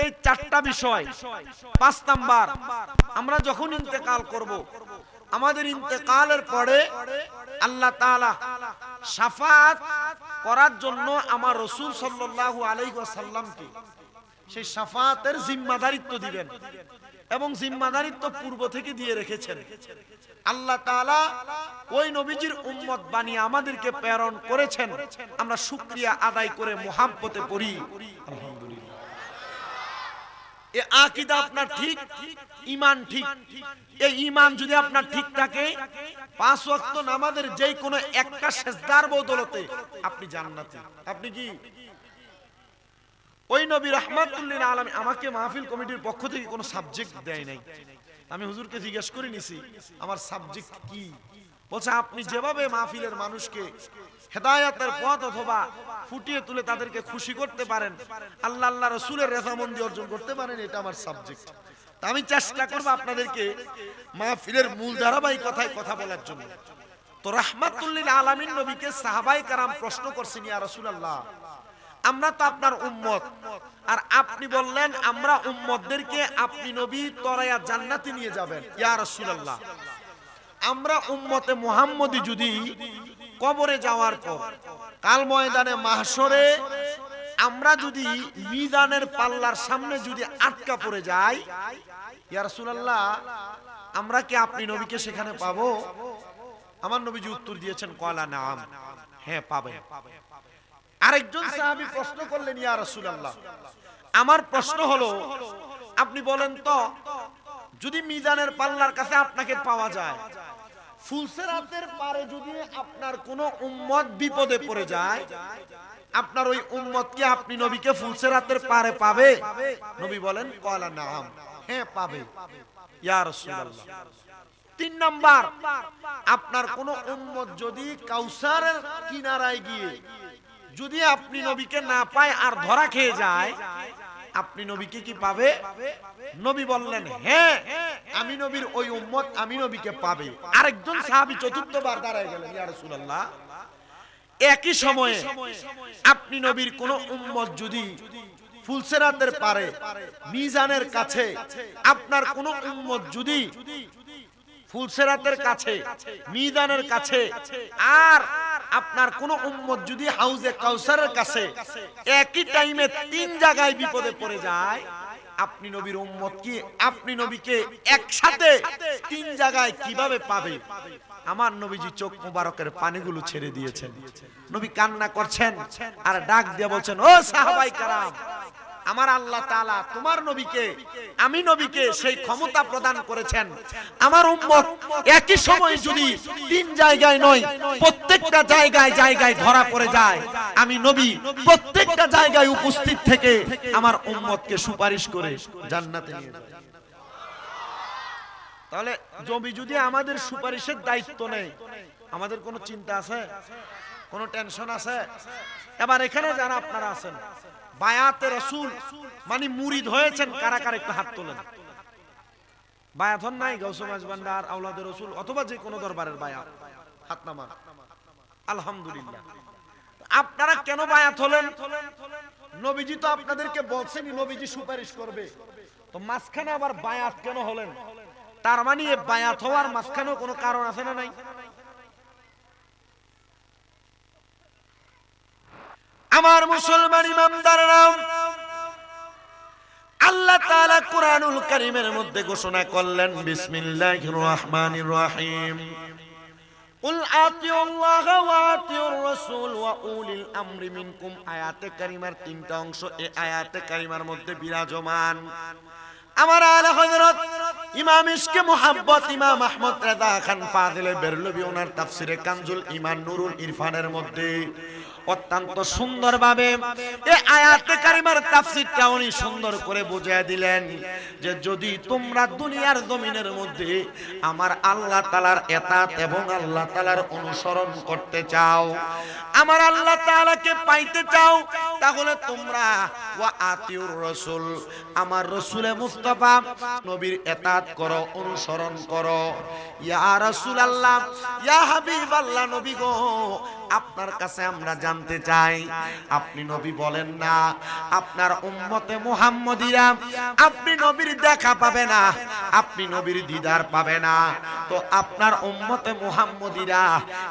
এই চারটা বিষয়। 5 নাম্বার, আমরা যখন ইন্তেকাল করব, আমাদের ইন্তেকালের পরে আল্লাহ তাআলা শাফাআত করার জন্য আমার রাসূল সাল্লাল্লাহু আলাইহি ওয়াসাল্লামকে সেই শাফাআতের জিম্মাদারিত্ব দিবেন, এবং জিম্মাদারিত্ব পূর্ব থেকে দিয়ে রেখেছেন। আল্লাহ তাআলা ওই নবীজির উম্মত বানিয়ে আমাদেরকে প্রেরণ করেছেন। আমরা শুকরিয়া আদায় করে মুহাব্বতে পড়ি আলহামদুলিল্লাহ। এই আকীদা আপনার ঠিক, ঈমান ঠিক। এই ঈমান যদি আপনার ঠিক থাকে, 5 ওয়াক্ত নামাজের যেই কোনো একটা সিজদার বদলতে আপনি জান্নাতি। আপনি কি ওই নবী রাহমাতুল লিল আলামিন আমাকে মাহফিল কমিটির পক্ষ থেকে কোনো সাবজেক্ট দেয় নাই। আমি হুজুরকে জিজ্ঞেস করে নিছি আমার সাবজেক্ট কি। বলছে আপনি যেভাবে মাহফিলের মানুষকে হেদায়েতের পথ অথবা ফুটিয়ে তুলে তাদেরকে খুশি করতে পারেন, আল্লাহ আল্লাহ রাসূলের রেজামন্দি অর্জন করতে পারেন, এটা আমার সাবজেক্ট। আমি চেষ্টা করব আপনাদেরকে মাহফিলের মূল ধারাবাহিকতায় কথা বলার জন্য। তো রাহমাতুল লিল আলামিন নবীকে সাহাবায়ে কেরাম প্রশ্ন করছেন, ইয়া রাসূলুল্লাহ, আমরা তো আপনার উম্মত, আর আপনি বললেন আমরা উম্মতদেরকে আপনি নবী তরায়া জান্নাতে নিয়ে যাবেন। ইয়া রাসূলুল্লাহ, আমরা উম্মতে মুহাম্মদী যদি কবরে যাওয়ার পর কাল ময়দানে মাহশরে আমরা যদি মিজানের পাল্লার সামনে যদি আটকা পড়ে যাই, ইয়া রাসূলুল্লাহ, আমরা কি আপনি নবীকে সেখানে পাবো? আমার নবীজি উত্তর দিয়েছেন, ক্বালা নাম, হ্যাঁ পাবেন। আরেকজন সাহাবী প্রশ্ন করলেন, ইয়া রাসূলুল্লাহ, আমার প্রশ্ন হলো আপনি বলেন তো, যদি মিজানের পাল্লার কাছে আপনাকে পাওয়া যায়, ফুলসিরাতের পারে যদি আপনার কোন উম্মত বিপদে পড়ে যায়, আপনার ওই উম্মত কি আপনি নবীকে ফুলসিরাতের পারে পাবে? নবী বলেন, ক্বালা নাম, হ্যাঁ পাবে ইয়া রাসূলুল্লাহ। 3 নাম্বার, আপনার কোন উম্মত যদি কাউসারের কিনারায় গিয়ে যদি আপনি নবীকে না পায় আর ধরা খেয়ে যায়, আপনি নবীকে কি পাবে? নবী বললেন, হ্যাঁ আমি নবীর ওই উম্মত আমি নবীকে পাবে। আরেকজন সাহাবী চতুর্থবার দাঁড়ায় গেলেন, ইয়া রাসূলুল্লাহ, একই সময়ে আপনি নবীর কোন উম্মত যদি ফুলসিরাতের পারে মিজানের কাছে, আপনার কোন উম্মত যদি ফুলসিরাতের কাছে মিজানের কাছে, আর আপনার কোন উম্মত যদি হাউজে কাউসারের কাছে একই টাইমে 3 জায়গায় বিপদে পড়ে যায়, আপনি নবীর উম্মত কি আপনি নবীকে একসাথে 3 জায়গায় কিভাবে পাবে? আমার নবীজি চোখ মোবারকের পানিগুলো ছেড়ে দিয়েছেন, নবী কান্না করছেন আর ডাক দিয়ে বলছেন, ও সাহাবায়ে কেরাম, আমার আল্লাহ তাআলা তোমার নবীকে আমি নবীকে সেই ক্ষমতা প্রদান করেছেন, আমার উম্মত একই সময় যদি 3 জায়গায় নয় প্রত্যেকটা জায়গায় জায়গায় ধরা পড়ে যায়, আমি নবী প্রত্যেকটা জায়গায় উপস্থিত থেকে আমার উম্মতকে সুপারিশ করে জান্নাতে নিয়ে যাব। তাহলে নবী যদি আমাদের সুপারিশের দায়িত্ব নেয়, আমাদের কোনো চিন্তা আছে? কোনো টেনশন আছে? এবার এখানে যারা আপনারা আছেন বায়াতে রাসূল মানে মুরিদ হয়েছেন, কারা কারা একটু হাত তোলেন। বায়াত হন নাই গাউসে মাঝবান্ডার, আওলাদে রাসূল অথবা যে কোনো দরবারের বায়াত, হাত নামান। আলহামদুলিল্লাহ। আপনারা কেন বায়াত হলেন? নবীজি তো আপনাদেরকে বলছেনই নবীজি সুপারিশ করবে, তো মাঝখানে আবার বায়াত কেন হলেন? তার মানে এই বায়াত হওয়ার মাঝখানেও কোনো কারণ আছে না নাই? আমার মুসলমান ইমামদাররা, আল্লাহ তাআলা কুরআনুল কারীমের মধ্যে ঘোষণা করলেন, বিসমিল্লাহির রহমানির রহিম, কুল আতিউল্লাহ ওয়া আতিউর রাসূল ওয়া উলিল আমরি মিনকুম। আয়াতে কারিমার 3টা অংশ এই আয়াতে কারিমার মধ্যে বিরাজমান। আমার আলা হযরত ইমাম ইশকে মুহাব্বত ইমাম আহমদ রেজা খান ফাজিলে বেরলভী ওনার তাফসিরে কানজুল ঈমান নুরুল ইরফানের মধ্যে অত্যন্ত সুন্দরভাবে এই আয়াতে কারিমার তাফসীরটা উনি সুন্দর করে বুঝিয়ে দিলেন যে যদি তোমরা দুনিয়ার জমিনের মধ্যে আমার আল্লাহ তাআলার ইতাআত এবং আল্লাহ তাআলার অনুসরণ করতে চাও, আমার আল্লাহ তাআলাকে পাইতে চাও, তাহলে তোমরা ওয়া আতিউর রাসূল, আমার রাসূলে মুস্তাফা নবীর ইতাআত করো, অনুসরণ করো। ইয়া রাসূলুল্লাহ, ইয়া হাবিবাল্লাহ, নবী গো আপনার কাছে আমরা জানতে চাই, আপনি নবী বলেন না আপনার উম্মতে মুহাম্মদীরা আপনি নবীর দেখা পাবে না, আপনি নবীর দিদার পাবে না, তো আপনার উম্মতে মুহাম্মদীরা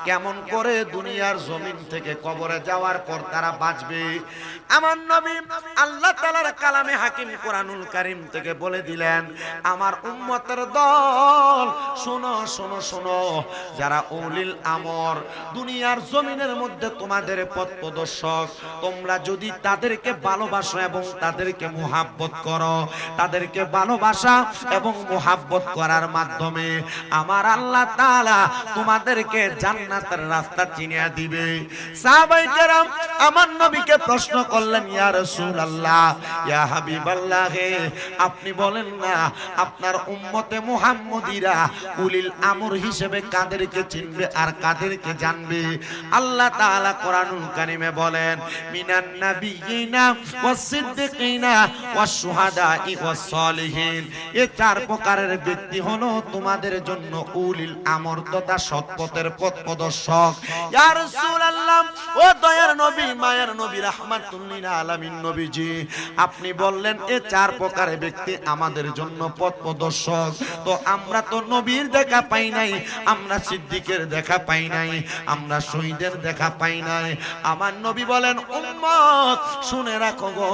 কেমন করে দুনিয়ার জমিন থেকে কবরে যাওয়ার পর তারা বাঁচবে? আমার নবী আল্লাহ তাআলার কালামে হাকিম কোরআনুল কারীম থেকে বলে দিলেন, আমার উম্মতের দল শোনো শোনো শোনো, যারা উলিল আমর দুনিয়ার জমিনের মধ্যে তোমাদের পথ প্রদর্শক, তোমরা যদি তাদেরকে ভালোবাসো এবং তাদেরকে মুহাব্বত করো, তাদেরকে ভালোবাসা এবং মুহাব্বত করার মাধ্যমে আমার আল্লাহ তাআলা তোমাদেরকে জান্নাতের রাস্তা চিনিয়ে দিবে। সাহাবায়ে কেরাম আমার নবীকে প্রশ্ন করলেন, ইয়া রাসূলুল্লাহ, ইয়া হাবিবাল্লাহ, আপনি বলেন না আপনার উম্মতে মুহাম্মদীরা উলিল আমর হিসেবে কাদেরকে চিনবে আর কাদেরকে জানবে? আল্লাহ তাআলা কোরআনুল কারীমে বলেন, মিনান নাবিয়িনা ওয়াস সিদ্দিকিনা ওয়াস শুহাদাই ওয়াস সালিহিন, এই চার প্রকারের ব্যক্তি হলো তোমাদের জন্য উলিল আমর তথা সৎপথের পথ প্রদর্শক। ইয়া রাসূলুল্লাহ, ও দয়ার নবী, মায়ের নবী, রাহমাতুল লিল আলামিন নবীজি, আপনি বললেন এই চার প্রকারের ব্যক্তি আমাদের জন্য পথ প্রদর্শক, তো আমরা তো নবীর দেখা পাই নাই, আমরা সিদ্দিকের দেখা পাই নাই, আমরা শহীদের দেখা পাই নাই। আমার নবী বলেন, উম্মত শুনে রাখো গো,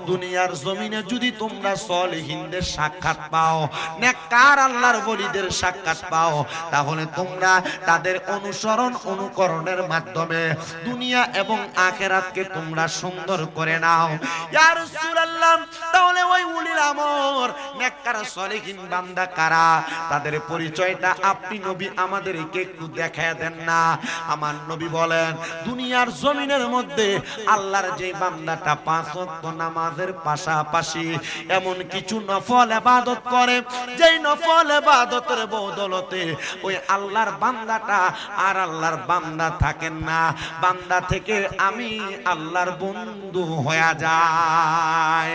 দুনিয়ার জমিনে যদি তোমরা সলিহিনদের সাক্ষাৎ পাও, নেককার আল্লাহর ওলিদের সাক্ষাৎ পাও, তাহলে তোমরা তাদের অনুসরণ অনুকরণের মাধ্যমে দুনিয়া এবং আখিরাতকে তোমরা সুন্দর করে নাও। ইয়া রাসূলুল্লাহ, তাহলে ওই উলিল আমর নেককার সলিহিন বান্দা কারা, তাদের পরিচয়টা আপনি নবী আমাদেরকে একটু দেখায় দেন না। আমার নবী বলেন, দুনিয়ার জমিনের মধ্যে আল্লাহর যে বান্দাটা পাঁচ ওয়াক্ত নামাজের পাশাপাশি এমন কিছু নফল ইবাদত করে, যেই নফল ইবাদতের বদৌলতে ওই আল্লাহর বান্দাটা আর আল্লাহর বান্দা থাকেন না, বান্দা থেকে আমি আল্লাহর বন্ধু হয়ে যায়।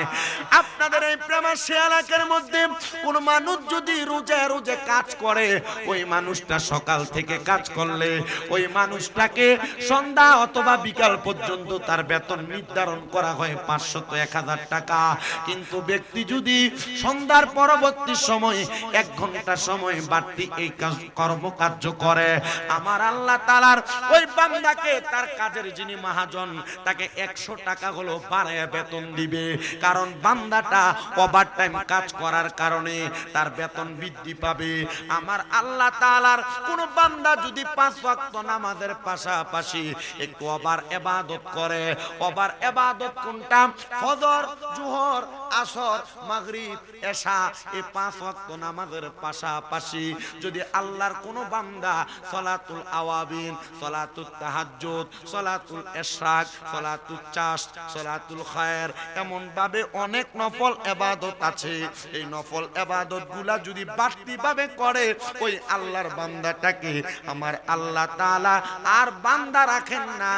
আপনাদের এই প্রেমাশী এলাকার মধ্যে কোন মানুষ যদি রোজে রোজে কাজ করে, ওই মানুষটা সকাল থেকে কাজ করলে ওই মানুষটাকে সন্ধ্যা অথবা বিকাল পর্যন্ত তার বেতন নির্ধারণ করা হয় 500 তো 1000 টাকা। কিন্তু ব্যক্তি যদি সন্ধ্যার পরবর্তী সময় 1 ঘন্টা সময় বাড়তি এই কর্মকার্য করে, আমার আল্লাহ তাআলার ওই বান্দাকে তার কাজের যিনি মহাজন তাকে 100 টাকা হলো বাড়ায় বেতন দিবে, কারণ বান্দাটা ওভারটাইম কাজ করার কারণে তার বেতন বৃদ্ধি পাবে। আমার আল্লাহ তাআলার কোন বান্দা যদি 5 ওয়াক্ত নামাজের পাশাপাশি একটু ওভার ইবাদত করে, ওভার ইবাদত কোনটা? ফজর, জোহর, আসর, মাগরিব, এশা, এই 5 ওয়াক্ত নামাজের পাশাপাশি যদি আল্লাহর কোন বান্দা সালাতুল আওয়াবিন, সালাতুত তাহাজ্জুদ, সালাতুল ইশরাক, সালাতুল চাশ, সালাতুল খায়র, এমন ভাবে অনেক নফল ইবাদত আছে, এই নফল ইবাদতগুলা যদি বাড়তি ভাবে করে, ওই আল্লাহর বান্দাটাকে আমার আল্লাহ তাআলা আর বান্দা রাখেন না,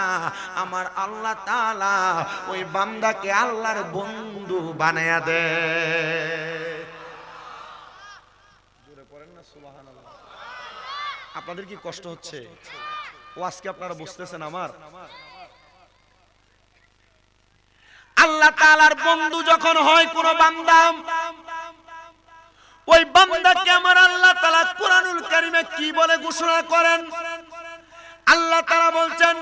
আমার আল্লাহ তাআলা ওই বান্দাকে আল্লাহর বন্ধু বানায়া দেয়। জোরে পড়েন না সুবহানাল্লাহ। আপনাদের কি কষ্ট হচ্ছে? ও আজকে আপনারা বুঝতেছেন আমার আল্লাহ তাআলার বন্ধু যখন হয় কোন বান্দা, ওই বান্দাকে আমার আল্লাহ তাআলা কোরআনুল কারীমে কি বলে ঘোষণা করেন? আল্লাহ তাআলা বলছেন,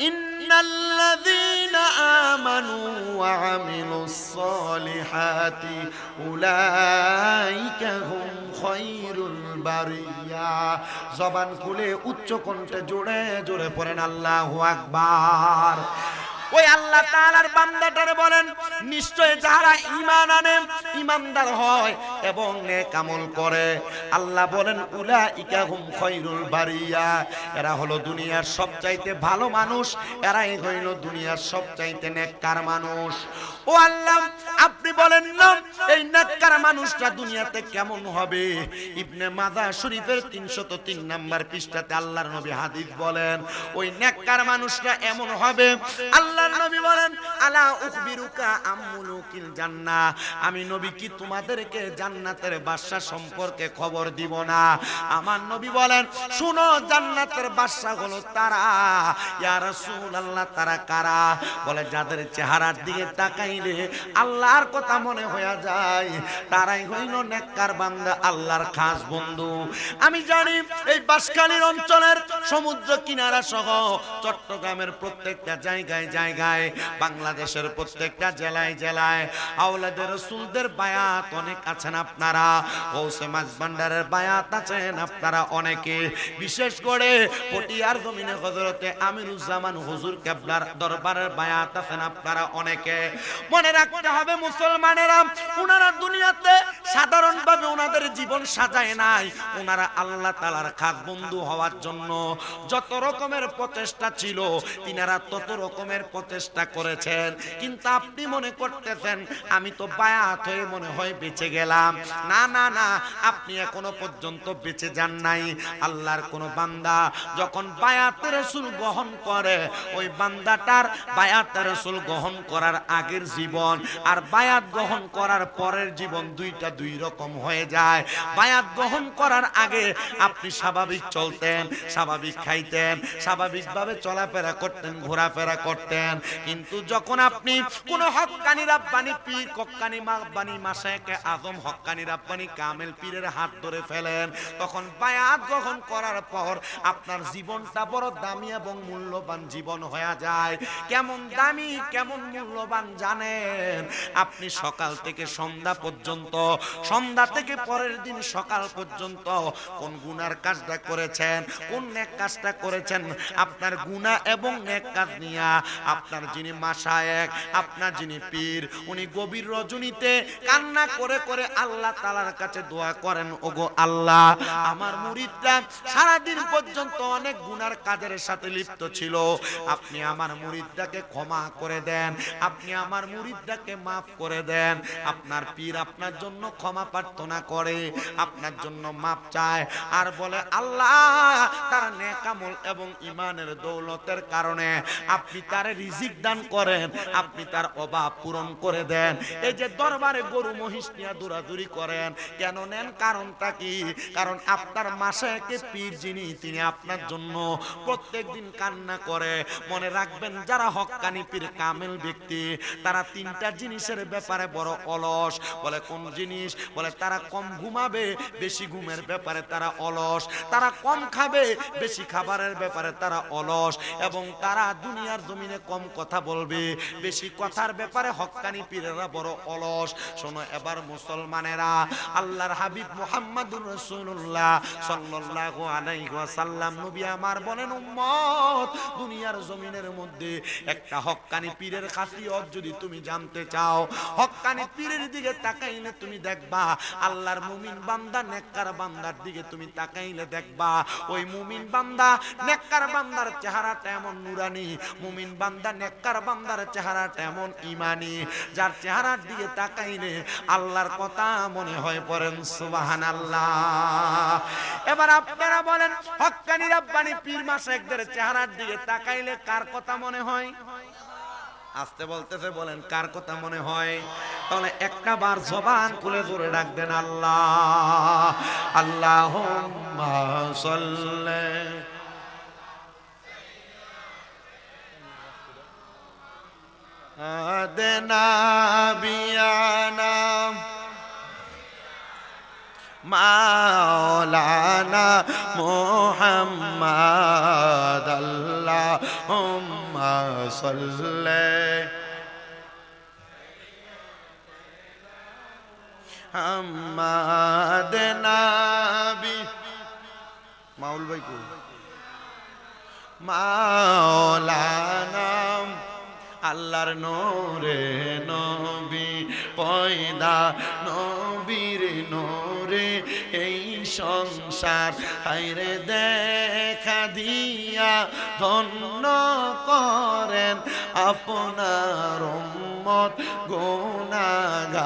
ইন্নাল্লাযীনা আমানু ওয়া আমিলুস সালিহাতি উলাইকা হুম খায়রুল বারিয়া। জবান খুলে উচ্চ কণ্ঠে জোরে জোরে পড়েন আল্লাহু আকবার। ওই আল্লাহ তাআলার বান্দাটারে বলেন, নিশ্চয় যারা ঈমান আনে, ঈমানদার হয় এবং নেক আমল করে, আল্লাহ বলেন উলাইকা হুম খায়রুল বারিয়া, এরা হলো দুনিয়ার সবচাইতে ভালো মানুষ, এরাই হইল দুনিয়ার সবচাইতে নেককার মানুষ। ও আল্লাহ, আপনি বলেন না এই নেককার মানুষটা দুনিয়াতে কেমন হবে? ইবনে মাজাহ শরীফের 303 নম্বর পৃষ্ঠাতে আল্লাহর নবী হাদিস বলেন, ওই নেককার মানুষটা এমন হবে, আল্লাহ আল্লাহর নবী বলেন আলা উখবিরুকা আমুলুকিল জান্নাহ, আমি নবী কি তোমাদেরকে জান্নাতের বাদশা সম্পর্কে খবর দিব না? আমার নবী বলেন শুনো, জান্নাতের বাদশা হলো তারা। ইয়া রাসূলুল্লাহ, তারা কারা? বলে যাদের চেহারার দিকে তাকাইলে আল্লাহর কথা মনে হয়ে যায়, তারাই হইল নেককার বান্দা, আল্লাহর খাস বন্ধু। আমি জানি এই বাঁশখালীর অঞ্চলের সমুদ্র কিনারা সহ চট্টগ্রামের প্রত্যেকটা জায়গায় জায়গায়, বাংলাদেশের প্রত্যেকটা জেলায় জেলায় আওলাদের রাসূলদের বায়াত অনেক আছেন আপনারা, গৌসে মাঝভান্ডারের বায়াত আছেন আপনারা অনেকে, বিশেষ করে পটিয়ার জমিনে হযরতে আমিরুজ্জামান হুজুর কেবলার দরবারের বায়াত আছেন আপনারা অনেকে। মনে রাখতে হবে মুসলমানেরা, ওনারা দুনিয়াতে সাধারণভাবে ওনাদের জীবন সাজায় নাই, ওনারা আল্লাহ তাআলার খাস বন্ধু হওয়ার জন্য যত রকমের প্রচেষ্টা ছিল তিনারা তত রকমের প্রচেষ্টা করেছেন। কিন্তু আপনি মনে করতেছেন আমি তো বায়াত হয়ে মনে হয় বেঁচে গেলাম। না না না, আপনি এখনো পর্যন্ত বেঁচে যান নাই। আল্লাহর কোন বান্দা যখন বায়াতের রাসূল গ্রহণ করে, ওই বান্দাটার বায়াতের রাসূল গ্রহণ করার আগের জীবন আর বায়াত গ্রহণ করার পরের জীবন দুইটা দুই রকম হয়ে যায়। বায়াত গ্রহণ করার আগে আপনি স্বাভাবিক চলতেন, স্বাভাবিক খাইতেন, স্বাভাবিকভাবে চলাফেরা করতেন, ঘোরাফেরা করতেন। কিন্তু যখন আপনি কোন হক্কানি রাব্বানি পীর, হক্কানি মাব্বানি মাশায়েখে আযম, হক্কানি রাব্বানি কামেল পীরের হাত ধরে ফেলেন, তখন বায়াত গ্রহণ করার পর আপনার জীবনটা বড় দামি এবং মূল্যবান জীবন হয়ে যায়। কেমন দামি, কেমন মূল্যবান জানেন? আপনি সকাল থেকে সন্ধ্যা পর্যন্ত, সন্ধ্যা থেকে পরের দিন সকাল পর্যন্ত কোন গুনার কাজটা করেছেন, কোন নেক কাজটা করেছেন, আপনার গুনাহ এবং নেক কাজ নিয়ে আপনার যিনি মাশায়েখ, আপনার যিনি পীর, উনি গভীর রজনীতে কান্না করে করে আল্লাহ তাআলার কাছে দোয়া করেন, ওগো আল্লাহ, আমার মুরিদরা সারা দিন পর্যন্ত অনেক গুনার কাজের সাথে লিপ্ত ছিল, আপনি আমার মুরিদটাকে ক্ষমা করে দেন, আপনি আমার মুরিদটাকে maaf করে দেন। আপনার পীর আপনার জন্য ক্ষমা প্রার্থনা করে, আপনার জন্য maaf চায়, আর বলে আল্লাহ তার নেক আমল এবং ঈমানের দৌলতের কারণে আপনি তার রিজিক দান করেন, আপনি তার অভাব পূরণ করে দেন। এই যে দরবারে গরু মহিষ নিয়ে দৌড়াদৌড়ি করেন, কেন নেন? কারণটা কি? কারণ আপনার মাশায়েখে পীর যিনি, তিনি আপনার জন্য প্রত্যেকদিন কান্না করে। মনে রাখবেন, যারা হক্কানি পীর কামেল ব্যক্তি, তারা তিনটা জিনিসের ব্যাপারে বড় অলস। বলে কোন জিনিস? বলে তারা কম ঘুমাবে, বেশি ঘুমের ব্যাপারে তারা অলস, তারা কম খাবে, বেশি খাবারের ব্যাপারে তারা অলস, এবং তারা দুনিয়ার জমিনে কম কথা বলবে, বেশি কথার ব্যাপারে হক্কানি পীরেরা বড় অলস। শোনো এবার মুসলমানেরা, আল্লাহর হাবিব মুহাম্মাদুর রাসূলুল্লাহ সাল্লাল্লাহু আলাইহি ওয়াসাল্লাম নবী আমার বলেন, উম্মত, দুনিয়ার জমিনের মধ্যে একটা হক্কানি পীরের খাসিয়ত যদি তুমি জানতে চাও, হক্কানি পীরের দিকে তাকাইলে তুমি দেখবা, আল্লাহর মুমিন বান্দা নেককার বান্দার দিকে তুমি তাকাইলে দেখবা, ওই মুমিন বান্দা নেককার বান্দার চেহারাটা এমন নুরানি, মুমিন বান্দা নেককার বান্দার চেহারাটা এমন ঈমানি, যার চেহারার দিকে তাকাইলে আল্লাহর কথা মনে হয়। পড়েন সুবহানাল্লাহ। এবার আপনারা বলেন, হক্কানি রাব্বানি পীর মাশায়েখদের চেহারার দিকে তাকাইলে কার কথা মনে হয়? আস্তে বলতেছে, বলেন কার কথা মনে হয়? তাহলে একটা বার জবান খুলে জোরে ডাকবেন আল্লাহ, আল্লাহুম্মা সাল্লি আদনা বিয়ানা মাওলানা মুহাম্মাদ, আল্লাহুম্মা সাল্লি মুহাম্মাদ নবী। মাউল ভাই কো মাওলানা আল্লাহর নূরে নবী পয়দা, নবীর নূরে এই সংসার হায়রে দেখা দিয়া ধন্য করেন আপনার উম্মত গুনাহগার,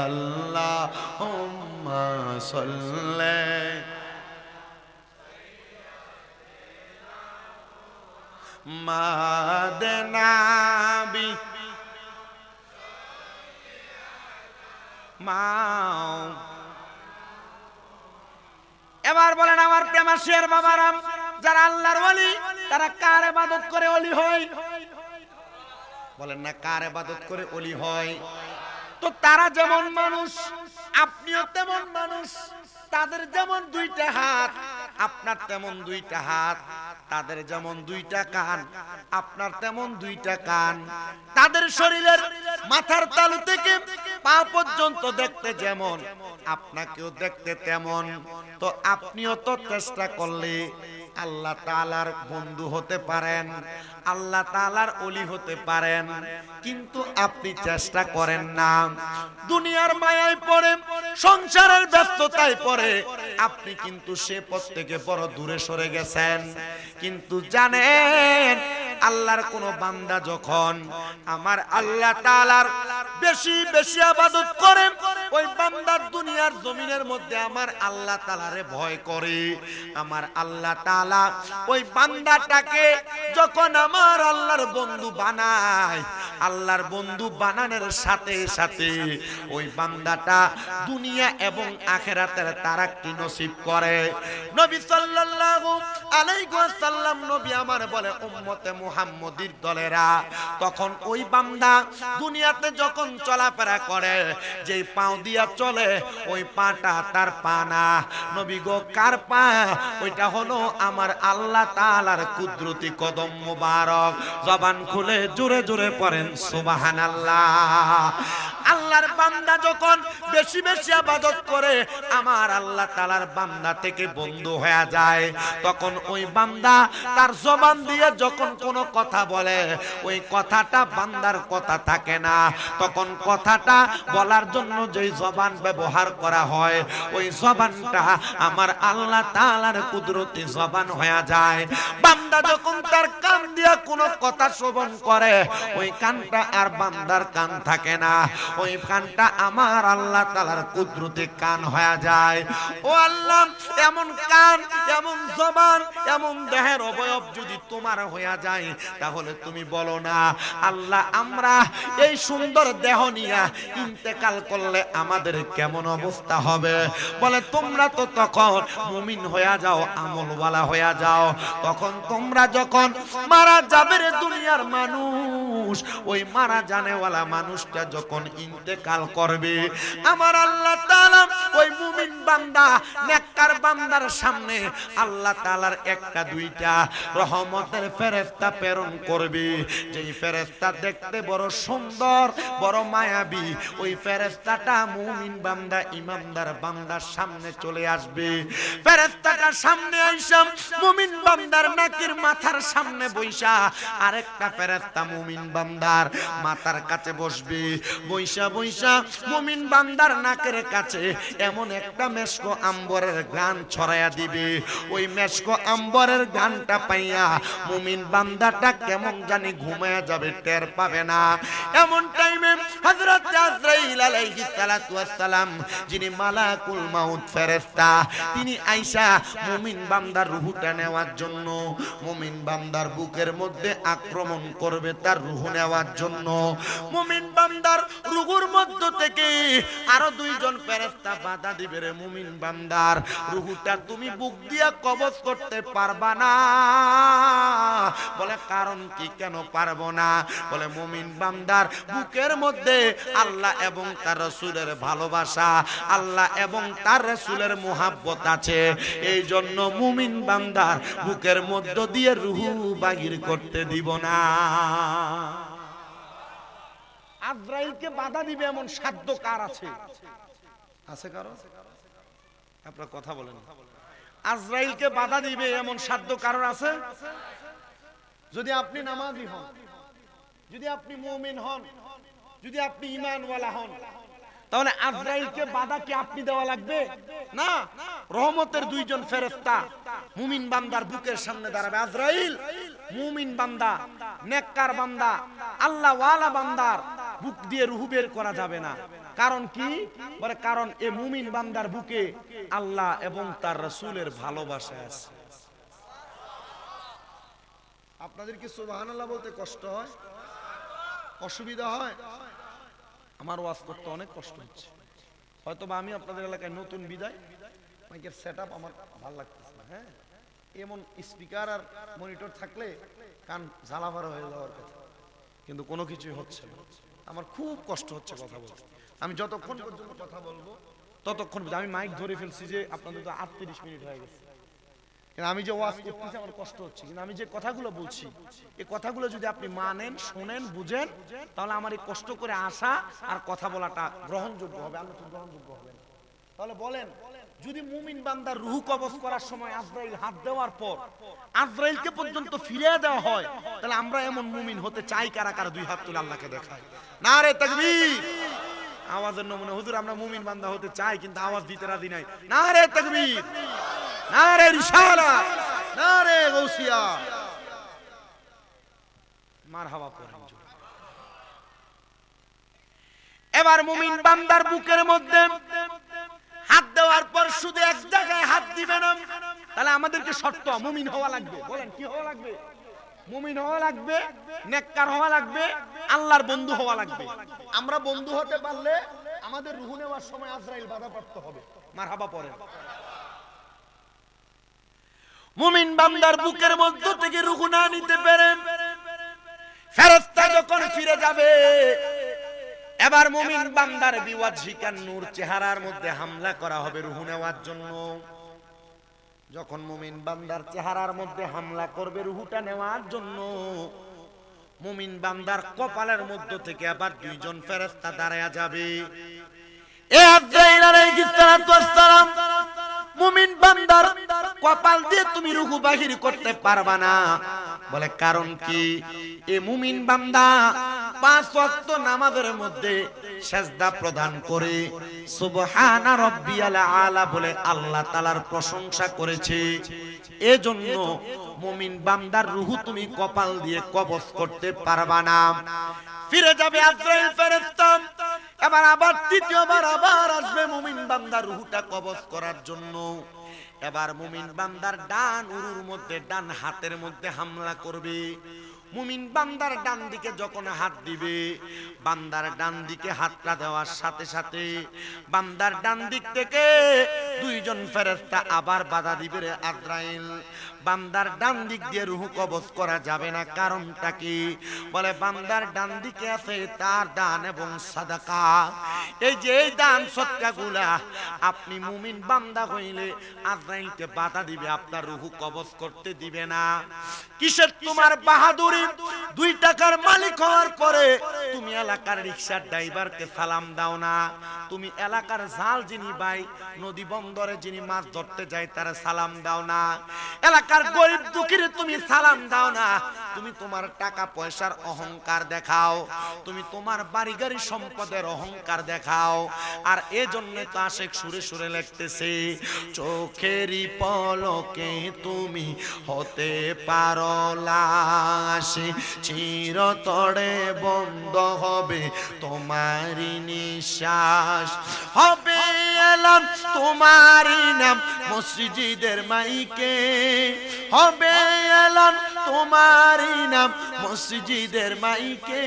আল্লাহুম্মা সাল্লি মোহাম্মদ নবী মাও। এবার বলেন আমার প্রেমাশিয়ার বাবারা, যারা আল্লাহর ওলি তারা কার ইবাদত করে ওলি হয়? বলেন না, কার ইবাদত করে ওলি হয়? তো তারা যেমন মানুষ, আপনিও তেমন মানুষ। তাদের যেমন দুইটা হাত, আপনার তেমন দুইটা হাত। তাদের যেমন দুইটা কান, আপনার তেমন দুইটা কান। তাদের শরীরের মাথার তালু থেকে পা পর্যন্ত দেখতে যেমন, আপনাকেও দেখতে তেমন। তো আপনিও তো চেষ্টা করলে আল্লাহ তাআলার বন্ধু হতে পারেন, আল্লাহ তাআলার ওলি হতে পারেন, কিন্তু আপনি চেষ্টা করেন না। দুনিয়ার মায়ায় পড়ে, সংসারের ব্যস্ততায় পড়ে আপনি কিন্তু সে পথ থেকে বড় দূরে সরে গেছেন। কিন্তু জানেন, আল্লাহর কোন বান্দা যখন আমার আল্লাহ তাআলার বেশি বেশি ইবাদত করে, ওই বান্দার দুনিয়ার জমিনের মধ্যে আমার আল্লাহ তাআলারে ভয় করে। আমার আল্লাহ তাআলা ওই বান্দাটাকে যখন আমার আল্লাহর বন্ধু বানায়, আল্লাহর বন্ধু বানানোর সাথে সাথে ওই বান্দাটা দুনিয়া এবং আখিরাতের তারাক্কি নসিব করে। নবী সাল্লাল্লাহু আলাইহি ওয়াসাল্লাম নবী আমার বলে, উম্মতে মুহাম্মদীর দলেরা, তখন ওই বান্দা দুনিয়াতে যখন চলাফেরা করে, যেই পাও দিয়া চলে ওই পাটা তার পা না। নবী গো, কার পা? ওইটা হলো আমার আল্লাহ তাআলার কুদরতি কদম মুবারক। জবান খুলে জোরে জোরে পড়েন সুবহানাল্লাহ। আল্লাহর বান্দা যখন বেশি বেশি ইবাদত করে, আমার আল্লাহ তাআলার বান্দা থেকে বন্ধু হয়ে যায়, তখন ওই বান্দা তার জবান দিয়ে যখন কোনো কথা বলে, ওই কথাটা বান্দার কথা থাকে না। তখন কথাটা বলার জন্য যেই জবান ব্যবহার করা হয়, ওই জবানটা আমার আল্লাহ তাআলার কুদরতি জবান হয়ে যায়। বান্দা যখন তার কান দিয়ে কোনো কথা শ্রবণ করে, ওই কানটা আর বান্দার কান থাকে না, ওই কানটা আমার আল্লাহ তাআলার কুদরতি কান হয়ে যায়। ও আল্লাহ, এমন কান, এমন জবান, এমন দেহের অবয়ব যদি তোমার হয়ে যায়, তাহলে তুমি বলো না আল্লাহ, আমরা এই সুন্দর দেহ নিয়ে ইন্তেকাল করলে আমাদের কেমন অবস্থা হবে? বলে, তোমরা তো তখন মুমিন হয়ে যাও, আমলওয়ালা হয়ে যাও। তখন তোমরা যখন মারা যাবে রে দুনিয়ার মানুষ, ওই মারা জানেওয়ালা মানুষটা যখন ইন্তেকাল করবে, আমার আল্লাহ তাআলা ওই মুমিন বান্দা, নেককার বান্দার সামনে আল্লাহ তাআলার একটা দুইটা রহমতের ফেরেশতা প্রেরণ করবে। যেই ফেরেশতা দেখতে বড় সুন্দর, বড় মায়াবী, ওই ফেরেশতাটা মুমিন বান্দা, ইমানদার বান্দার সামনে চলে আসবে। ফেরেশতাটার সামনে আইসা মুমিন বান্দার নাকের মাথার সামনে বইসা আরেকটা ফেরেশতা মুমিন বান্দার মাথার কাছে বসবে। বইসা বইসা মুমিন বান্দার নাকের কাছে এমন একটা মেশকো আম্বরের গান ছড়াইয়া দিবে। ওই মেশকো আম্বরের গানটা পাইয়া মুমিন বান্দাটা কেমন জানি ঘুমায়া যাবে, টের পাবে না। এমন টাইমে হযরত আজরাইল আলাইহিস সালাতু ওয়াস সালাম, যিনি মালাকুল মাউত ফেরেশতা, তিনি আইসা মুমিন বান্দার রূহটা নেওয়ার জন্য, মুমিন বান্দার বুকের মধ্যে আক্রমণ করবে তার রূহ নেওয়ার জন্য। মুমিন বান্দার রূহের মধ্য থেকে আরো দুইজন ফেরেশতা বাধা দিবে, রে মুমিন বান্দার রূহটা তুমি বুক দিয়া কবজ করতে পারবা না। বলে, কারণ কি, কেন পারবো না? বলে, মুমিন বান্দার বুকের মধ্যে আল্লাহ এবং তার রাসূলের ভালোবাসা, আল্লাহ এবং তার রাসূলের মুহাব্বত আছে। এই জন্য মুমিন বান্দার বুকের মধ্য দিয়ে রূহ বাহির করতে দিব না। আজরাইলকে বাধা দিবে এমন সাধ্য কার আছে? আছে কারো? আপনারা কথা বলেন। আজরাইলকে বাধা দিবে এমন সাধ্য কারোর আছে? যদি আপনি নামাজি হন, যদি আপনি মুমিন হন, যদি আপনি ঈমানওয়ালা হন, তাহলে আজরাইলকে বাধা কি আপনি দেওয়া লাগবে? না। রহমতের দুইজন ফেরেশতা মুমিন বান্দার বুকের সামনে দাঁড়াবে। আজরাইল মুমিন বান্দা, নেককার বান্দা, আল্লাহ ওয়ালা বান্দার বুক দিয়ে রূহ বের করা যাবে না। কারণ কি? বলে, কারণ এই মুমিন বান্দার বুকে আল্লাহ এবং তার রাসূলের ভালোবাসা আছে। আপনাদের কি সুবহানাল্লাহ বলতে কষ্ট হয়, অসুবিধা হয়? আমার ওয়াজ করতে অনেক কষ্ট হচ্ছে। হয়তো বা আমি আপনাদের এলাকায় নতুন বিদায়, মাইকের সেটআপ আমার ভালো লাগতেছে না। হ্যাঁ, এমন স্পিকার আর মনিটর থাকলে কান ঝালাফারা হয়ে যাওয়ার কথা, কিন্তু কোনো কিছুই হচ্ছে না। আমার খুব কষ্ট হচ্ছে কথা বলতে। আমি যতক্ষণ পর্যন্ত কথা বলবো ততক্ষণ আমি মাইক ধরে ফেলছি যে আপনাদের তো 38 মিনিট হয়ে গেছে, কিন্তু আমি যে ওয়াজ করতেছি আমার কষ্ট হচ্ছে। কিন্তু আমি যে কথাগুলো বলছি এই কথাগুলো যদি আপনি মানেন, শোনেন, বুঝেন, তাহলে আমার এই কষ্ট করে আসা আর কথা বলাটা গ্রহণযোগ্য হবে। আমরা তো গ্রহণযোগ্য হবে না। তাহলে বলেন, যদি মুমিন বান্দার রূহ কবজ করার সময় আজরাইল হাত দেওয়ার পর আজরাইলকে পর্যন্ত ফিরিয়ে দেওয়া হয়, তাহলে আমরা এমন মুমিন হতে চাই কারা কারা? দুই হাত তুলে আল্লাহকে দেখায়। নারে তাকবীর! আওয়াজের নমুনা হুজুর আমরা মুমিন বান্দা হতে চাই কিন্তু আওয়াজ দিতে রাজি নাই। নারে তাকবীর, নারে রিসালাত, নারে গাউসিয়া, মারহাবা পড়েন। এবার মুমিন বান্দার বুকের মধ্যে হাত দেওয়ার পর শুধু এক জায়গায় হাত দিবে না, তাহলে আমাদেরকে শর্ত মুমিন হওয়া লাগবে। বলেন কি হওয়া লাগবে? মুমিন হওয়া লাগবে, নেককার হওয়া লাগবে, আল্লাহর বন্ধু হওয়া লাগবে। আমরা বন্ধু হতে পারলে আমাদের রূহ নেওয়ার সময় আজরাইল বাধাপ্রাপ্ত হবে। মারহাবা পড়েন। মুমিন বান্দার বুকের মধ্য থেকে রূহ না নিতে পারে, ফেরেশতা যখন ফিরে যাবে, এবার মুমিন বান্দার বিওয়াজিকান নূর চেহারার মধ্যে হামলা করা হবে রূহ নেওয়ার জন্য। যখন মুমিন বান্দার চেহারার মধ্যে হামলা করবে রূহটা নেওয়ার জন্য, মুমিন বান্দার কপালের মধ্য থেকে আবার দুইজন ফেরেশতা দাঁড়ায়া যাবে। এ আজরাইল আলাইহিস সালাতু ওয়াস সালাম, মুমিন বান্দার কপাল দিয়ে তুমি রূহ বাহির করতে পারবা না। বলে কারণ কি? এ মুমিন বান্দা 5 ওয়াক্ত নামাজের মধ্যে সিজদা প্রদান করে সুবহানা রাব্বিয়াল আলা বলে আল্লাহ তাআলার প্রশংসা করেছে। এজন্য মুমিন বান্দার রূহ তুমি কপাল দিয়ে কবজ করতে পারবা না। ফিরে যাবে আজরাইল ফেরেশতা, এবার আবার তৃতীয়বার আবার আসবে মুমিন বান্দার রূহটা কবজ করার জন্য। এবার মুমিন বান্দার ডান উরুর মধ্যে, ডান হাতের মধ্যে হামলা করবে। মুমিন বান্দার ডান দিকে যখন হাত দিবে, বান্দার ডান দিকে হাতটা দেওয়ার সাথে সাথে বান্দার ডান দিক থেকে দুইজন ফেরেশতা আবার বাধা দিবে। রে আজরাইল, বান্দার ডান দিক দিয়ে রূহ কবজ করা যাবে না। কারণটা কি? বলে বান্দার ডান দিকে আছে তার দান এবং সাদাকা। এই যে এই দান সদকাগুলা আপনি মুমিন বান্দা হইলে আজরাইলকে বাধা দিবে, আপনার রূহ কবজ করতে দিবে না। কিসের তোমার বাহাদুরি? 2 টাকার মালিক হওয়ার পরে তুমি এলাকার রিকশার ড্রাইভারকে সালাম দাও না, তুমি এলাকার জাল যিনি ভাই নদী বন্দরে যিনি মাছ ধরতে যায় তারা সালাম দাও না, এলাকার গরিব দুঃখীর তুমি সালাম দাও না। তুমি তোমার টাকা পয়সার অহংকার দেখাও, তুমি তোমার বাড়ি গাড়ি সম্পদের অহংকার দেখাও। আর এজন্য তো আশেক সুরে সুরে লিখতেছে, চোখেরই পলকে তুমি হতে পারো লাশ, চিরতরে বন্ধ হবে তোমারই নিঃশ্বাস, হবে এলাম তোমারই নাম মসজিদের মাইকে, হবে এলাম তোমারই নাম মসজিদের মাইকে।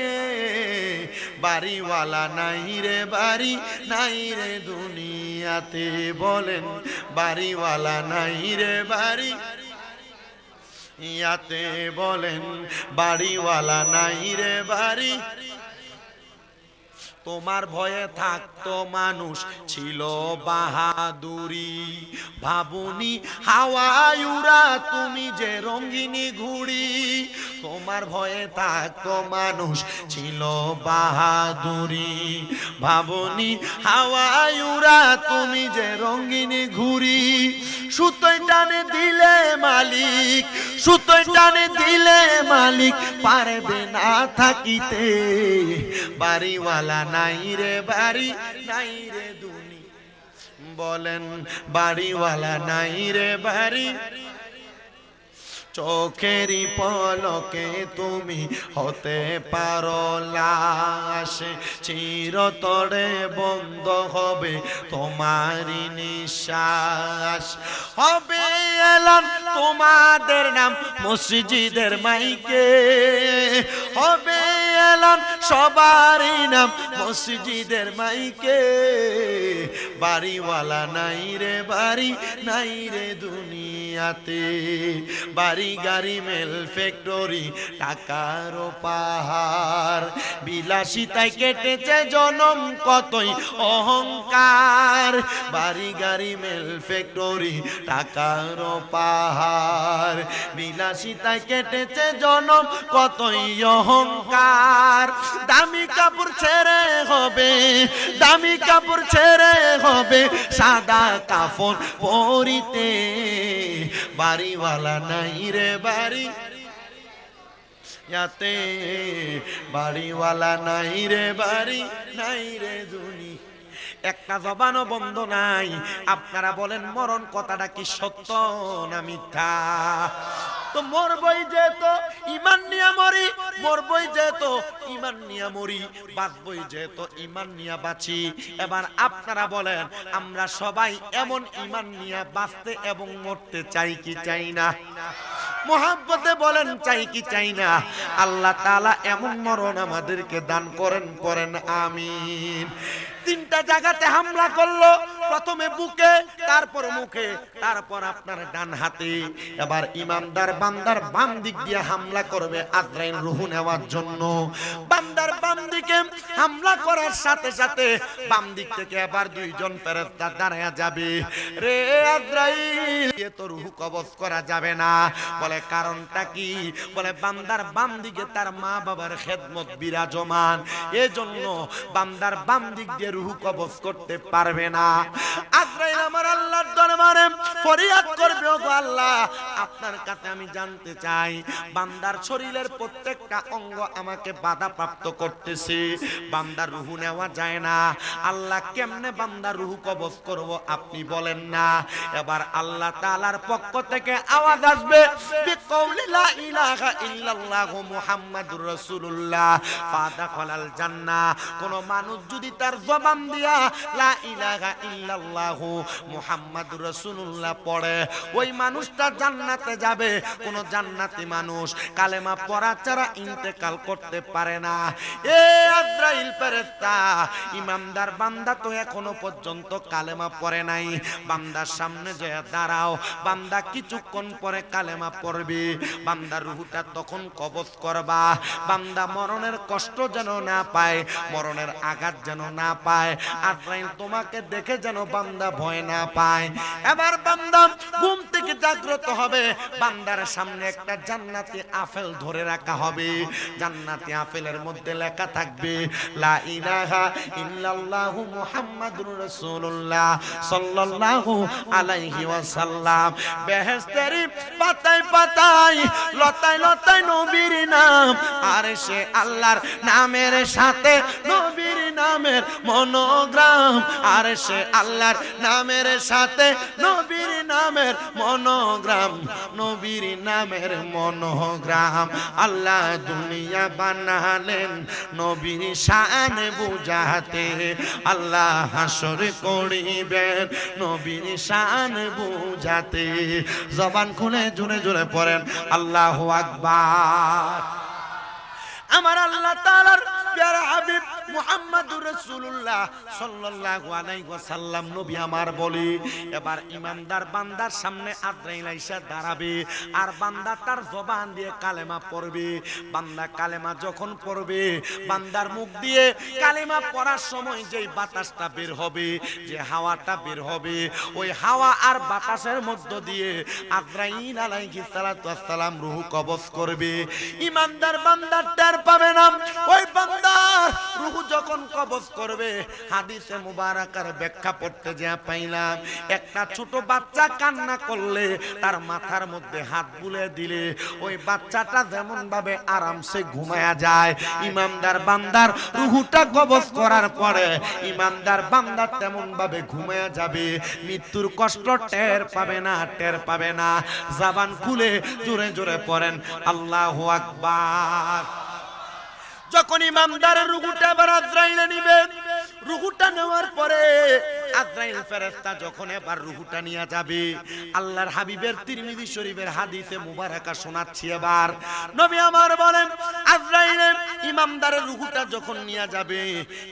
বাড়িওয়ালা নাই রে বাড়ি, নাই রে দুনিয়াতে, বলেন বাড়িওয়ালা নাই রে বাড়ি ইয়াতে, বলেন বাড়িওয়ালা নাই রে বাড়ি। তোমার ভয়ে থাকতো মানুষ ছিল বাহাদুরি, ভাবুনি হাওয়ায় উড়া তুমি যে রঙিনী ঘুড়ি। তোমার ভয়ে থাকতো মানুষ ছিল বাহাদুরি, ভাবুনি হাওয়ায় উড়া তুমি যে রঙিনী ঘুড়ি। সুতোয় টানে দিলে মালিক, সুতোয় টানে দিলে মালিক পারবে না থাকিতে, বাড়িওয়ালা নাই রে বাড়ি, নাই রে দুনি, বলেন বাড়িওয়ালা নাই রে বাড়ি। চোখেরই পলকে তুমি হতে পারো লাশ, চিরতরে বন্ধ হবে তোমারই নিঃশ্বাস, হবে এলান তোমাদের নাম মসজিদের মাইকে, হবে এলান সবারই নাম মসজিদের মাইকে। বাড়িওয়ালা নাই রে বাড়ি নাই রে দুনিয়াতে, বাড়ি গাড়ি মেল ফ্যাক্টরি টাকার পাহাড়, বিলাসিতায় কেটেছে জনম কতই অহংকার। বাড়ি গাড়ি মেল ফ্যাক্টরি টাকার পাহাড়, বিলাসিতায় কেটেছে জনম কতই অহংকার। দামি কাপড় ছেড়ে হবে, দামি কাপড় ছেড়ে হবে সাদা কাফন পরিতে, বাড়িওয়ালা নাই রে বাড়ি ইয়াতে, বাড়িওয়ালা নাই রে বাড়ি নাই রে দুনি। একটা জবানও বন্ধ নাই। আপনারা বলেন মরণ কথাটা কি সত্য না মিথ্যা? তো মরবই যেহেতু ইমান নিয়া মরি, মরবই যেহেতু ইমান নিয়া মরি, বাঁচবই যেহেতু ইমান নিয়া বাঁচি। এবার আপনারা বলেন আমরা সবাই এমন ইমান নিয়া বাঁচতে এবং মরতে চাই কি চাই না? মোহাব্বতে বলেন চাই কি চাই না? আল্লাহ তাআলা এমন মরণ আমাদেরকে দান করেন, করেন আমিন। তিনটা জায়গাতে হামলা করলো, প্রথমে বুকে, তারপর মুখে, তারপর আপনার ডান হাতে। এবার ইমানদার বান্দার বাম দিক দিয়ে হামলা করবে আজরাইল রূহ নেওয়ার জন্য। বান্দার বাম দিকে হামলা করার সাথে সাথে বাম দিক থেকে আবার দুইজন ফেরেশতা দাঁড়ায়া যাবে। রে আজরাইল, এ তো রূহ কবজ করা যাবে না। বলে কারণটা কি? বলে বান্দার বাম দিকে তার মা বাবার খেদমত বিরাজমান, এজন্য বান্দার বাম দিক দিয়ে রূহ কবজ করতে পারবে না। আজরাইল আমার আল্লাহর দরবারে ফরিয়াদ করবে, ওগো আল্লাহ আপনার কাছে আমি জানতে চাই, বান্দার শরীরের প্রত্যেকটা অঙ্গ আমাকে বাধাপ্রাপ্ত করতেছে, বান্দার রূহ নেওয়া যায় না। আল্লাহ কেমনে বান্দার রূহ কবজ করব আপনি বলেন না। এবার আল্লাহ তাআলার পক্ষ থেকে আওয়াজ আসবে, বিকৌলি লা ইলাহা ইল্লাল্লাহু মুহাম্মাদুর রাসূলুল্লাহ ফাদাখালাল জান্নাহ। কোন মানুষ যদি তার জবান দিয়া লা ইলাহা ইল্লাল্লাহু মুহাম্মাদুর রাসূলুল্লাহ পড়ে, ওই মানুষটা জান্নাতে যাবে। কোন জান্নাতি মানুষ কালেমা পড়া ছাড়া ইন্তেকাল করতে পারে না। এ আজরাইল ফেরেশতা, ইমানদার বান্দা তো এখনো পর্যন্ত কালেমা পড়ে নাই, বান্দার সামনে যে দাঁড়াও, বান্দা কিছুক্ষণ পরে কালেমা পড়বে, বান্দার রূহটা তখন কবজ করবা। বান্দা মরণের কষ্ট যেন না পায়, মরণের আঘাত যেন না পায়, আজরাইল তোমাকে দেখে যেন বান্দা ভয় না পায়। এবার বান্দা ঘুম থেকে জাগ্রত হবে, বান্দার সামনে একটা জান্নাতি আপেল ধরে রাখা হবে। জান্নাতি আপেলের মধ্যে লেখা থাকবে লা ইলাহা ইল্লাল্লাহু মুহাম্মাদুর রাসূলুল্লাহ সাল্লাল্লাহু আলাইহি ওয়াসাল্লাম। বেহেশতের পাতায় পাতায় লতায় লতায় নবীর নাম, আর সে আল্লাহর নামের সাথে নবীর নামের মনোগ্রাম, আর সে আল্লাহর নামের সাথে নবীর নামের মনোগ্রাম, নবীর নামের মনোগ্রাম। আল্লাহ দুনিয়া বানালেন নবীর শান বুঝাতে, আল্লাহ হাসর করিবেন নবীর শান বুঝাতে। জবান খুলে জোরে জোরে পড়েন আল্লাহু আকবার। আমার আল্লাহ তাআলার প্যারা হাবিব মুহাম্মাদুর রাসূলুল্লাহ সাল্লাল্লাহু আলাইহি ওয়াসাল্লাম নবী আমার বলি, এবার ইমানদার বান্দার সামনে আজরাইল আইসা দাঁড়াবে, আর বান্দা তার জবান দিয়ে কালেমা পড়বে। বান্দা কালেমা যখন পড়বে, বান্দার মুখ দিয়ে কালেমা পড়ার সময় যেই বাতাসটা বের হবে, যে হাওয়াটা বের হবে, ওই হাওয়া আর বাতাসের মধ্য দিয়ে আজরাইল আলাইহিস সালাতু ওয়াস সালাম রূহ কবজ করবে। ইমানদার বান্দার টের পাবে না। ওই বান্দার রূহ যখন কবজ করবে, হাদিসে মুবারাকার ব্যাখ্যা পড়তে যা পাইলাম, একটা ছোট বাচ্চা কান্না করলে তার মাথার মধ্যে হাত বুলে দিলে ওই বাচ্চাটা যেমন ভাবে আরামসে ঘুমায়া যায়, ইমানদার বান্দার রূহটা কবজ করার পরে ইমানদার বান্দা তেমন ভাবে ঘুমায়া যাবে, মৃত্যুর কষ্ট টের পাবে না, টের পাবে না। জবান খুলে জোরে জোরে পড়েন আল্লাহু আকবার। যখন ইমানদারের রূহটা আবার আজরাইল নিবে, রূহটা নেওয়ার পরে আজরাইল ফেরেশতা যখন এবার রূহটা নিয়ে যাবে, আল্লাহর হাবিবের তিরমিজি শরীফের হাদিসে মুবারাকা শোনাচ্ছি। এবার নবী আমার বলেন, আজরাইল ইমানদারের রূহটা যখন নিয়ে যাবে,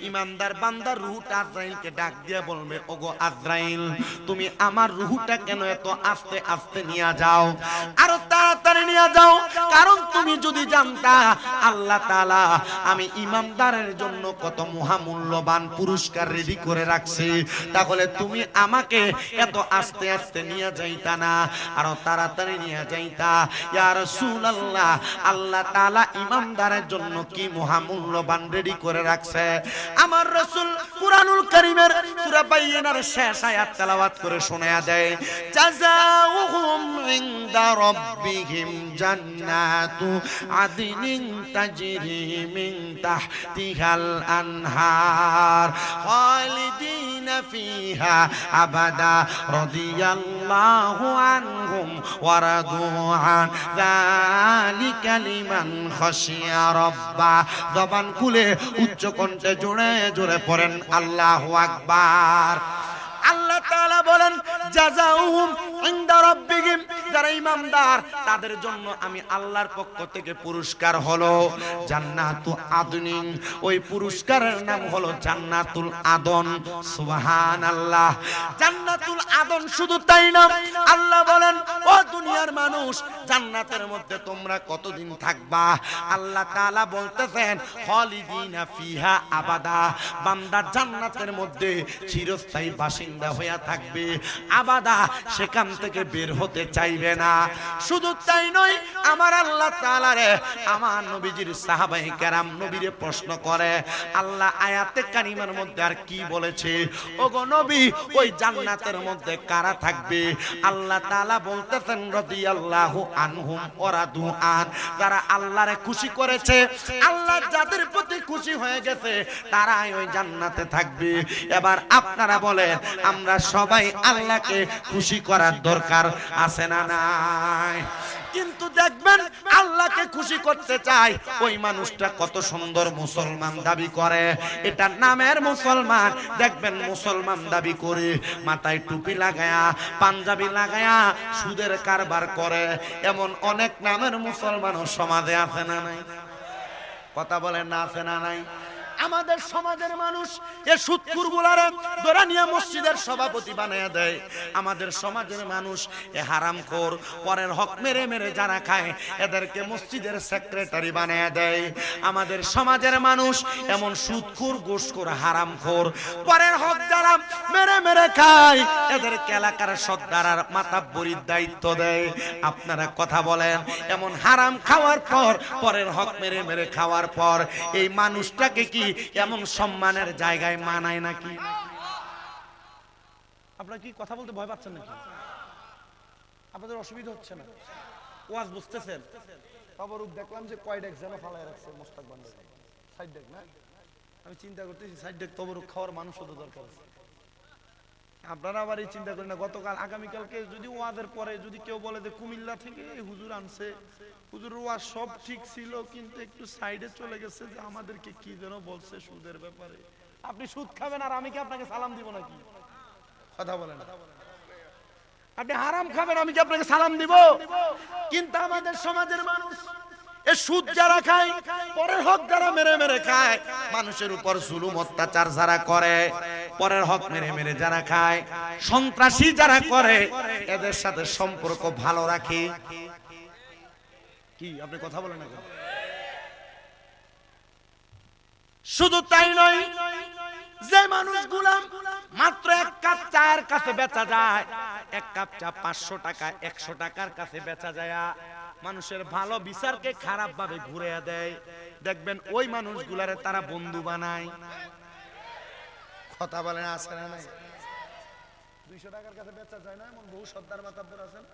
ইমানদার বান্দার রূহটা আজরাইলকে ডাক দিয়ে বলবে, ওগো আজরাইল, তুমি আমার রূহটা কেন এত আস্তে আস্তে নিয়ে যাও, আরো তাড়াতাড়ি নিয়ে যাও, কারণ তুমি যদি জানতা আল্লাহ তাআলা আমি ইমানদারের জন্য কত মহামূল্যবান পুরস্কার রেডি করে রাখছে, তাহলে তুমি আমাকে এত আস্তে আস্তে নিয়ে যাইতা না, আরো তাড়াতাড়ি নিয়ে যাইতা। ইয়া রাসূলুল্লাহ, আল্লাহ তাআলা ইমানদারের জন্য কি মহামূল্যবান রেডি করে রাখছে। আমার রাসূল কুরআনুল কারীমের সূরা বাইয়িনার শেষ আয়াত তেলাওয়াত করে শোনায়া দেয়, জাযাউহুম ইনদা রাব্বিহিম জান্নাতু আদনিন তাজরি মিন তাহতিহাল আনহার খালিদিনা ফিহা আবাদা রাদিয়াল্লাহু আনহুম ওয়া রাদু আন যালিকা লিমান খাশিয়া রাব্বা। জবান খুলে উচ্চ কণ্ঠে জোরে জোরে পড়েন আল্লাহু আকবার। আল্লাহ তাআলা বলেন, জাযাউহুম ইনদা রাব্বিহিম, যারা ঈমানদার তাদের জন্য আমি আল্লাহর পক্ষ থেকে পুরস্কার হলো জান্নাতু আদনিন, ওই পুরস্কারের নাম হলো জান্নাতুল আদন। সুবহানাল্লাহ, জান্নাতুল আদন। শুধু তাই না, আল্লাহ বলেন, ও দুনিয়ার মানুষ, জান্নাতের মধ্যে তোমরা কতদিন থাকবা? আল্লাহ তাআলা বলতেছেন, খালিদিনা ফিহা আবাদা, বান্দা জান্নাতের মধ্যে চিরস্থায়ী বাসিন্দা হয়ে থাকবে, আবাদা, সেখান থেকে বের হতে চাইবে না। শুধু তাই নয়, আমার আল্লাহ তাআলা রে আমার নবীজির সাহাবায়ে কেরাম নবীরে প্রশ্ন করে, আল্লাহ আয়াতে কারিমার মধ্যে আর কি বলেছে? ওগো নবী, ওই জান্নাতের মধ্যে কারা থাকবে? আল্লাহ তাআলা বলতেছেন, রাদিয়াল্লাহু আনহুম ওয়া রাদু আন, যারা আল্লাহরে খুশি করেছে, আল্লাহ যাদের প্রতি খুশি হয়ে গেছে, তারাই ওই জান্নাতে থাকবে। এবার আপনারা বলেন, আমরা সবাই আল্লাহকে খুশি করার দরকার আছে না নাই? কিন্তু দেখবেন, আল্লাহকে খুশি করতে চাই, ওই মানুষটা কত সুন্দর মুসলমান দাবি করে, এটা নামের মুসলমান। দেখবেন মুসলমান দাবি করে মাথায় টুপি লাগায়া, পাঞ্জাবি লাগায়া সুদের কারবার করে, এমন অনেক নামের মুসলমানও সমাজে আছে না নাই? কথা বলেন না, আছে না নাই? আমাদের সমাজের মানুষ এ সুদখোরগুলারে ধরে নিয়ে মসজিদের সভাপতি বানায়া দেয়। আমাদের সমাজের মানুষ এ হারামখোর, পরের হক মেরে মেরে যারা খায়, এদেরকে মসজিদের সেক্রেটারি বানায়া দেয়। আমাদের সমাজের মানুষ এমন সুদখোর, ঘুষখোর, হারামখোর, পরের হক যারা মেরে মেরে খায়, এদেরকে এলাকার সর্দার মাতাব্বরির দায়িত্ব দেয়। আপনারা কথা বলেন, এমন হারাম খাওয়ার পর, পরের হক মেরে মেরে খাওয়ার পর, এই মানুষটাকে কি এমন সম্মানের জায়গায় মানায় নাকি? আপনারা কি কথা বলতে ভয় পাচ্ছেন নাকি? আপনাদের অসুবিধা হচ্ছে না? ওয়াজ বুঝতেছেন? তবরুক দেখলাম যে কয় ডেক যেন ফালায় রাখছে মোস্তাক বান্ডার, সাইড ডেক না? আমি চিন্তা করতেছি, সাইড ডেক তবরুক খাওয়ার মানুষও তো দরকার আছে। আপনারা আবার এই চিন্তা করেন না, গতকাল আগামীকালকে যদি ওয়াজের পরে যদি কেউ বলে যে কুমিল্লা থেকে হুজুর আনছে, হুজুর ওয়াজ সব ঠিক ছিল কিন্তু একটু সাইডে চলে গেছে, যে আমাদেরকে কি যেন বলছে সুদের ব্যাপারে। আপনি সুদ খাবেন আর আমি কি আপনাকে সালাম দিব নাকি? কথা বলেন। আপনি হারাম খাবেন, আমি কি আপনাকে সালাম দিব? কিন্তু আমাদের সমাজের মানুষ এ সুদ যারা খায়, পরের হক যারা মেরে মেরে খায়, মানুষের উপর জুলুম অত্যাচার যারা করে, পরের হক মেরে মেরে যারা খায়, সন্ত্রাসী যারা করে, এদের সাথে সম্পর্ক ভালো রাখে। কি আপনি কথা বলেন না? শুধু তাই নয়, যে মানুষগুলা মাত্র এক কাপ চায়ের কাছে বেচা যায়, এক কাপ চা 500 টাকা 100 টাকার কাছে বেচা যায়, মানুষের ভালো বিচারকে খারাপ ভাবে ঘুরে দেয়, দেখবেন ওই মানুষগুলারে তারা বন্ধু বানায়। কথা বলেন, আছে না নাই? 200 টাকার কাছে বেচা যায় না এমন বহু সর্দার মাতাব্বর আছেন।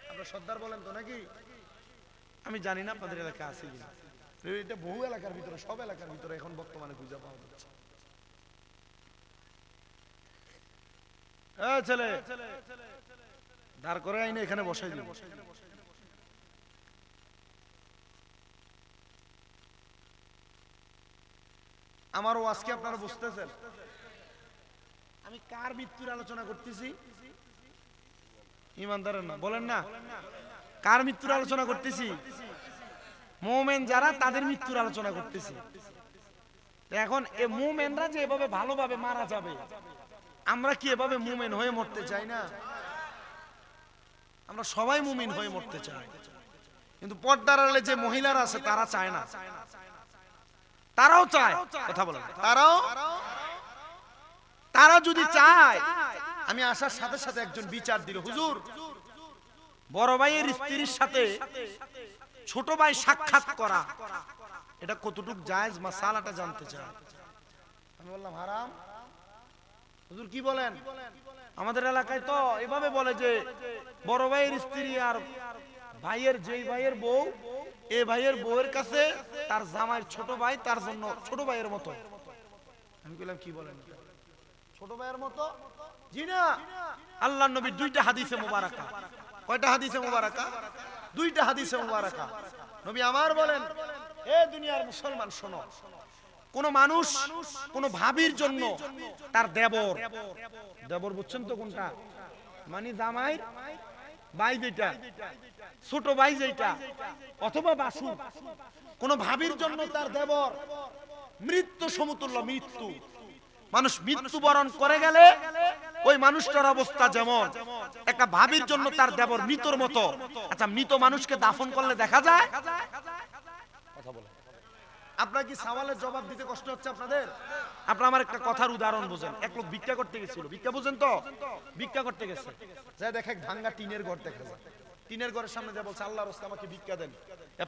আপনারা সর্দার বলেন তো নাকি? আমি জানি না আপনাদের এলাকা আছে কিনা, এটা বহু এলাকার ভিতরে, সব এলাকার ভিতরে এখন বর্তমানে খুঁজে পাওয়া যাচ্ছে। ছেলে দাঁড় করে আইনে এখানে বসাই দিন। আমার ওয়াজকে আপনারা বুঝতেছেন? আমি কার মৃত্যুর আলোচনা করতেছি? ইমানদারের না, বলেন না কার মৃত্যুর আলোচনা করতেছি? মুমিন যারা তাদের মৃত্যুর আলোচনা করতেছি। এখন এই মুমিনরা যে এভাবে ভালোভাবে মারা যাবে, আমরা কি এভাবে মুমিন হয়ে মরতে চাই না? আমরা সবাই মুমিন হয়ে মরতে চাই, কিন্তু পর্দার আড়ালে যে মহিলারা আছে তারা চায় না। তারাও চায়, কথা বলেন, তারা যদি চায়, আমি আসার সাথে সাথে একজন বিচার দিল, হুজুর বড় ভাইয়ের স্ত্রীর সাথে ছোট ভাই সাক্ষাৎ করা এটা কতটুকু জায়েজ, মাসালাটা জানতে চায়। আমি বললাম হারাম। হুজুর কি বলেন? আমাদের এলাকায় তো এভাবে বলে যে বড় ভাইয়ের স্ত্রী আর ভাইয়ের যেই ভাইয়ের বউ, এই ভাইয়ের বউয়ের কাছে তার জামাইয়ের ছোট ভাই তার জন্য ছোট ভাইয়ের মতো। আমি বললাম কি বলেন, ছোট ভাইয়ের মতো? জি না, আল্লাহর নবীর দুইটা হাদিসে মুবারাকা। কয়টা হাদিসে মুবারাকা? দুইটা হাদিসে মুবারাকা। নবী আমার বলেন, এ দুনিয়ার মুসলমান শোনো, কোন মানুষ কোন ভাবির জন্য তার দেবর, দেবর বুঝছেন তো কোনটা, মানে জামাই ভাই যেটা, ছোট ভাই যেটা, অথবা বাসু, কোন ভাবির জন্য তার দেবর মৃত্যু সমতুল্য। মৃত্যু, মানুষ মৃত্যুবরণ করে গেলে ওই মানুষটার অবস্থা যেমন, একটা ভাবির জন্য তার দেবর মৃত্যুর মতো। আচ্ছা, মৃত মানুষকে দাফন করলে দেখা যায়? কথা বলে আপনার কি সওয়ালের জবাব দিতে কষ্ট হচ্ছে আপনাদের? আপনারা আমার একটা কথার উদাহরণ বুঝেন। এক লোক ভিক্ষা করতে গেছিল, ভিক্ষা বুঝেন তো, ভিক্ষা করতে গেছে, যা দেখে ভাঙ্গা টিনের ঘর দেখা যায়। টিনের ঘরের সামনে যা বলছে, আল্লাহর রাস্তায় আমাকে ভিক্ষা দেন।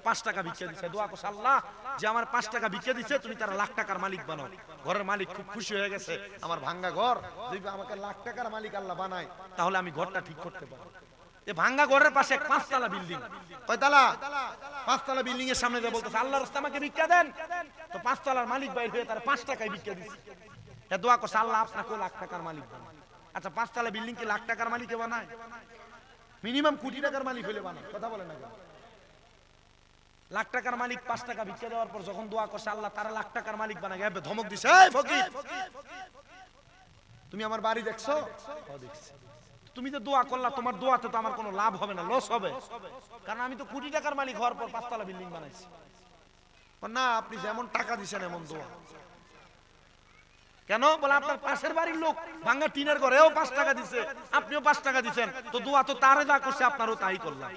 5 টাকা ভিক্ষা দিচ্ছে, দোয়া করছে, আল্লাহ যে আমার 5 টাকা ভিক্ষা দিচ্ছে তুমি তার লাখ টাকার মালিক বানাও। ঘরের মালিক খুব খুশি হয়ে গেছে, আমার ভাঙ্গা ঘর যদি আমাকে লাখ টাকার মালিক আল্লাহ বানায় তাহলে আমি ঘরটা ঠিক করতে পারবো। এই ভাঙ্গা ঘরের পাশে এক 5 তলা বিল্ডিং, কয়তলা? 5 তলা বিল্ডিং এর সামনে যা বলতেছে, আল্লাহর রাস্তায় আমাকে ভিক্ষা দেন। তো 5 তলার মালিক বাইর হয়ে তার 5 টাকায় ভিক্ষা দিচ্ছে। দোয়া করছে, আল্লাহ আপনাকে লাখ টাকার মালিক বানায়। আচ্ছা, 5 তলা বিল্ডিং কি লাখ টাকার মালিকে বানায়? মিনিমাম কোটি টাকার মালিক হলে বানায়। কথা বলে না, লাখ টাকার মালিক 5 টাকা ভিক্ষা দেওয়ার পর যখন দোয়া করছে আল্লাহ তারা লাখ টাকার মালিক বানায়, ধমক দিছে, এই ফকির তুমি আমার বাড়ি দেখছো? দেখছি। তুমি যে দোয়া করলা, তোমার দোয়াতে তো আমার কোনো লাভ হবে না, লস হবে, কারণ আমি তো কোটি টাকার মালিক হওয়ার পর 5 তলা বিল্ডিং বানাইছি। না, আপনি যেমন টাকা দিছেন এমন দোয়া। কেন? বলে আপনার পাশের বাড়ির লোক ভাঙ্গা টিনের ঘরেও 5 টাকা দিছে, আপনিও 5 টাকা দিছেন, তো দোয়া তো তারে যা করছে আপনারও তাই করলাম।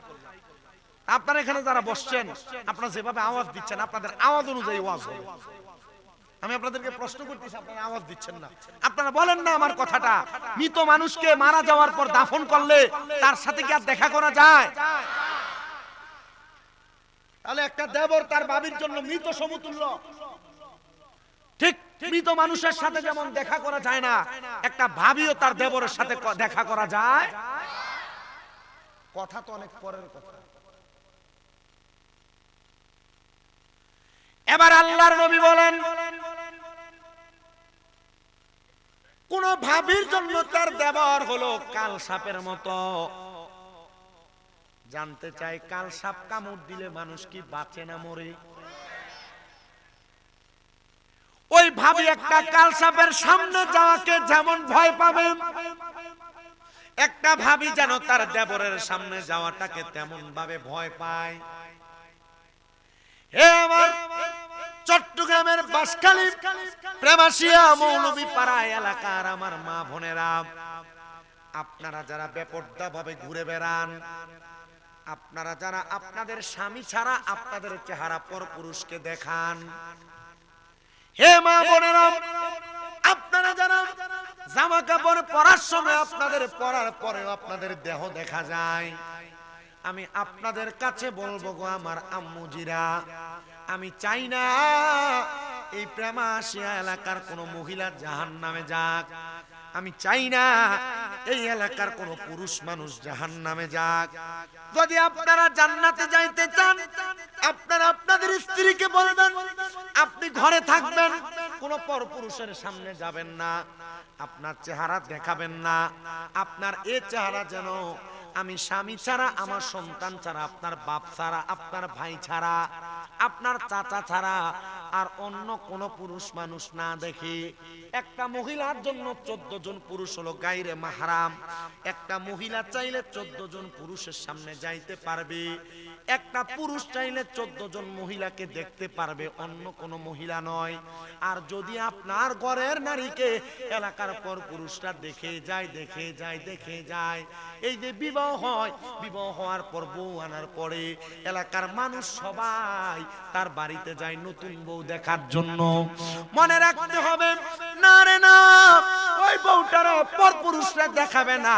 আপনারা এখানে যারা বসছেন, আপনারা যেভাবে আওয়াজ দিচ্ছেন আপনাদের আওয়াজ অনুযায়ী ওয়াজ হবে। আমি আপনাদেরকে প্রশ্ন করতেছি, আপনারা আওয়াজ দিচ্ছেন না। আপনারা বলেন না আমার কথাটা, মৃত মানুষকে মারা যাওয়ার পর দাফন করলে তার সাথে কি আর দেখা করা যায়? তাহলে একটা দেবর তার বাবির জন্য মৃত সমতুল্য। ঠিক মৃত মানুষের সাথে যেমন দেখা করা যায় না, একটা ভাবিও তার দেবরের সাথে দেখা করা যায়। কথা তো অনেক পরের কথা। এবার আল্লাহর নবী বলেন, কোন ভাবির জন্য তার দেবর হলো কাল সাপের মতো। জানতে চাই, কাল সাপ কামড় দিলে মানুষ কি বাঁচে না মরে? ওই ভাবি একটা কাল সাপের সামনে যাওয়াকে যেমন ভয় পাবে, একটা ভাবি যেন তার দেবরের সামনে যাওয়াটাকে তেমন ভাবে ভয় পায়। হে আমার চট্টগ্রামের বাঁশখালী প্রেমাশিয়া মৌলভীপাড়া এলাকার আমার মা বোনেরা, আপনারা যারা বেপরদা ভাবে ঘুরে বেড়ান, আপনারা যারা আপনাদের স্বামী ছাড়া আপনাদের চেহারা পর পুরুষকে দেখান, হে মা বোনেরা, আপনারা যারা জামা কাপড় পরার সময় আপনাদের পরার পরেও আপনাদের দেহ দেখা যায়, আমি আপনাদের কাছে বলবো গো আমার আম্মুজিরা, আমি চাই না এই প্রেমাশিয়া এলাকার কোন মহিলা জাহান্নামে যাক। আমি চাই না এই এলাকার কোন পুরুষ মানুষ জাহান্নামে যাক। যদি আপনারা জান্নাতে যাইতে চান, আপনারা আপনাদের স্ত্রীকে বলবেন আপনি ঘরে থাকবেন, কোন পরপুরুষের সামনে যাবেন না, আপনার চেহারা দেখাবেন না। আপনার এই চেহারা যেন আমি স্বামী ছাড়া, আমার সন্তান ছাড়া, আপনার বাপ ছাড়া, আপনার ভাই ছাড়া, আপনার চাচা ছাড়া আর অন্য কোন পুরুষ মানুষ না দেখে। একটা মহিলার জন্য 14 জন পুরুষ হলো গায়রে মাহরাম। একটা মহিলা চাইলে 14 জন পুরুষের সামনে যাইতে পারবে, একটা পুরুষ চাইলে 14 জন মহিলাকে দেখতে পারবে, অন্য কোনো মহিলা নয়। আর যদি আপনার ঘরের নারীকে এলাকার পর পুরুষরা দেখে যায়, দেখে যায়, দেখে যায়, এই যে বিবাহ হয়, বিবাহ হওয়ার পর বউ আনার পরে এলাকার মানুষ সবাই তার বাড়িতে যায় নতুন বউ দেখার জন্য। মনে রাখতে হবে, না রে না, ওই বউটারা পর পুরুষরা দেখাবে না,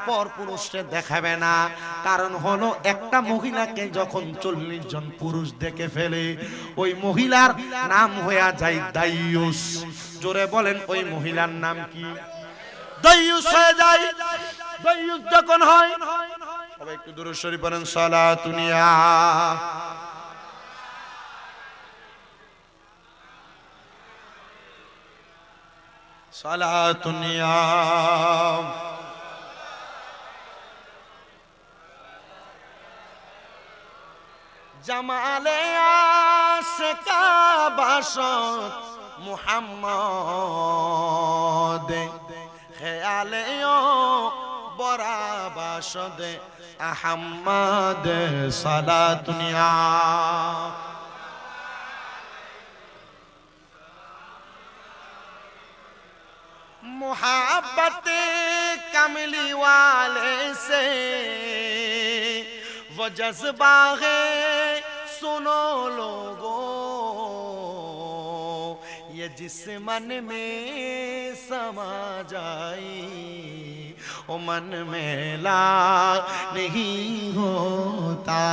পর পুরুষরা দেখাবে না। কারণ হলো একটা মহিলাকে যখন 40 জন পুরুষ দেখে ফেলে, ওই মহিলার নাম হয়ে যায় দাইয়ুস। জোরে বলেন, ওই মহিলার নাম কি? দাইয়ুস হয়ে যায়। দাইয়ুস যখন হয়, সবাই একটু দুরূদ শরীফ পড়েন, সালাতুন ইয়া সালাতুন ইয়া জামালে আশিকা বাসত মুহাম্মদ, খেয়ালে বরা বাসদ আহমদ, সালাতুন ইয়া मोहब्बत कमली वाले से वो जज्बा है, सुनो लोगों, ये जिस मन में समा जाए वो मन में ला नहीं होता।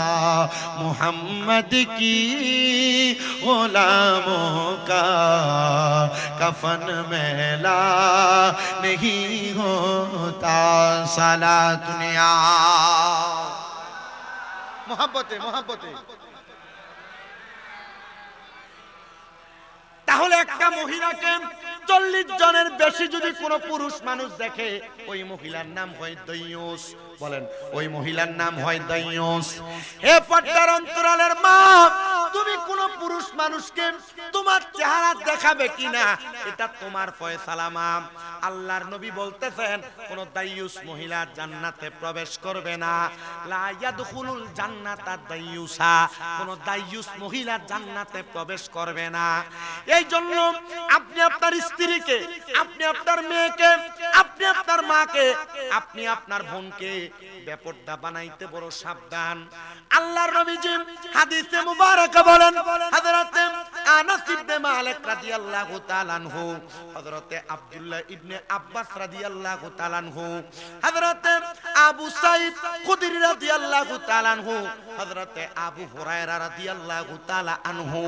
मोहम्मद की गुलामों का कफन में ला नहीं होता। सलातुन या मोहब्बते मोहब्बते। তাহলে একটা মহিলাকে 40 জনের বেশি যদি কোনো পুরুষ মানুষ দেখে, ওই মহিলার নাম হয় দাইয়ুস। বলেন, ওই মহিলার নাম হয় দাইয়ুস। হে পর্দার অন্তরালের মা, তুমি কোন পুরুষ মানুষকে তোমার চেহারা দেখাবে কিনা এটা তোমার ফয়সালা মা। আল্লাহর নবী বলতেছেন, কোন দাইয়ুস মহিলা জান্নাতে প্রবেশ করবে না। লা ইয়াদখুলুল জান্নাতা দাইয়ুসা, কোন দাইয়ুস মহিলা জান্নাতে প্রবেশ করবে না। এই জন্য আপনি আপনার স্ত্রীকে, আপনি আপনার মেয়েকে, আপনি আপনার মাকে, আপনি আপনার বোনকে বেপরদা বানাইতে বড় সাবধান। আল্লাহর নবীজি হাদিসে মুবারাকা বলেন, হযরত আনাস ইবনে মালিক রাদিয়াল্লাহু তাআলা আনহু, হযরত আব্দুল্লাহ ইবনে আব্বাস রাদিয়াল্লাহু তাআলা আনহু, হযরত আবু সাঈদ খুদরি রাদিয়াল্লাহু তাআলা আনহু, হযরত আবু হুরায়রা রাদিয়াল্লাহু তাআলা আনহু,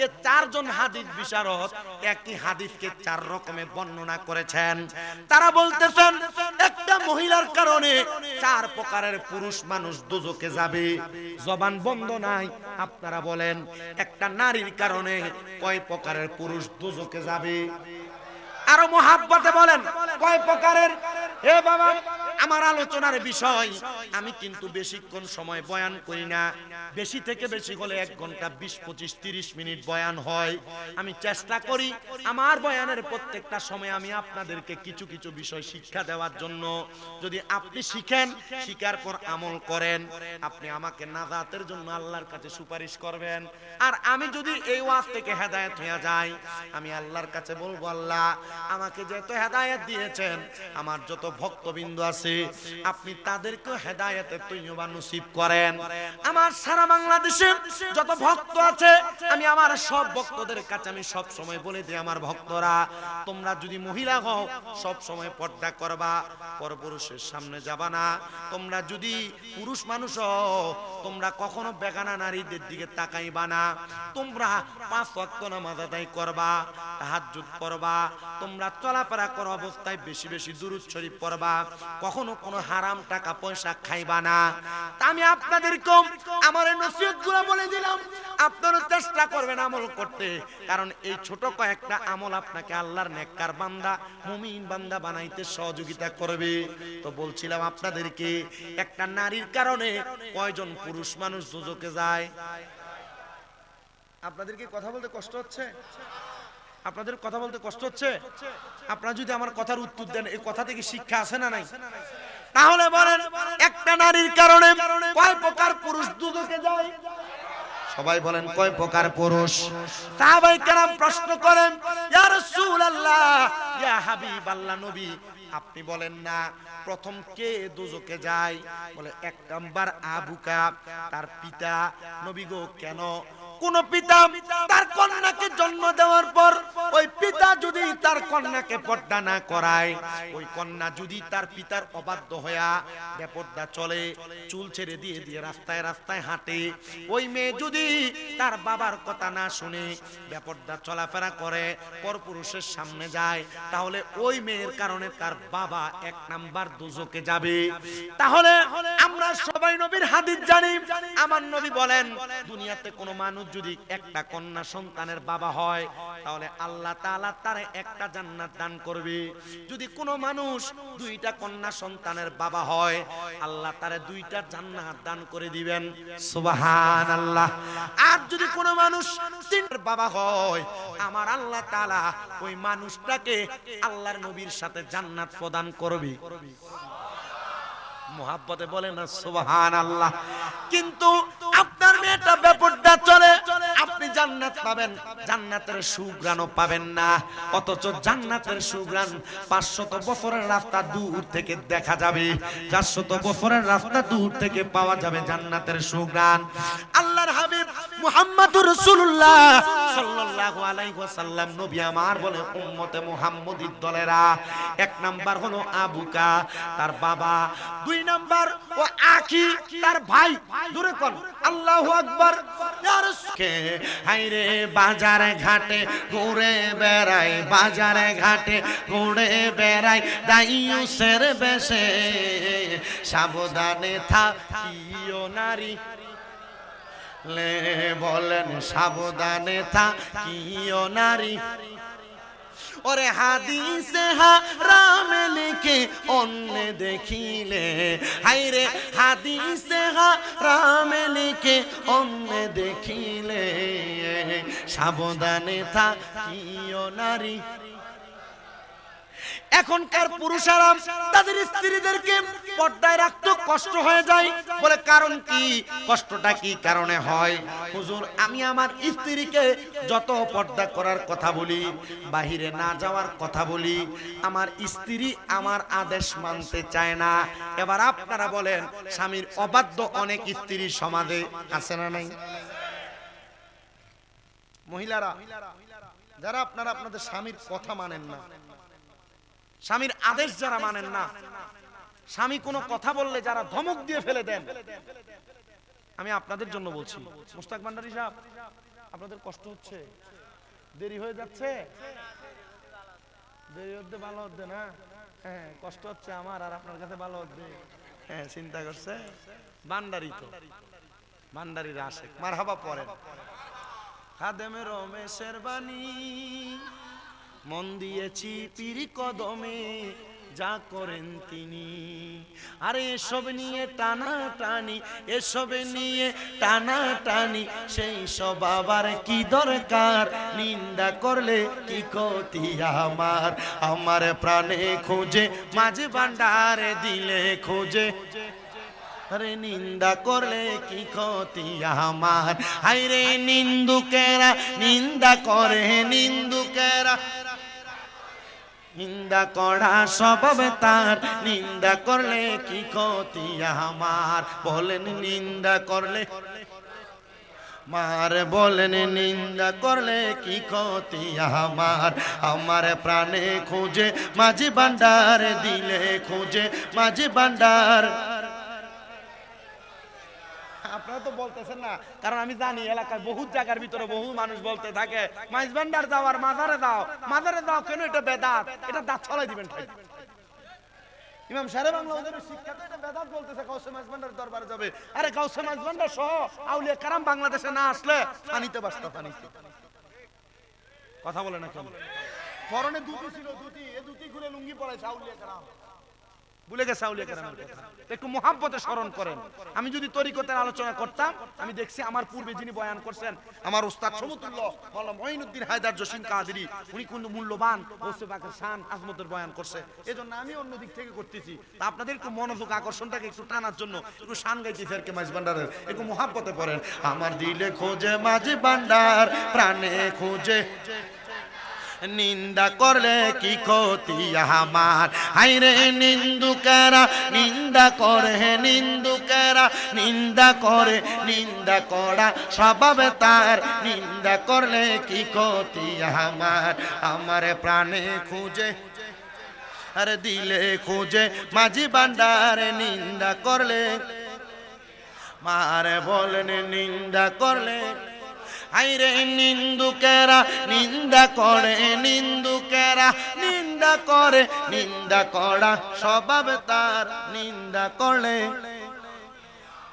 এই চারজন হাদিস বিশারদ একই হাদিসকে 4 রকমে বর্ণনা করেছেন। তারা বলতেছেন, একটা মহিলার কারণে 4 প্রকারের পুরুষ মানুষ দোজখে যাবে। জবান বন্ধ নাই, আপনারা বলেন, একটা নারীর কারণে কয় প্রকারের পুরুষ দোজখে যাবে? আরো মোহাব্বতে বলেন, কয় প্রকারের? হে বাবা, আমার আলোচনার বিষয়, আমি কিন্তু বেশিক্ষণ সময় বয়ান করি না। বেশি থেকে বেশি হলে 1 ঘন্টা 20-25-30 মিনিট বয়ান হয়। আমি চেষ্টা করি আমার বয়ানের প্রত্যেকটা সময় আমি আপনাদেরকে কিছু কিছু বিষয় শিক্ষা দেওয়ার জন্য। যদি আপনি শিখেন, শিখার পর আমল করেন, আপনি আমাকে নাজাতের জন্য আল্লাহর কাছে সুপারিশ করবেন। আর আমি যদি এই ওয়াজ থেকে হেদায়েত হয়ে যাই, আমি আল্লাহর কাছে বলবো, আল্লাহ আমাকে যত হেদায়েত দিয়েছেন, আমার যত ভক্তবৃন্দ আছে আপনি তাদেরকে হেদায়েতের তৈয়বা নসিব করেন। আমার সারা বাংলাদেশে যত ভক্ত আছে, আমি আমার সব ভক্তদের কাছে আমি সব সময় বলে দিই, আমার ভক্তরা, তোমরা যদি মহিলা হও সব সময় পর্দা করবা, পরপুরুষের সামনে যাবা না। তোমরা যদি পুরুষ মানুষ হও, তোমরা কখনো বেগানা নারীদের দিকে তাকাইবা না। তোমরা 5 ওয়াক্ত নামাজ আদায় করবা, তাহাজ্জুদ পড়বা, তোমরা চলাফেরা করা অবস্থায় বেশি বেশি দুরূদ শরীফ পড়বা, কখনো কোনো হারাম টাকা পয়সা খাইবা না। আমি আপনাদেরকে আমার নসিহতগুলো বলে দিলাম, আপনারা চেষ্টা করবেন আমল করতে, কারণ এই ছোট কয়েকটা আমল আপনাকে আল্লাহর নেককার বান্দা, মুমিন বান্দা বানাইতে সহযোগিতা করবে। তো বলছিলাম আপনাদেরকে, একটা নারীর কারণে কয়জন পুরুষ মানুষ দোজখে যায়? আপনাদের কি কথা বলতে কষ্ট হচ্ছে? আপনাদের কথা বলতে কষ্ট হচ্ছে? আপনারা যদি আমার কথার উত্তর দেন, এই কথা থেকে শিক্ষা আছে না নাই? তাহলে বলেন, একটা নারীর কারণে কয় প্রকার পুরুষ দুদকে যায়? সবাই বলেন, কয় প্রকার পুরুষ? সাহাবায়ে কেরাম প্রশ্ন করেন, ইয়া রাসূলুল্লাহ, ইয়া হাবিবাল্লাহ, নবী আপনি বলেন না প্রথম কে দুজকে যায়? বলে, এক নাম্বার আবুকা, তার পিতা। নবী গো, কেন? কোন পিতা তার কন্যাকে জন্ম দেওয়ার পর ওই পিতা যদি তার কন্যাকে পর্দা না করায়, ওই কন্যা যদি তার পিতার অবাধ্য হইয়া বেপর্দা চলে, চুল ছেড়ে দিয়ে দিয়ে রাস্তায় রাস্তায় হাঁটে, ওই মেয়ে যদি তার বাবার কথা না শুনে বেপর্দা চলাফেরা করে, পরপুরুষের সামনে যায়, তাহলে ওই মেয়ের কারণে তার বাবা এক নাম্বার দোজখে যাবে। তাহলে আমরা সবাই নবীর হাদিস জানি। আমার নবী বলেন, দুনিয়াতে কোনো মানুষ যদি একটা কন্যা সন্তানের বাবা হয়, তাহলে আল্লাহ তাআলা তারে একটা জান্নাত দান করবে। যদি কোনো মানুষ দুইটা কন্যা সন্তানের বাবা হয়, আল্লাহ তারে দুইটা জান্নাত দান করে দিবেন। সুবহানাল্লাহ। আর যদি কোনো মানুষ তিনটার বাবা হয়, আমার আল্লাহ তাআলা ওই মানুষটাকে আল্লাহর নবীর সাথে জান্নাত প্রদান করবে। মুহাব্বতে বলেন না সুবহানাল্লাহ। কিন্তু আপনার মেয়েটা বেপরদা চলে, আপনি জান্নাত পাবেন, জান্নাতের সুঘ্রাণও পাবেন না। অথচ জান্নাতের সুঘ্রাণ 500 বছরের রাস্তা দূর থেকে দেখা যাবে, 400 বছরের রাস্তা দূর থেকে পাওয়া যাবে জান্নাতের সুঘ্রাণ। আল্লাহর হাবিব মুহাম্মদুর রাসূলুল্লাহ সাল্লাল্লাহু আলাইহি ওয়াসাল্লাম নবী আমার বলে, উম্মতে মুহাম্মদীর দলেরা, এক নাম্বার হলো আবুকা, তার বাবা। দুই নাম্বার ও আখি, তার ভাই। জোরে কোন আল্লাহু আকবার। ইয়া রাসূলকে হাইরে বাজারে ঘাটে ঘুরে বেড়াই, বাজারে ঘাটে ঘুরে বেড়াই, দাইয়ুসের বেশে সাবধানে থাকিও নারী। লে বলেন, সাবধানে থাকিও নারী। ওরে হাদিসে হারামে লিখে অন্য দেখিলে, হাইরে হাদিসে হারামে লিখে অন্য দেখিলে, সাবধানে থাকিও নারী। এখনকার পুরুষেরা তাদের স্ত্রীদেরকে পর্দায় রাখতে কষ্ট হয়ে যায়। বলে, কারণ কি? কষ্টটা কি কারণে হয়? হুজুর, আমি আমার স্ত্রীকে যত পর্দা করার কথা বলি, বাহিরে না যাওয়ার কথা বলি, আমার স্ত্রী আমার আদেশ মানতে চায় না। এবার আপনারা বলেন, স্বামীর অবাধ্য অনেক স্ত্রী সমাজে আছে না নাই? মহিলারা যারা আপনারা আপনাদের স্বামীর কথা মানেন না, স্বামীর আদেশ যারা মানেন না, স্বামী কোনো কথা বললে যারা ধমক দিয়ে ফেলে দেন, আমি আপনাদের জন্য বলছি। মুস্তাক ভান্ডারী সাহেব, আপনাদের কষ্ট হচ্ছে? দেরি হয়ে যাচ্ছে? দেরি হতে ভালো হচ্ছে না? হ্যাঁ, কষ্ট হচ্ছে আমার, আর আপনার কাছে ভালো হচ্ছে। হ্যাঁ, চিন্তা করছে। ভান্ডারী তো, ভান্ডারীরা আসে মারহাবা পড়েন। খাদেমে রমেশের বাণী মন দিয়েছি পীর কদমে, যা করেন তিনি। আরে এসব নিয়ে টানা টানি, এসব নিয়ে টানা টানি, সেই সব আবার কি দরকার? নিন্দা করলে কি ক্ষতি আমার? আমার প্রাণে খোঁজে মাঝে ভান্ডারে দিলে খোঁজে, আরে নিন্দা করলে কি ক্ষতি আমার? হাইরে নিন্দুকেরা নিন্দা করে, নিন্দুকেরা নিন্দা করা স্বভাব তার, নিন্দা করলে কি ক্ষতি আমার? বলেন নিন্দা করলে মার, বলেন নিন্দা করলে কি ক্ষতি আমার? আমার প্রাণে খোঁজে মাঝে ভান্ডার দিলে খোঁজে মাঝে ভান্ডার। আপনারা তো বলতেছেন না, কারণ আমি জানি এলাকায় বহুত জায়গার ভিতরে বহু মানুষ বলতে থাকে, মাইজ ভান্ডার দাও আর মাজারে দাও। মাজারে দাও কেন? এটা বেদাত, এটা দাঁত ছলাই দিবেন। ইমাম সাহেব বাংলা ওদের শিক্ষাতে এটা বেদাত বলতেছে। গাউসে মাইজ ভান্ডার দরবারে যাবে, আরে গাউসে মাইজ ভান্ডার সহ আউলিয়া কারাম বাংলাদেশে না আসলে পানিতে বাসতো, পানিতে। কথা বলে না কেন? পরনে দুটি ছিল, দুটি, এ দুটি খুলে লুঙ্গি পরাইছে আউলিয়া কারাম। ভুলে গেছে আউলিয়া কেরামের কথা, একটু মুহাব্বতে স্মরণ করেন। আমি যদি তরিকতের আলোচনা করতাম, আমি দেখছি আমার পূর্বে যিনি বয়ান করছেন আমার উস্তাদ সমতুল্য মাওলানা মঈনুদ্দিন হায়দার জসিম কাদেরী, উনি কিন্তু মূল্যবান গৌসে পাকের শান আজমতের বয়ান করছে, এজন্য আমি অন্য দিক থেকে করতেছি। তা আপনাদের একটু মনোযোগ আকর্ষণটাকে একটু টানার জন্য একটু শান গাইতেছি আর কি মাঝ ভান্ডারের, একটু মুহাব্বতে পড়েন। আমার দিলে খোঁজে মাঝ ভান্ডার, প্রাণে খোঁজে, নিন্দা করলে কি ক্ষতি আমার, হাইরে নিন্দুকেরা নিন্দা করে, নিন্দুকেরা নিন্দা করে, নিন্দা করা স্বভাবে তার, নিন্দা করলে কি ক্ষতি আমার, আমার প্রাণে খুঁজে আর দিলে খুঁজে মাঝি ভান্ডারে, নিন্দা করলে মারে বলেন নিন্দা করলে, আইরে নিন্দুকেরা নিন্দা করে, নিন্দুকেরা নিন্দা করে, নিন্দা করা স্বভাব তার, নিন্দা করলে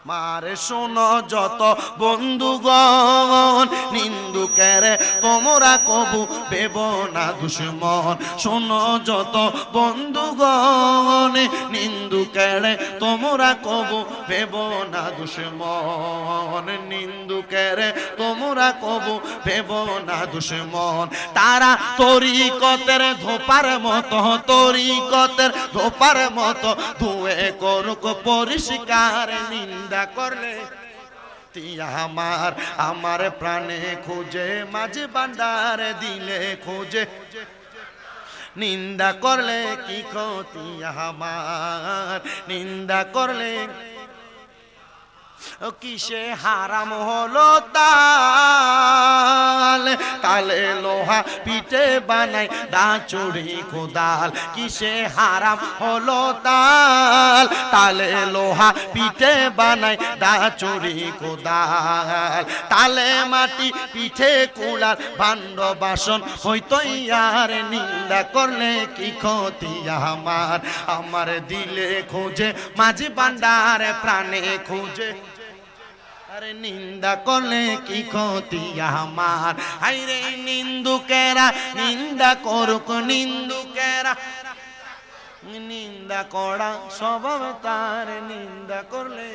মারে শোনো যত বন্ধুগণ, নিন্দুকেরে তোমরা কবু ভেব না দুশমন, শোনো যত বন্ধুগণ, নিন্দুকেরে তোমরা কবু ভেব না দুশমন, নিন্দুকেরে তোমরা কবু ভেব না দুশমন, তারা তরিকতের ধোপার মতো, তরিকতের ধোপার মতো ধুয়ে করুক পরিষ্কার, নিন্দা করলে আমার, আমার প্রাণে খুঁজে মাঝে ভান্ডার, দিলে খুঁজে নিন্দা করলে কি ক্ষতি আমার, নিন্দা করলে কিসে হারাম হলো তাল, তালে লোহা পিঠে বানাই দা চুরি কোদাল, কিসে হারাম হলো তাল, তালে লোহা পিঠে বানাই দা চুরি কোদাল, তালে মাটি পিঠে কুড়াল ভাণ্ড বাসন হইতো আর, নিন্দা করলে কি ক্ষতি আমার, আমার দিলে খুঁজে মাঝি ভান্ডার, প্রাণে খুঁজে আরে নিন্দা করলে কি ক্ষতি আমার, হাইরে নিন্দুকেরা নিন্দা করুক, নিন্দুকেরা নিন্দা করা স্বভাব তার, নিন্দা করলে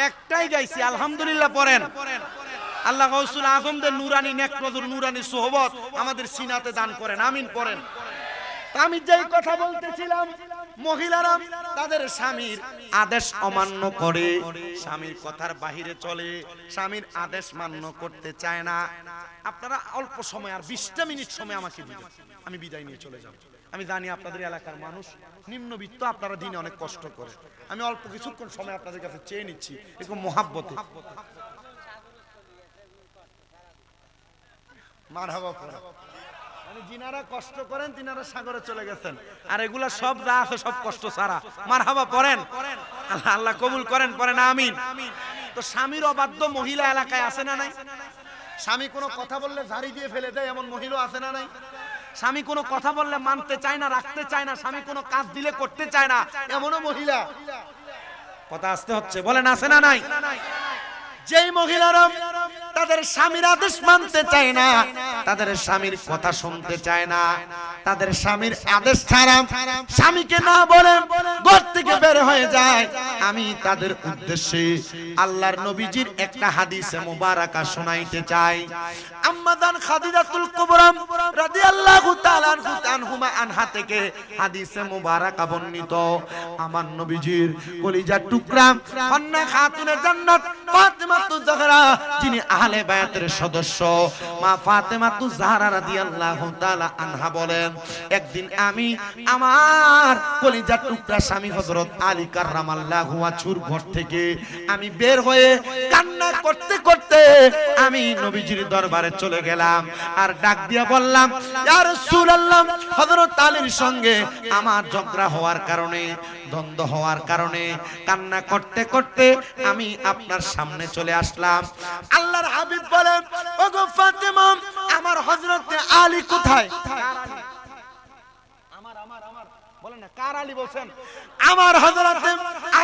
একটাই গাইছি আলহামদুলিল্লাহ পড়েন। আল্লাহ গাউসুল আজমদের নুরানি নেকনজর নুরানি সোহবত আমাদের সিনাতে দান করেন, আমিন পড়েন। আমি যেই কথা বলতেছিলাম, মহিলারা তাদের স্বামীর আদেশ অমান্য করে, স্বামীর কথার বাহিরে চলে, স্বামীর আদেশ মান্য করতে চায় না। আপনারা অল্প সময় আর 20টা মিনিট সময় আমাকে দিবেন, আমি বিদায় নিয়ে চলে যাব। আমি জানি আপনাদের এলাকার মানুষ নিম্নবিত্ত, আপনারা দিনে অনেক কষ্ট করে, আমি অল্প কিছুক্ষণ সময় আপনাদের কাছে চেয়ে নিচ্ছি একটু মোহাব্বতে। মারহাবা পড়া, যিনারা কষ্ট করেন তিনারা সাগরে চলে গেছেন, আর এগুলা সব যা আছে সব কষ্ট ছাড়া। মারহাবা পড়েন, আল্লাহ কবুল করেন, পড়েন আমিন। তো স্বামীর অবাধ্য মহিলা এলাকায় আছে না নাই? স্বামী কোনো কথা বললে ঝাড়ি দিয়ে ফেলে দেয় এমন মহিলা আছে না নাই? স্বামী কোনো কথা বললে মানতে চায় না, রাখতে চায় না, স্বামী কোনো কাজ দিলে করতে চায় না এমনও মহিলা, কথা আসতে হচ্ছে, বলেন আছে না নাই? যেই মহিলারা তাদের স্বামীর আদেশ মানতে চায় না, তাদের স্বামীর কথা শুনতে চায় না, তাদের স্বামীর আদেশ ছাড়া স্বামীকে না বলে ঘর থেকে বের হয়ে যায়, আমি তাদের উদ্দেশ্যে আল্লাহর নবীজির একটা হাদিসে মুবারাকা শোনাইতে চাই। আম্মা জান খাদিজাতুল কুবরা রাদিয়াল্লাহু তাআলা আনহুমা আনহা থেকে হাদিসে মুবারাকা বর্ণিত, আমার নবীজির কলিজার টুকরা কন্যা খাতুনে জান্নাত ফাতেমাতুজ জাহরা, যিনি আহলে বায়াতের সদস্য মা ফাতেমাতুজ জাহরা রাদিয়াল্লাহু তাআলা আনহা বলেন, একদিন আমি আমার কলিজার টুকরা স্বামী হযরত আলী কাররামাল্লাহু ওয়াজহুর ঘর থেকে আমি বের হয়ে কান্না করতে করতে আমি নবীজির দরবারে চলে গেলাম, আর ডাক দিয়া বললাম, ইয়া রাসূলুল্লাহ, হযরত আলীর সঙ্গে আমার ঝগড়া হওয়ার কারণে, দ্বন্দ্ব হওয়ার কারণে কান্না করতে করতে আমি আপনার সামনে চলে আসলাম। আল্লাহর হাবিব বলেন, ওগো ফাতেমা, আমার হযরত আলী কোথায়? বলেন না কার আলী বলছেন? আমার হযরতে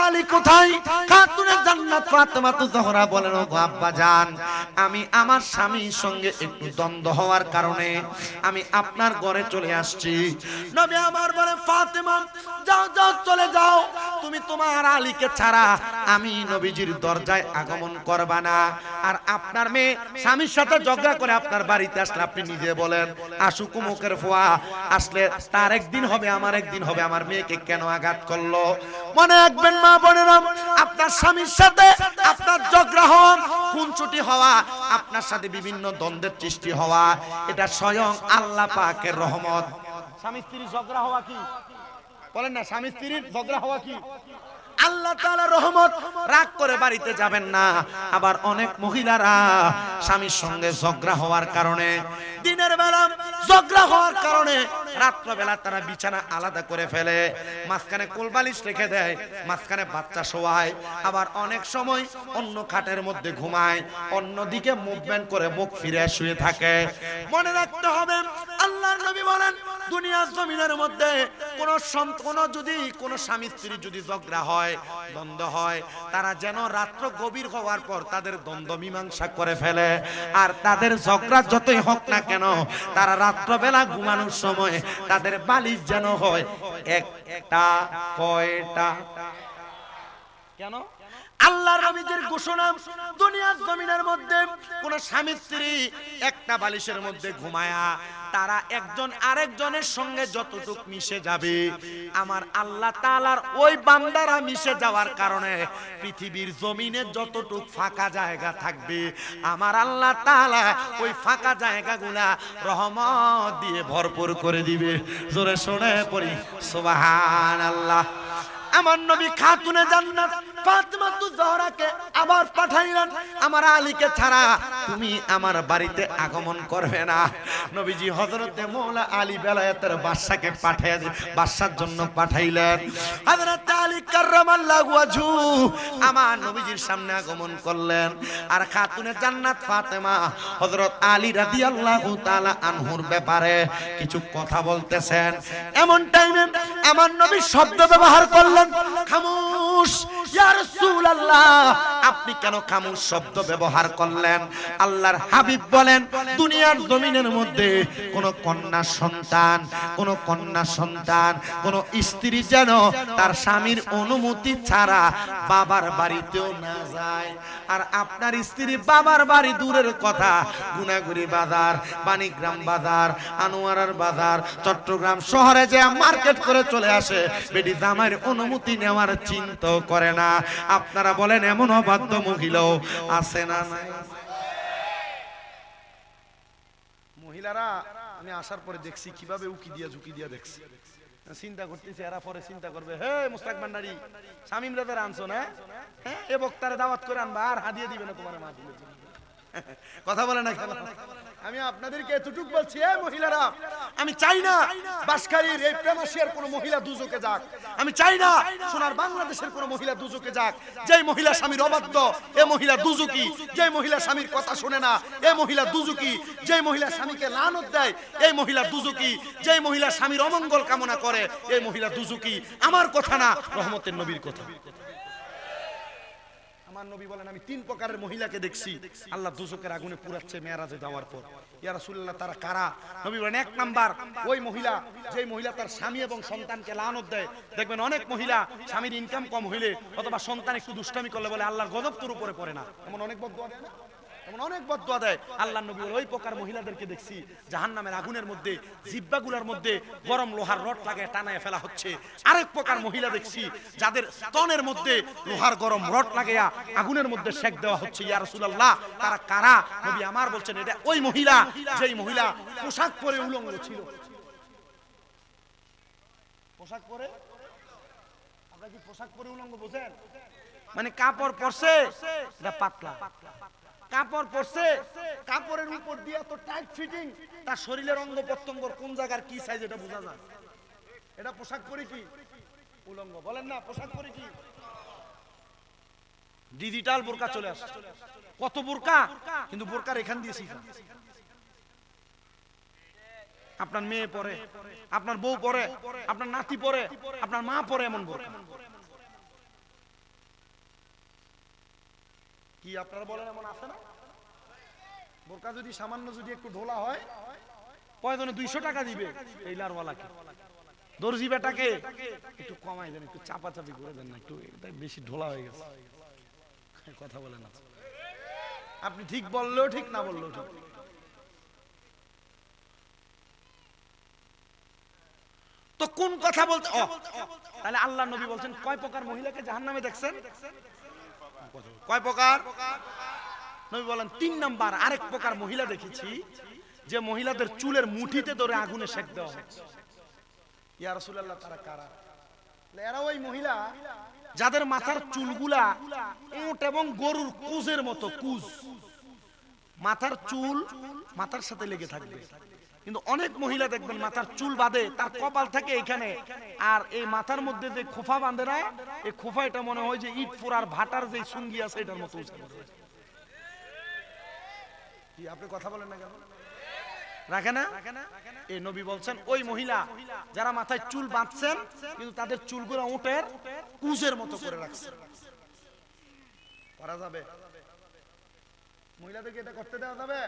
আলী কোথায়? খাতুনে জান্নাত ফাতেমা জোহরা বলেন, ও আব্বা জান, আমি আমার স্বামীর সঙ্গে একটু দ্বন্দ্ব হওয়ার কারণে আমি আপনার ঘরে চলে আসছি। নবী আমার বলে, ফাতেমা যাও যাও চলে যাও, তুমি তোমার আলীকে ছাড়া আমি নবীজির দরজায় আগমন করবা না। আর আপনার মেয়ে স্বামীর সাথে ঝগড়া করে আপনার বাড়িতে আসলে আপনি নিজে বলেন, আশুক মুখের ফোয়া আসলে তার একদিন হবে আমার একদিন হবে, আমার মেয়েকে কেন আঘাত করলো? মনে রাখবেন মা বোনেরা, আপনার স্বামীর সাথে আপনার ঝগড়া হওয়া, খুনসুটি হওয়া, আপনার সাথে বিভিন্ন দ্বন্দ্বের সৃষ্টি হওয়া, এটা স্বয়ং আল্লাহ পাকের রহমত। স্বামী স্ত্রীর ঝগড়া হওয়া কি? বলেন না, স্বামী স্ত্রীর ঝগড়া হওয়া কি? আল্লাহ তাআলার রহমত। রাগ করে বাড়িতে যাবেন না। আবার অনেক মহিলারা স্বামীর সঙ্গে ঝগড়া হওয়ার কারণে, দিনের বেলা ঝগড়া হওয়ার কারণে রাত্র বেলা তারা বিছানা আলাদা করে ফেলে, মাঝখানে কোলবালিশ রেখে দেয়, মাঝখানে বাচ্চা শোয়ায়, আবার অনেক সময় অন্য খাটের মধ্যে ঘুমায়, অন্যদিকে মুভমেন্ট করে মুখ ফিরে শুয়ে থাকে। মনে রাখতে হবে, আল্লাহর নবী বলেন, দুনিয়ার জমিনের মধ্যে কোন স্বামী স্ত্রী যদি ঝগড়া হয়, দ্বন্দ্ব হয়, তারা যেন রাত্র গভীর হওয়ার পর তাদের দ্বন্দ্ব মীমাংসা করে ফেলে। আর তাদের ঝগড়া যতই হোক না কেন, তারা রাত্রবেলা ঘুমানোর সময় তাদের বালিশ যেন হয় একটা। কয়টা? কেন? আল্লাহর নবীর ঘোষণা, দুনিয়ার জমিনের মধ্যে কোন স্বামী স্ত্রী একটা বালিশের মধ্যে ঘুমায়া তারা একজন আরেকজনের সঙ্গে যতটুক মিশে যাবে, আমার আল্লাহ তাআলার ওই বান্দারা মিশে যাওয়ার কারণে পৃথিবীর জমিনে যতটুক ফাঁকা জায়গা থাকবে, আমার আল্লাহ তাআলা ওই ফাঁকা জায়গাগুলা রহমত দিয়ে ভরপুর করে দিবে। জোরে শুনে পড়ি সুবহানাল্লাহ। আমার নবী খাতুনে জান্নাত ফাতেমা জোহরাকে আবার পাঠাইলেন, আমার আলীকে ছাড়া তুমি আমার বাড়িতে আগমন করবে না। নবীজি হযরতে মওলা আলী বেলায়েতের বাদশাকে বাদশার জন্য পাঠাইলেন। হযরত আলী কাররামাল্লাহু ওয়াজহু আমার নবীজির সামনে আগমন করলেন। আর খাতুনে জান্নাত ফাতেমা হযরত আলী রাদিয়াল্লাহু তাআলা আনহুর ব্যাপারে কিছু কথা বলতেছেন। এমন টাইমে আমার নবী শব্দ ব্যবহার করলেন, খামোশ ইয়া রাসূলুল্লাহ। আপনি কেন খামোশ শব্দ ব্যবহার করলেন? আল্লাহর হাবিব বলেন, দুনিয়ার জমিনের মধ্যে কোন কন্যা সন্তান, কোন স্ত্রী যেন তার স্বামীর অনুমতি ছাড়া বাবার বাড়িতেও না যায়। আর আপনার স্ত্রী বাবার বাড়ি দূরের কথা, গুনাগুড়ি বাজার, বাণীগ্রাম বাজার, আনোয়ারার বাজার, চট্টগ্রাম শহরে যে মার্কেট করে চলে আসে, বেটি জামাইয়ের অনুমতি নেওয়ার চিন্তা করে না। আপনারা বলেন, এমন অবাধ্য মহিলাও আছে না নাই? মহিলারা আমি আসার পরে দেখছি কিভাবে উকি দিয়া ঝুঁকি দিয়া দেখছি, চিন্তা করতেছি, এরা পরে চিন্তা করবে, হে মুস্তাক ভান্ডারী, শামীম রাজার আনছো না, হ্যাঁ এ বক্তারে দাওয়াত করে আনবা আর হাদিয়া দিবে না তোমার মা দিবে। কথা বলে না কেন? আমি আপনাদেরকে এতটুকু বলছি, এই মহিলারা, আমি চাই না বাসখালীর এই প্রেমাশিয়ার কোন মহিলা দুজকে যাক। আমি চাই না সোনার বাংলাদেশের কোন মহিলা দুজকে যাক। যেই মহিলা স্বামীর অবাধ্য, এ মহিলা দুজকি। যেই মহিলা স্বামীর কথা শুনে না, এ মহিলা দুজকি। যেই মহিলা স্বামীকে লানত দেয়, এই মহিলা দুজকি। যেই মহিলা স্বামীর অমঙ্গল কামনা করে, এই মহিলা দুজকি। আমার কথা না, রহমতের নবীর কথা। আমার নবী বলেন, আমি তিন প্রকারের মহিলাকে দেখছি আল্লাহ দোজখের আগুনে পুরাচ্ছে মেরাজে যাওয়ার পর। ইয়া রাসূলুল্লাহ, তারা কারা? নবী বলেন, এক নাম্বার ওই মহিলা, যেই মহিলা তার স্বামী এবং সন্তানকে লানত দেয়। দেখবেন অনেক মহিলা স্বামীর ইনকাম কম হইলে অথবা সন্তান একটু দুষ্টামি করলে বলে আল্লাহর গজব তোর উপরে পড়ে না। এমন অনেক বদদুয়া দেয় না? এমন অনেক বদদুয়া দেয়। আল্লাহর নবী ওই প্রকার মহিলাদেরকে দেখছি জাহান্নামের আগুনের মধ্যে জিহ্বাগুলোর মধ্যে গরম লোহার রড লাগায় টানায় ফেলা হচ্ছে। আরেক প্রকার মহিলা দেখছি যাদের স্তনের মধ্যে লোহার গরম রড লাগায়া আগুনের মধ্যে সেক দেওয়া হচ্ছে। ইয়া রাসূলুল্লাহ, তারা কারা? নবী আমার বলছেন, এটা ওই মহিলা যেই মহিলা পোশাক পরে উলঙ্গ ছিল। পোশাক পরে, আপনারা কি পোশাক পরে উলঙ্গ বোঝেন? মানে কাপড় পরছে এটা পাতলা, কাপড় পরছে, কাপড়ের উপর দিয়ে তো টাইট ফিটিং, তার শরীরের অঙ্গ প্রত্যঙ্গর কোন জায়গার কি সাইজ এটা বোঝা যায়। এটা পোশাক পরে কি উলঙ্গ? বলেন না, পোশাক পরে কি? ডিজিটাল বোরকা চলে আসে। কত বোরকা, কিন্তু বোরকার এখান দিয়ে শিখা। আপনার মেয়ে পরে, আপনার বউ পরে, আপনার নাতি পরে, আপনার মা পরে এমন বোরকা। কি আপনারা বলেন এমন আছে না? বোরকা যদি সামান্য যদি একটু ঢোলা হয়, প্রয়োজনে 200 টাকা দিবে টেইলারওয়ালাকে, দর্জি বেটাকে একটু কমাই দেন, একটু চাপাচাপি করে দেন না, একটু বেশি ঢোলা হয়ে গেছে। কথা বলেন না, আপনি ঠিক বললেও ঠিক, না বললেও ঠিক। তো কোন কথা বলতে, তাহলে আল্লাহ নবী বলছেন কয় প্রকার মহিলাকে জাহান্নামে দেখছেন? কয় প্রকার? নবী বলেন 3 নাম্বার আরেক প্রকার মহিলা দেখেছি, যে মহিলাদের চুলের মুঠিতে ধরে আগুনে সেক দেওয়া হচ্ছে। ইয়া রাসূলুল্লাহ, তারা কারা? এরা ওই মহিলা যাদের মাথার চুলগুলা উট এবং গরুর কুজের মতো, কুজ, মাথার চুল মাথার সাথে লেগে থাকবে। কিন্তু অনেক মহিলা দেখবেন মাথার চুল বাঁধে, তার কপাল থাকে এখানে, আর এই মাথার মধ্যে যে খোফা বাঁধে না, এই খোফা এটা মনে হয় যে ইট পোড়ার ভাটার যে সুঙ্গি আছে এটার মতো। কি আপনি কথা বলেন না কেন? রাখে না? এই নবী বলছেন ওই মহিলা যারা মাথায় চুল বাঁধছেন কিন্তু তাদের চুলগুলো উটের কুজের মতো করে রাখছেন। করা যাবে? মহিলাদেরকে এটা করতে দেওয়া যাবে?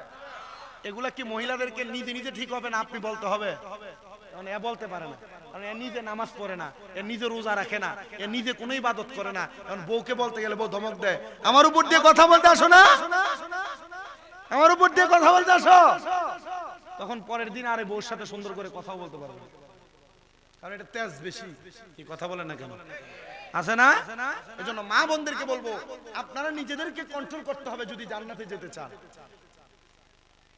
এগুলা কি মহিলাদেরকে নিজে নিজে ঠিক হবে না আপনি বলতে হবে? কারণ এ বলতে পারে না, কারণ এ নিজে নামাজ পড়ে না, এ নিজে রোজা রাখে না, এ নিজে কোনো ইবাদত করে না। কারণ বউকে বলতে গেলে বউ ধমক দেয়, আমার উপর দিয়ে কথা বলতে আসো না, আমার উপর দিয়ে কথা বলতে আসো। তখন পরের দিন আরে বউর সাথে সুন্দর করে কথা বলতে পারবে, কারণ এটা তেজ বেশি। কি কথা বলেন না কেন? আছে না? এজন্য মা বোনদেরকে বলবো, আপনারা নিজেদেরকে কন্ট্রোল করতে হবে যদি জান্নাতে যেতে চান।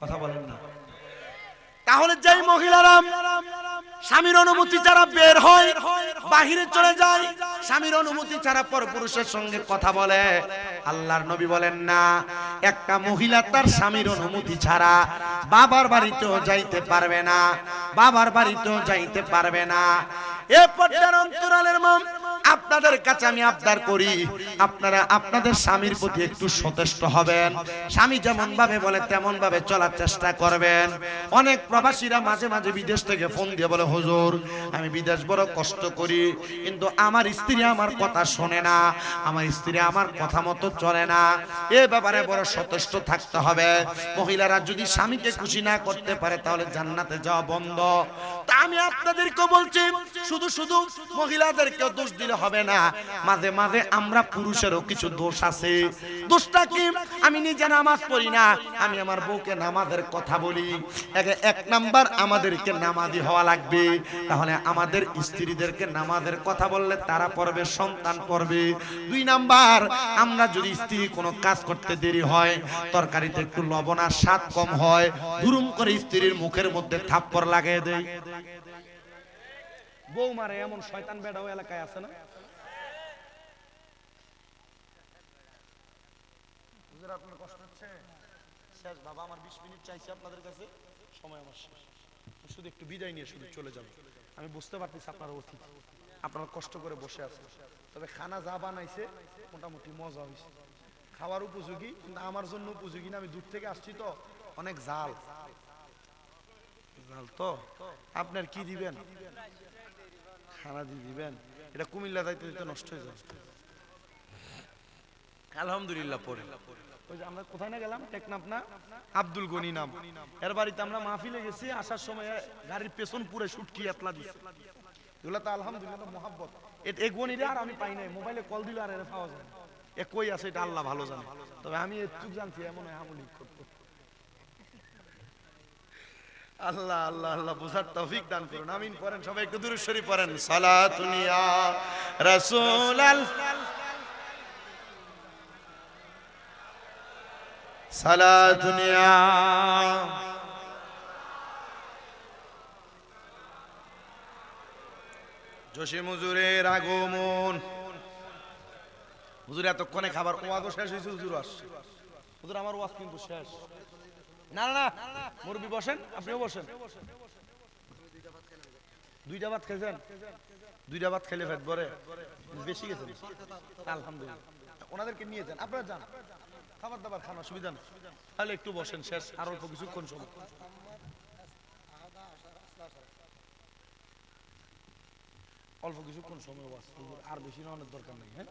কথা বলেন না। তাহলে যেই মহিলারা স্বামীর অনুমতি ছাড়া বের হয়, বাহিরে চলে যায়, স্বামীর অনুমতি ছাড়া পরপুরুষের সঙ্গে কথা বলে, আল্লাহর নবী বলেন না, একটা মহিলা তার স্বামীর অনুমতি ছাড়া বাবার বাড়িতেও যাইতে পারবে না, বাবার বাড়িতেও যাইতে পারবে না। এ পর্দার অন্তরালের মা, আপনাদের কাছে আমি আবদার করি, আপনারা আপনাদের স্বামীর প্রতি একটু সচেষ্ট হবেন। স্বামী যেমন ভাবে বলে তেমন ভাবে চলার চেষ্টা করবেন। অনেক প্রবাসীরা মাঝে মাঝে বিদেশ থেকে ফোন দিয়ে বলে, হুজুর আমি বিদেশ বড় কষ্ট করি, কিন্তু আমার স্ত্রী আমার কথা শোনে না, আমার স্ত্রী আমার কথা মতো চলে না। এ ব্যাপারে বড় সচেষ্ট থাকতে হবে। মহিলারা যদি স্বামীকে খুশি না করতে পারে তাহলে জান্নাতে যাওয়া বন্ধ। তা আমি আপনাদেরকে বলছি, শুধু শুধু মহিলাদেরকে দোষ দিলে হবে না, মাঝে মাঝে আমরা পুরুষেরও কিছু দোষ আছে। দোষটা কি? আমি নিজে নামাজ পড়ি না, আমি আমার বউকে নামাজের কথা বলি। এক নাম্বার আমাদেরকে নামাজি হওয়া লাগবে, তাহলে আমাদের স্ত্রীদেরকে নামাজের কথা বললে তারা পড়বে, সন্তান পড়বে। 2 নাম্বার, আমরা যদি স্ত্রী কোনো কাজ করতে দেরি হয়, তরকারিতে একটু লবণ আর স্বাদ কম হয়, দুরুম করে স্ত্রীর মুখের মধ্যে থাপ্পড় লাগিয়ে দেয়। বউ মারে এমন শয়তান বেড়াও এলাকায় আছে না? আপনার কষ্ট হচ্ছে? শেষ বাবা, আমার 20 মিনিট চাইছি আপনাদের কাছে, সময় আমার শেষ। শুধু একটু বিদায় নিয়ে শুধু চলে যাব। আমি বুঝতে পারতেছি আপনারা অতিথি, আপনারা কষ্ট করে বসে আছেন, তবে খানা যা বানাইছে মোটামুটি মজা হয়েছে, খাওয়ার উপযোগী, কিন্তু আমার জন্য উপযোগী না। আমি দূর থেকে আসছি তো, অনেক জাল জাল। তো আপনার কি দিবেন? খানা দিয়ে দিবেন? এটা কুমিল্লা যাইতে দিতে নষ্ট হয়ে যাবে। আলহামদুলিল্লাহ পরে ওই যে আমরা কোথায় না গেলাম, টেকনাফ না, আব্দুল গনি নাম, এর বাড়িতে আমরা মাহফিলে গেছি, আসার সময় গাড়ির পেছন পুরো শুটকি এতলা দিছে। এগুলো তো আলহামদুলিল্লাহ মহাব্বত। এ গনিরে আর আমি পাই নাই, মোবাইলে কল দিলে আর এর পাওয়া যায় না। এ কই আছে এটা আল্লাহ ভালো জানে, তবে আমি একটু জানছি এমন আমলি করতে। আল্লাহ আল্লাহ আল্লাহ বুঝার তৌফিক দান করুন, আমিন। পড়েন সবাই একটু দুরূদ শরীফ পড়েন। সালাতুন ইয়া রাসূলাল্লাহ, সালাতুন ইয়া জসিম হুজুরের আগমন। হুজুর এতক্ষণে খাবার ওয়াজও শেষ হয়েছে, হুজুর আসছে। হুজুর আমার ওয়াজ কিন্তু শেষ। না না না, মুরব্বি বসেন, আপনিও বসেন। 2টা ভাত খেয়েছেন? 2টা ভাত খেলে পেট ভরে? বেশি গেছেন? আলহামদুলিল্লাহ। ওনাদেরকে নিয়ে যান, আপনারা যান, খাবার দাবার খান, অসুবিধা নেই। তাহলে একটু বসেন, শেষ আর অল্প কিছুক্ষণ সময়। অল্প কিছুক্ষণ সময় বাস, আর বেশি নেওয়ার দরকার নেই। হ্যাঁ,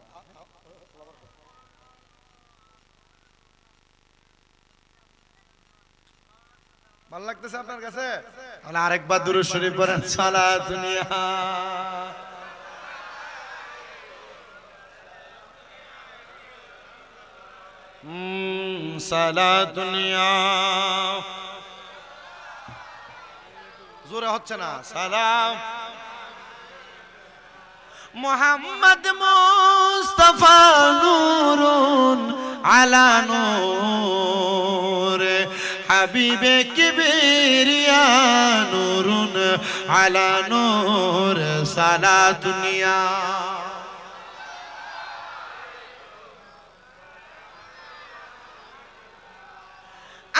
ভালো লাগতেছে আপনার কাছে? তাহলে আরেকবার দুরূদ শরীফ পড়েন, সালাতুন ইয়া সালাতুন ইয়া, জোরে হচ্ছে না, সালাম মুহাম্মদ মুস্তাফা নূরুন আলা নূর, হাবিবে কিবরিয়া নূরুন আলা নূর, সালাতুন ইয়া।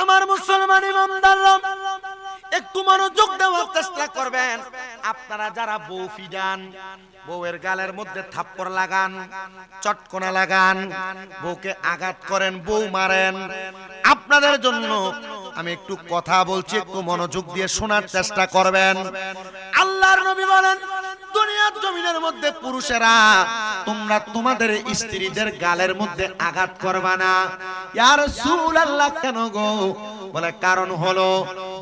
আমার মুসলমান ইমানদাররা একটু মনোযোগ দেওয়ার চেষ্টা করবেন। আপনারা যারা বউ ফিডান, বউয়ের গালের মধ্যে থাপ্পড় লাগান, চটকনা লাগান, বউকে আঘাত করেন, বউ মারেন, আপনাদের জন্য আমি একটু কথা বলছি, একটু মনোযোগ দিয়ে শোনার চেষ্টা করবেন। আল্লাহর নবী বলেন, দুনিয়ার জমিনের মধ্যে পুরুষেরা তোমরা তোমাদের স্ত্রীদের গালের মধ্যে আঘাত করবা না। ইয়া রাসূলুল্লাহ, কেন গো? বলে কারণ হলো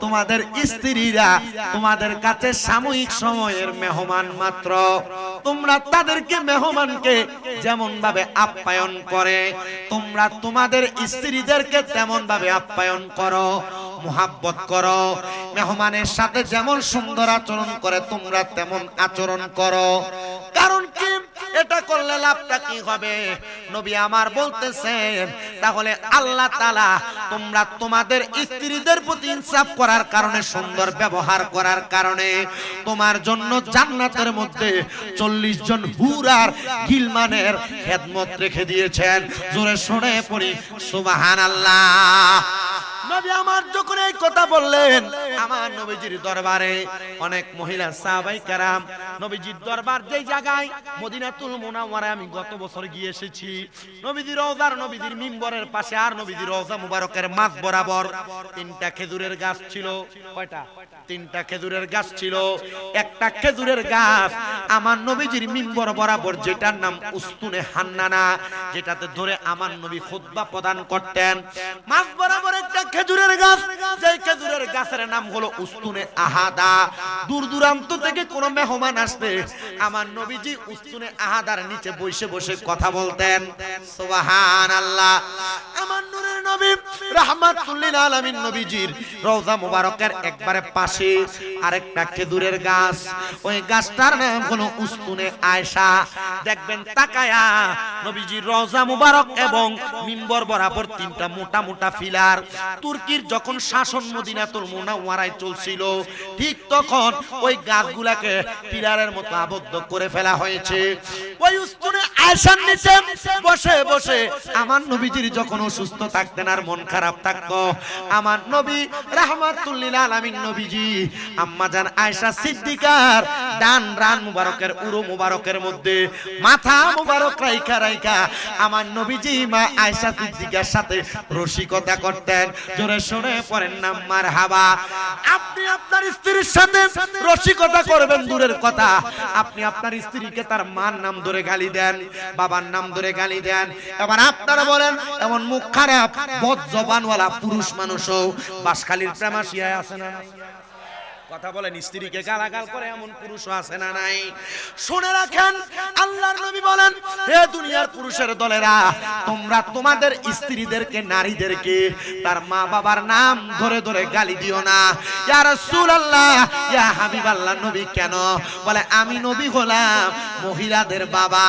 তোমাদের স্ত্রীরা তোমাদের কাছে সাময়িক সময়ের মেহমান মাত্র। তোমরা তাদেরকে, মেহমানকে যেমন ভাবে আপ্যায়ন করে, তোমরা তোমাদের স্ত্রীদেরকে তেমন ভাবে আপ্যায়ন করো, মুহাব্বত করো। মেহমানের সাথে যেমন সুন্দর আচরণ করে তোমরা তেমন আচরণ করো। কারণ কি? এটা করলে লাভটা কি হবে? নবী আমার বলতেছেন, তাহলে আল্লাহ তাআলা তোমরা তোমাদের স্ত্রীদের প্রতি ইনসাফ করার কারণে, সুন্দর ব্যবহার করার কারণে তোমার জন্য জান্নাতের মধ্যে 40 জন হুরার গিলমানের খেদমত রেখে দিয়েছেন। জোরে শুনে পড়ি সুবহানাল্লাহ। নবী আমার যখন এই কথা বললেন, আমার নবীজির দরবারে অনেক মহিলা সাহাবায়ে কেরাম, নবীজির দরবার যেই জায়গায় মদিনাতুল মুনাওয়ারায় আমি গত বছর গিয়ে এসেছি, নবীজির রওজার, নবীজির মিম্বরের পাশে আর নবীজির রওজা মুবারকের মাঝ বরাবর 3টা খেজুরের গাছ ছিল। কয়টা? 3টা খেজুরের গাছ ছিল। একটা খেজুরের গাছ আমার নবীজির মিম্বর বরাবর, যেটার নাম উস্তুনে হান্নানা, যেটাতে ধরে আমার নবী খুতবা প্রদান করতেন। মাঝ বরাবর একটা খেজুরের গাছ, যেই খেজুরের গাছের নাম হলো উস্তুনে আহাদা। দূর দূরান্ত থেকে কোন মেহমান আসলে আমার নবীজি উস্তুনে আহাদার নিচে বসে বসে কথা বলতেন। সুবহানাল্লাহ। আমার নূরের নবী রাহমাতুল লিল আলামিন নবীজির রওজা মুবারকের একবারে পাশে আরেকটা খেজুরের গাছ, ওই গাছটার নাম হলো উস্তুনে আয়েশা। দেখবেন তাকায়া নবীজির রওজা মুবারক এবং মিম্বর বরাবর 3টা মোটা মোটা ফিলার। তুর্কির যখন শাসন মদিনাতুল মুনাওয়ারায় চলছিল, ঠিক তখন ওই গাছগুলাকে পিলারের মতো আবদ্ধ করে ফেলা হয়েছে। ওই উস্তুনে আয়েশার নিচে বসে বসে আমার নবীজির যখন অসুস্থ থাকতেন আর মন খারাপ থাকতো, আমার নবী রাহমাতুল লিল আলামিন নবীজি আম্মা জান আয়েশা সিদ্দিকার ডান রান মুবারকের উরু মুবারকের মধ্যে মাথা মুবারক রাইখা রাইখা আমার নবীজি মা আয়েশা সিদ্দিকার সাথে রসিকতা করতেন। জোরে শুনে পড়েন না মারহাবা। আপনি আপনার স্ত্রীর সাথে রসিকতা করবেন দূরের কথা, আপনি আপনার স্ত্রীকে তার মার নাম ধরে গালি দেন, বাবার নাম ধরে গালি দেন। এবার আপনারা বলেন, এমন মুখ খারাপ বদ জবানওয়ালা পুরুষ মানুষও বাসখালীর প্রেমাশিয়ায় আছে না? কথা বলেন, স্ত্রীকে গালাগাল করে এমন পুরুষও আছে না নাই? শুনে রাখেন, আল্লাহর নবী বলেন, হে দুনিয়ার পুরুষের দলেরা, তোমরা তোমাদের স্ত্রীদেরকে, নারীদেরকে তার মা বাবার নাম ধরে ধরে গালি দিও না। ইয়া রাসূলুল্লাহ, ইয়া হাবিবাল্লাহ, নবী কেন? বলে আমি নবী হলাম মহিলাদের বাবা।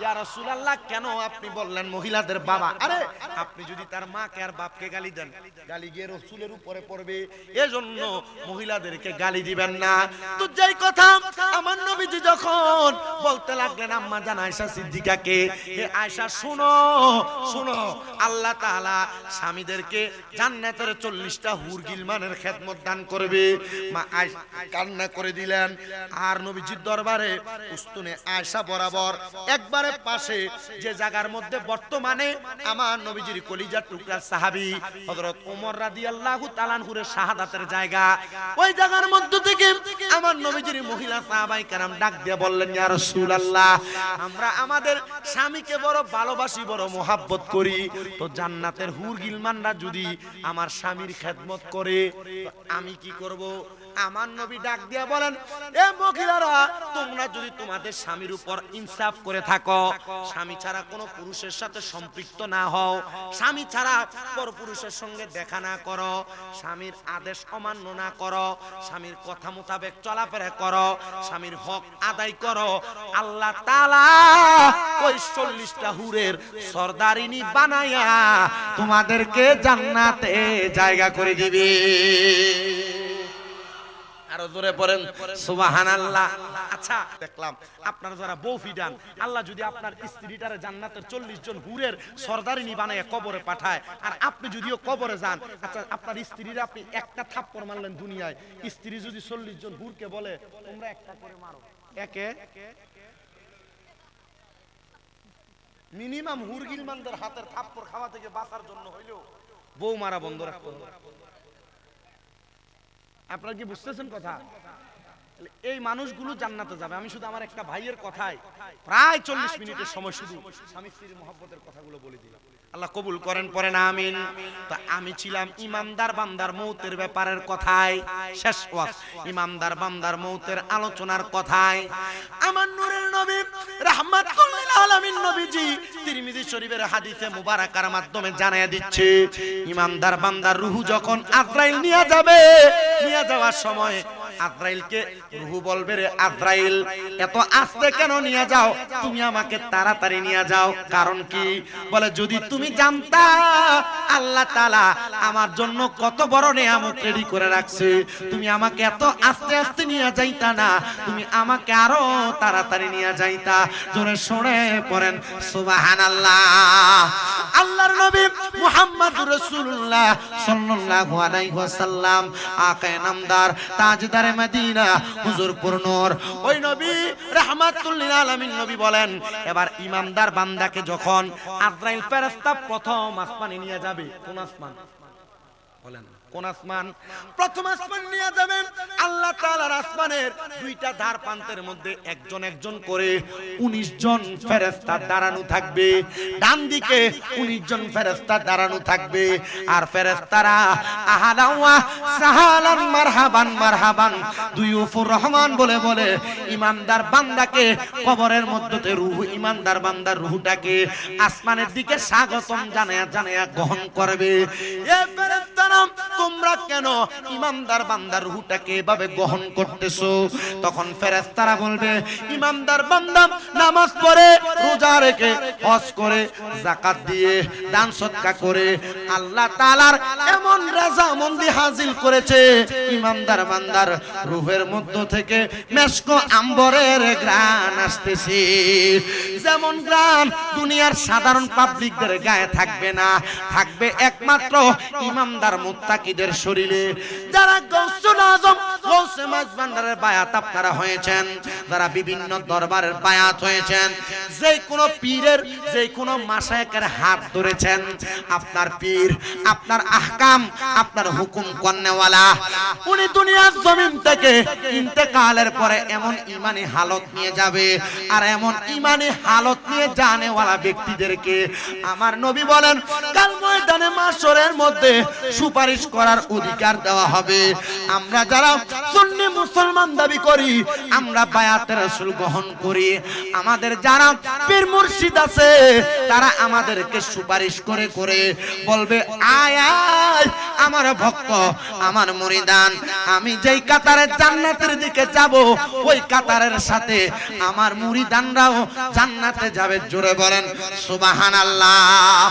ইয়া রাসূলুল্লাহ, কেন আপনি বললেন মহিলাদের বাবা? আরে আপনি যদি তার মাকে আর বাপকে গালি দেন, গালি গিয়ে রাসূলের উপরে পড়বে, এজন্য মহিলাদেরকে গালি দিবেন না। তো যেই কথা আমার নবীজি যখন বলতে লাগলেন আম্মা জান আয়েশা সিদ্দিকাকে, হে আয়েশা শুনো শুনো, আল্লাহ তাআলা স্বামীদেরকে জান্নাতের 40টা হুর গিলমানের খেদমত দান করবে। মা আয়েশা কান্না করে দিলেন। আর নবীজির দরবারে উস্তুনে আয়েশা বরাবর একবার একবারে পাশে যে জায়গার মধ্যে বর্তমানে আমার নবীজির কলিজার টুকরা সাহাবী হযরত ওমর রাদিয়াল্লাহু তাআলা আনহুর শাহাদাতের জায়গা, ওই জায়গার মধ্য থেকে আমার নবীজির মহিলা সাহাবায়ে কেরাম ডাক দিয়ে বললেন, ইয়া রাসূলুল্লাহ, আমরা আমাদের স্বামীকে বড় ভালোবাসি, বড় মোহাব্বত করি, তো জান্নাতের হুর গিলমানরা যদি আমার স্বামীর খেদমত করে তো আমি কি করব? আমার নবী ডাক দিয়া বলেন, এ মহিলারা, তোমরা যদি তোমাদের স্বামীর উপর ইনসাফ করে থাকো, স্বামী ছাড়া কোনো পুরুষের সাথে সম্পৃক্ত না হও, স্বামী ছাড়া পরপুরুষের সঙ্গে দেখা না করো, স্বামীর আদেশ অমান্য না করো, স্বামীর কথা মোতাবেক চলাফেরা করো, স্বামীর হক আদায় করো, আল্লাহ তাআলা ওই 40টা হুরের সরদারিনী বানায়া তোমাদেরকে জান্নাতে জায়গা করে দিবে। আরো জোরে পড়েন সুবহানাল্লাহ। আচ্ছা, দেখলাম আপনারা যারা বউ ফিডান, আল্লাহ যদি আপনার স্ত্রীটারে জান্নাতের 40 জন হুরের সরদারিনী বানায় কবরে পাঠায়, আর আপনি যদিও কবরে যান, আচ্ছা আপনার স্ত্রীরা আপনি একটা থাপ্পড় মারলেন দুনিয়ায়, স্ত্রী যদি 40 জন হুরকে বলে তোমরা একটা করে মারো, একে মিনিমাম হুর গিলমানদের হাতের থাপ্পড় খাওয়া থেকে বাঁচার জন্য হইলেও বউ মারা বন্ধ রাখতে হবে। আপনারা কি বুঝতেছেন কথা? এই মানুষগুলো জান্নাতে যাবে। আমি শুধু আমার একটা ভাইয়ের কথায় প্রায় 40 মিনিটের সময় শুধু স্বামী স্ত্রীর মহব্বতের কথাগুলো বলে দিলাম। আল্লাহ কবুল করেন, পড়েন আমিন। তো আমি ছিলাম ইমানদার বান্দার মৌতের ব্যাপারের কথায়, শেষ ওয়াজ ইমানদার বান্দার মৌতের আলোচনার কথায় আমার নূরের নবী রাহমাতুল লিল আলামিন নবীজি তিরমিজি শরীফের হাদিসে মুবারাকার মাধ্যমে জানায়া দিচ্ছে, ইমানদার বান্দার রূহ যখন আজরাইল নিয়ে যাবে, নিয়ে যাওয়ার সময় আজরাইলকে রূহ বলবে, রে আজরাইল এত আস্তে কেন নিয়ে যাও? তুমি আমাকে তাড়াতাড়ি নিয়ে যাও। কারণ কি? বলে, যদি তুমি জানতা আল্লাহ তাআলা আমার জন্য কত বড় নিয়ামত রেডি করে রাখছে, তুমি আমাকে এত আস্তে আস্তে নিয়ে যাইতা না, তুমি আমাকে আরো তাড়াতাড়ি নিয়ে যাইতা। জোরে শুনে পড়েন সুবহানাল্লাহ। আল্লাহর নবী মুহাম্মদুর রাসূলুল্লাহ সাল্লাল্লাহু আলাইহি ওয়াসাল্লাম আকায়ে নামদার তাজদার মদিনা হুজুর পুরনূর ওই নবী রাহমাতুল লিল আলামিন নবী বলেন, এবার ইমানদার বান্দাকে যখন আজরাইল ফেরেশতা প্রথম আসমানে নিয়ে যাবে, কোন আসমান বলেন? কোন আসমান? প্রথম আসমান নিয়ে যাবেন। আল্লাহ তাআলার আসমানের দুইটা ধার প্রান্তের মধ্যে একজন একজন করে 19 জন ফেরেশতা দাঁড়ানো থাকবে। ডান দিকে 19 জন ফেরেশতা দাঁড়ানো থাকবে। আর ফেরেশতারা আহলান ওয়া সাহালান মারহাবান মারহাবান দুয়ুফুর রহমান বলে বলে ইমানদার বান্দাকে কবরের মধ্যে রূহ, ইমানদার বান্দার রূহটাকে আসমানের দিকে স্বাগতম জানায়া জানায়া গ্রহণ করবে। এ ফেরেশতারা, তোমরা কেন ইমানদার বান্দার রূহটাকে এভাবে গ্রহণ করতেছো? তখন ফেরেশতারা বলবে, ইমানদার বান্দা নামাজ পড়ে, রোজা রেখে, হজ করে, যাকাত দিয়ে, দান সদকা করে আল্লাহ তাআলার এমন রাজামন্দি হাসিল করেছে, ইমানদার বান্দার রূহের মধ্য থেকে মেশক আম্বরের ঘ্রাণ আসতেছে। যেমন ঘ্রাণ দুনিয়ার সাধারণ পাবলিকদের গায়ে থাকবে না, থাকবে একমাত্র ইমানদার মুত্তাকিদের শরীরে। যারা গৌসুল আজম, গৌসে মাঝভান্ডারের বায়াত আপনারা হয়েছেন, যারা বিভিন্ন দরবারের বায়াত হয়েছেন, যে কোনো পীরের, যে কোনো মাশায়েখের হাত ধরেছেন, আপনার পীর, আপনার আহকাম, আপনার হুকুম করনেওয়ালা, উনি দুনিয়ার জমিন থেকে ইন্তেকালের পরে এমন ইমানি হালত নিয়ে যাবে, আর এমন ইমানি হালত নিয়ে জানেওয়ালা ব্যক্তিদেরকে আমার নবী বলেন, কাল ময়দানে মাশরের মধ্যে সুপারিশ করার অধিকার দেওয়া হবে। আমরা যারা সুন্নি মুসলমান দাবি করি, আমরা বায়াতে রাসূল গ্রহণ করি, আমাদের যারা পীর মুর্শিদ আছে, তারা আমাদেরকে সুপারিশ করে করে বলবে, আয় আয় আমার ভক্ত, আমার মুরিদান, আমি যেই কাতারে জান্নাতের দিকে যাব, ওই কাতারের সাথে আমার মুরিদানরাও জান্নাতে যাবে। জোরে বলেন সুবহানাল্লাহ।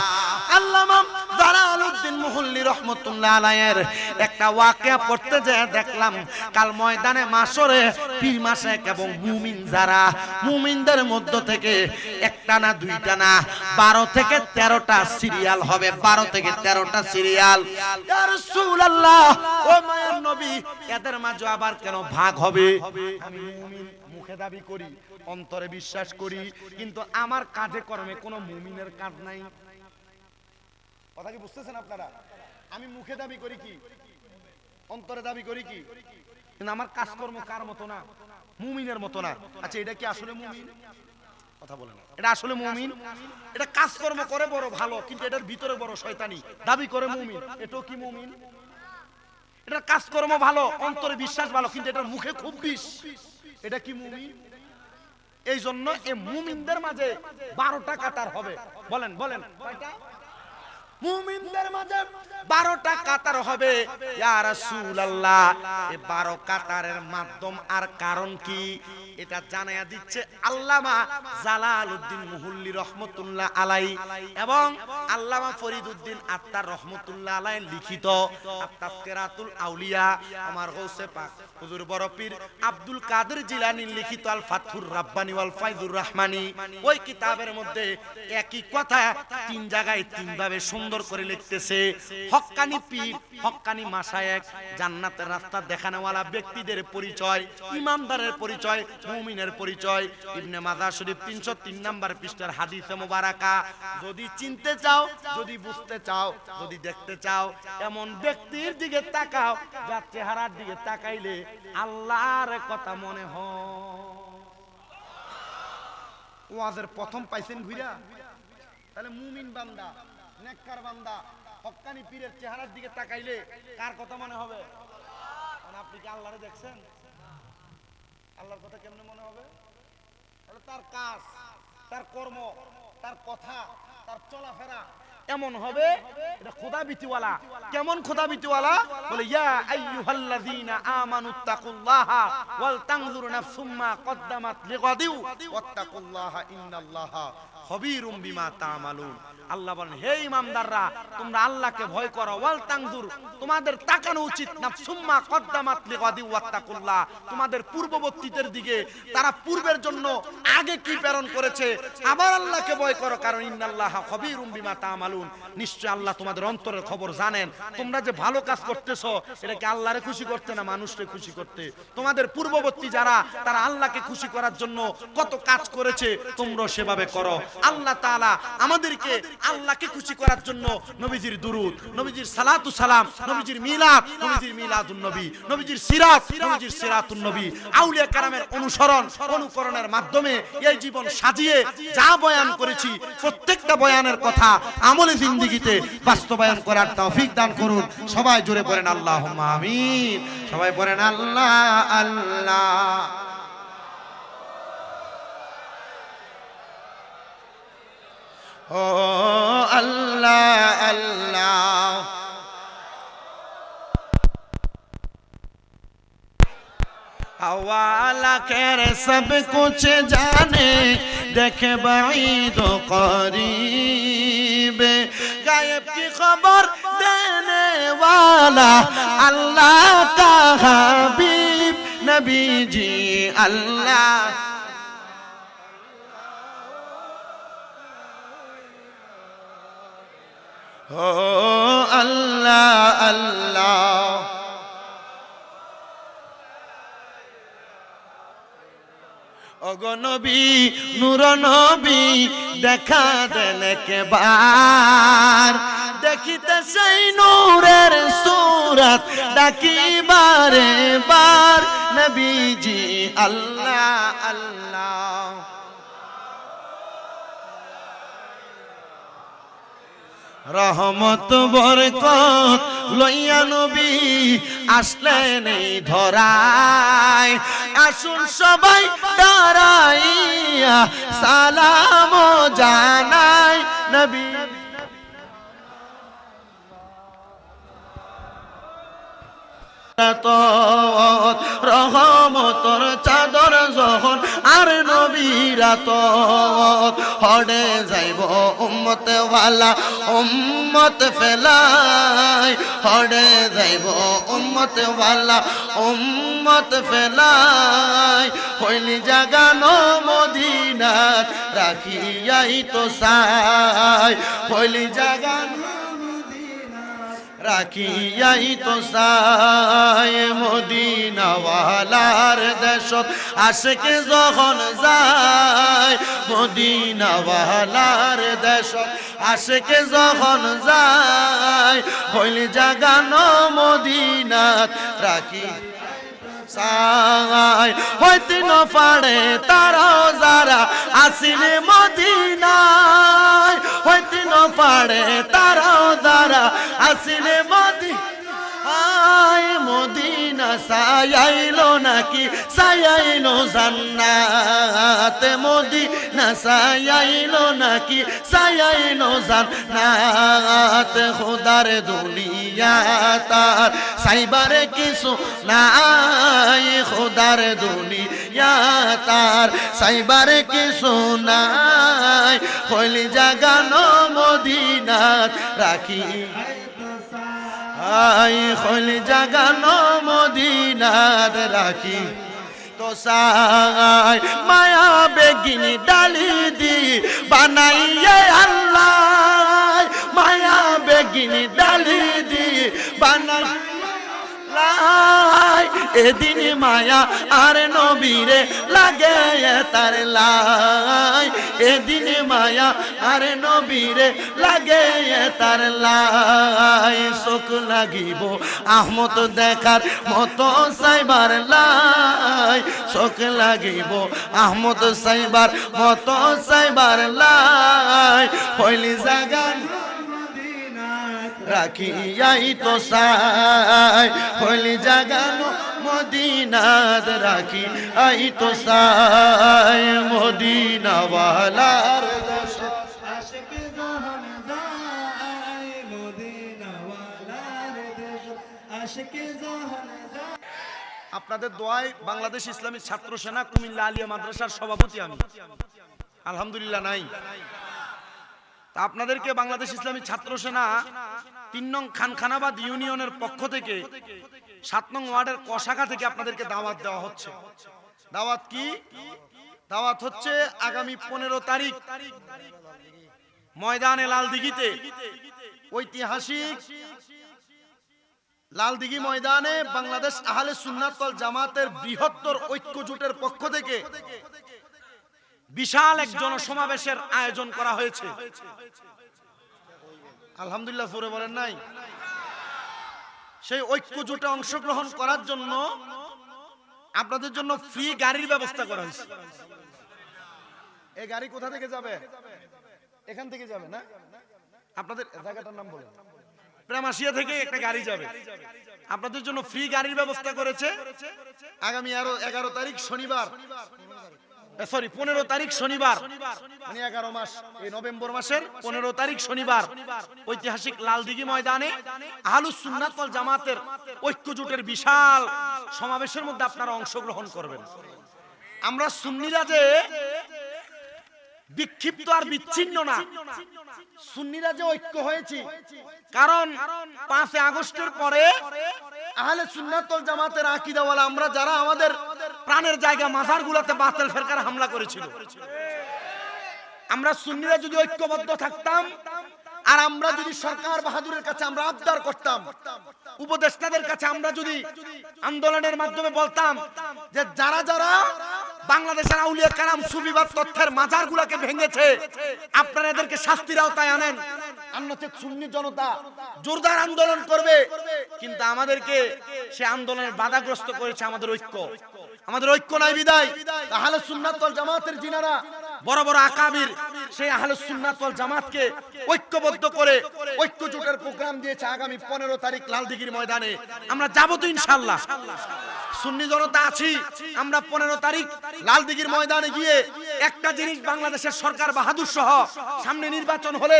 আল্লামা জালালউদ্দিন জালালউদ্দিন মুহল্লি রহমাতুল্লাহ আলাইহির একটা ওয়াকিয়া পড়তে যায় দেখলাম কাল ময়দানে মাশরে পীর মাশায়েখ এবং মুমিন যারা মুমিনদের মধ্য থেকে একটা না দুইটা না 12 থেকে 13টা সিরিয়াল হবে, 12 থেকে 13টা সিরিয়াল। ইয়া রাসূলুল্লাহ, ও মায়ের নবী, এদের মাঝে আবার কেন ভাগ হবে? আমি মুমিন মুখে দাবি করি, অন্তরে বিশ্বাস করি, কিন্তু আমার কাজে কর্মে কোনো মুমিনের কাজ নাই। কথা কি বুঝতেছেন আপনারা? আমি মুখে দাবি করি কি, অন্তরে দাবি করি কি, কিন্তু আমার কাজকর্ম কার মতো না, মুমিনের মতো না। আচ্ছা, এটা কি আসলে মুমিন? কথা বলে না, এটা আসলে মুমিন? এটা কাজকর্ম করে বড় ভালো, কিন্তু এটার ভিতরে বড় শয়তানি, দাবি করে মুমিন। এটাও কি মুমিন? এটা কাজকর্ম ভালো, অন্তরে বিশ্বাস ভালো, কিন্তু এটার মুখে খুব বিষ। এটা কি মুমিন? এই জন্য এই মুমিনদের মাঝে 12টা কাতার হবে। বলেন বলেন, কয়টা? মুমিনদের মাঝে 12টা কাতার হবে। ইয়া রাসূলুল্লাহ, এই 12 কাতারের মাধ্যম আর কারণ কি এটা জানায়া দিচ্ছে আল্লামা জালালউদ্দিন মুহল্লি রহমাতুল্লাহ আলাইহি এবং আল্লামা ফরিদউদ্দিন আত্তার রহমাতুল্লাহ আলাইহি লিখিত তাফসীরাতুল আউলিয়া, আমার গৌসে পাক হুজুর বড় পীর আব্দুল কাদের জিলানী লিখিত আল ফাতহুর রাব্বানী ওয়াল ফায়জুর রহমানী, ওই কিতাবের মধ্যে একই কথা 3 জায়গায় 3 ভাবে সুন্দর করে লিখতেছে। হক্কানি পীর, হক্কানি মাশায়েখ, জান্নাতের রাস্তা দেখানোওয়ালা ব্যক্তিদের পরিচয়, ইমানদারের পরিচয়, মুমিনের পরিচয়। ইবনে মাজাহ শরীফ 303 নম্বর পৃষ্ঠার হাদিসে মুবারাকা। যদি চিনতে চাও, যদি বুঝতে চাও, যদি দেখতে চাও, এমন ব্যক্তির দিকে তাকাও যার চেহারার দিকে তাকাইলে আল্লাহর কথা মনে হয়। ওয়াজের প্রথম পাইছেন ঘুরা, তাহলে মুমিন বান্দা, নেককার বান্দা, হক্কানি পীরের চেহারার দিকে তাকাইলে কার কথা মনে হবে? মানে আপনি কি আল্লাহরে দেখছেন? আল্লাহর কথা কেমনে মনে হবে? তাহলে তার কাজ, তার কর্ম, তার কথা, তার চলাফেরা এমন হবে, এটা খোদাবিতিওয়ালা। কেমন খোদাবিতিওয়ালা? বলে ইয়া আইয়ুহাল্লাযীনা আমানুত্তাকুল্লাহা ওয়াল তানজুর নাফসুম মা কদ্দামাত লিগাদিউ ওয়াত্তাকুল্লাহা ইন্নাল্লাহা খবীরুম বিমা তা'মালুন। আল্লাহ বলেন, হে ঈমানদাররা, তোমরা আল্লাহকে ভয় করো। ওয়াল তানজুর, তোমাদের তাকানো উচিত, নাফসুম মা কদ্দামাত লিগাদিউ ওয়াত্তাকুল্লাহ, তোমাদের পূর্ববর্তীদের দিকে, তারা পূর্বের জন্য আগে কি প্রেরণ করেছে। আবার আল্লাহকে ভয় করো, কারণ ইন্নাল্লাহা খবীরুম বিমা তা'মালুন, নিশ্চয় আল্লাহ তোমাদের অন্তরের খবর জানেন। তোমরা যে ভালো কাজ করতেছো, এটা কি আল্লাহরে খুশি করতে না মানুষকে খুশি করতে? তোমাদের পূর্ববর্তী যারা, তারা আল্লাহকে খুশি করার জন্য কত কাজ করেছে, তোমরা সেভাবে করো। আল্লাহ তাআলা আমাদেরকে আল্লাহকে খুশি করার জন্য নবীজির দুরূদ, নবীজির সালাতু সালাম, নবীজির মিলাদ, নবীজির মিলাদুন নবী, নবীজির সিরাত, নবীজির সিরাতুন নবী, আউলিয়া কেরামের অনুসরণ অনুকরণের মাধ্যমে এই জীবন সাজিয়ে যা বয়ান করেছি, প্রত্যেকটা বয়ানের কথা আমলে জিন্দেগিতে বাস্তবায়ন করার তৌফিক দান করুন। সবাই জোরে পড়েন আল্লাহুম্মা আমিন। সবাই পড়েন আল্লাহ আল্লাহ। ও আল্লাহ আল্লাহ। हवाला खैर सब कुछ जाने, देखे बाईद करीब, गायब की खबर देने वाला अल्लाह का हबीब नबी जी अल्लाह। हो अल्लाह अल्लाह। ওগো নবী, নূর নবী, দেখা দেন একবার, দেখিতে সেই নূরের সূরত ডাকি বারে বার নবীজি আল্লাহ আল্লাহ। রহমত বরকত লইয়া নবী আসলেন এই ধরায়, আসুন সবাই দাঁড়াইয়া সালাম জানাই নবী। রহমতর চাদর যখন আর নবীর নিরাতত হড়ে যাইব উম্মত ওয়ালা উম্মত ফেলাই হড়ে যাইব উম্মত ওয়ালা উম্মত ফেলাই হইলি জাগানো মদিনাত রাখিয়াই তো সাই হইলি জাগানো রাখিয়াই তো সাই মদিনাওয়ালার দেশত আশিকে যখন যায় মদিনাওয়ালার দেশত আশিকে যখন যায় হইলি জাগানো মদিনাত রাখি সাই হইতে ন পারে তারাও যারা আসিলে মদিনায় হইতে ন পারে তারাও যারা আসিলে মদিনায় মদিনা সায়াইলো নাকি সায়াইলো জান্নাত মদিনা সায়াইলো নাকি সায়াইলো জান্নাত খোদার দুনিয়া তার সাইবারে কিছু নাই খোদার দুনিয়া তার সাইবারে কিছু নাই হইলি জাগানো মদিনাত রাখি আই হইলি জাগানো মদিনাত রাখি তো সাই মায়া বেগিনি ডালি দি বানাইয়ে আল্লাহ মায়া বেগিনি ডালি দি বানাই এদিন মায়া আর নবীরে লাগে তার লাই এদিন মায়া আর নবীরে লাগে তার লাই চোখ লাগিব আহমদ দেখার মতো সাইবার লাই চোখ লাগিব আহমদ সাইবার মতো সাইবার লাই হইলি জাগান রাখিয়াই তো সাই হইলি জাগানো মদিনাত রাখি আই তো সাই মদিনাওয়ালার দেশে আশিকে যখন যায় মদিনাওয়ালার দেশে আশিকে যখন যায় আপনাদের দোয়ায় বাংলাদেশ ইসলামী ছাত্র সেনা কুমিল্লা আলিয়া মাদ্রাসার সভাপতি আমি আলহামদুলিল্লাহ নাই তা আপনাদেরকে বাংলাদেশ ইসলামী ছাত্র সেনা ৩ নং খানখানাবাদ ইউনিয়নের পক্ষ থেকে ৭ নং ওয়ার্ডের ক শাখা থেকে আপনাদেরকে দাওয়াত দেওয়া হচ্ছে। দাওয়াত কি? দাওয়াত হচ্ছে আগামী ১৫ তারিখ ময়দানে লালদিঘিতে ঐতিহাসিক লালদিঘি ময়দানে বাংলাদেশ আহলে সুন্নাত ওয়াল জামাতের বৃহত্তর ঐক্য জোটের পক্ষ থেকে বিশাল এক জনসমাবেশের আয়োজন করা হয়েছে। আলহামদুলিল্লাহ জোরে বলেন নাই? সেই ঐক্য জোটে অংশগ্রহণ করার জন্য আপনাদের জন্য ফ্রি গাড়ির ব্যবস্থা করা হয়েছে। এই গাড়ি কোথা থেকে যাবে? এখান থেকে যাবে না? আপনাদের জায়গাটার নাম বলেন। প্রেমাশিয়া থেকে একটা গাড়ি যাবে। আপনাদের জন্য ফ্রি গাড়ির ব্যবস্থা করেছে। আগামী 11 তারিখ শনিবার, সরি 15 তারিখ শনিবার, মানে 11 মাস, এই নভেম্বর মাসের 15 তারিখ শনিবার ঐতিহাসিক লালদিঘি ময়দানে আহলুস সুন্নাত ওয়াল জামাতের ঐক্য জোটের বিশাল সমাবেশের মধ্যে আপনারা অংশগ্রহণ করবেন। আমরা সুন্নিরা যে বিক্ষিপ্ত আর বিচ্ছিন্ন না, সুন্নিরা যে ঐক্য হয়েছি, কারণ 5 আগস্টের পরে আহলে সুন্নাত ওয়াল জামাতের আকীদাওয়ালা আমরা যারা আমাদের প্রাণের জায়গা মাজারগুলোতে বাতিল ফেরকার হামলা করেছিল, আমরা সুন্নিরা যদি ঐক্যবদ্ধ থাকতাম আর আমরা যদি সরকার বাহাদুরের কাছে আমরা আবদার করতাম, উপদেষ্টাদের কাছে আমরা যদি আন্দোলনের মাধ্যমে বলতাম যে যারা যারা বাংলাদেশের আউলিয়া কারাম সুফিবাদ তথ্যের মাজারগুলোকে ভেঙেছে আপনারা এদেরকে শাস্তির আওতায় আনেন, অন্যথা সুন্নি জনতা জোরদার আন্দোলন করবে। কিন্তু আমাদেরকে সে আন্দোলনের বাধাগ্রস্ত করেছে আমাদের ঐক্য। আমাদের ঐক্য নাই বিদায় আহলে সুন্নাত ওয়াল জামাতের জিনারা বড় বড় আকাবির সেই আহলে সুন্নাত ওয়াল জামাতকে ঐক্যবদ্ধ করে ঐক্য জোটের প্রোগ্রাম দিয়েছে আগামী 15 তারিখ লালদিঘির ময়দানে। আমরা যাব তো ইনশাআল্লাহ, সুন্নি জনতা আছি। আমরা 15 তারিখ লালদিঘির ময়দানে গিয়ে একটা জিনিস বাংলাদেশের সরকার বাহাদুর সহ সামনে নির্বাচন হলে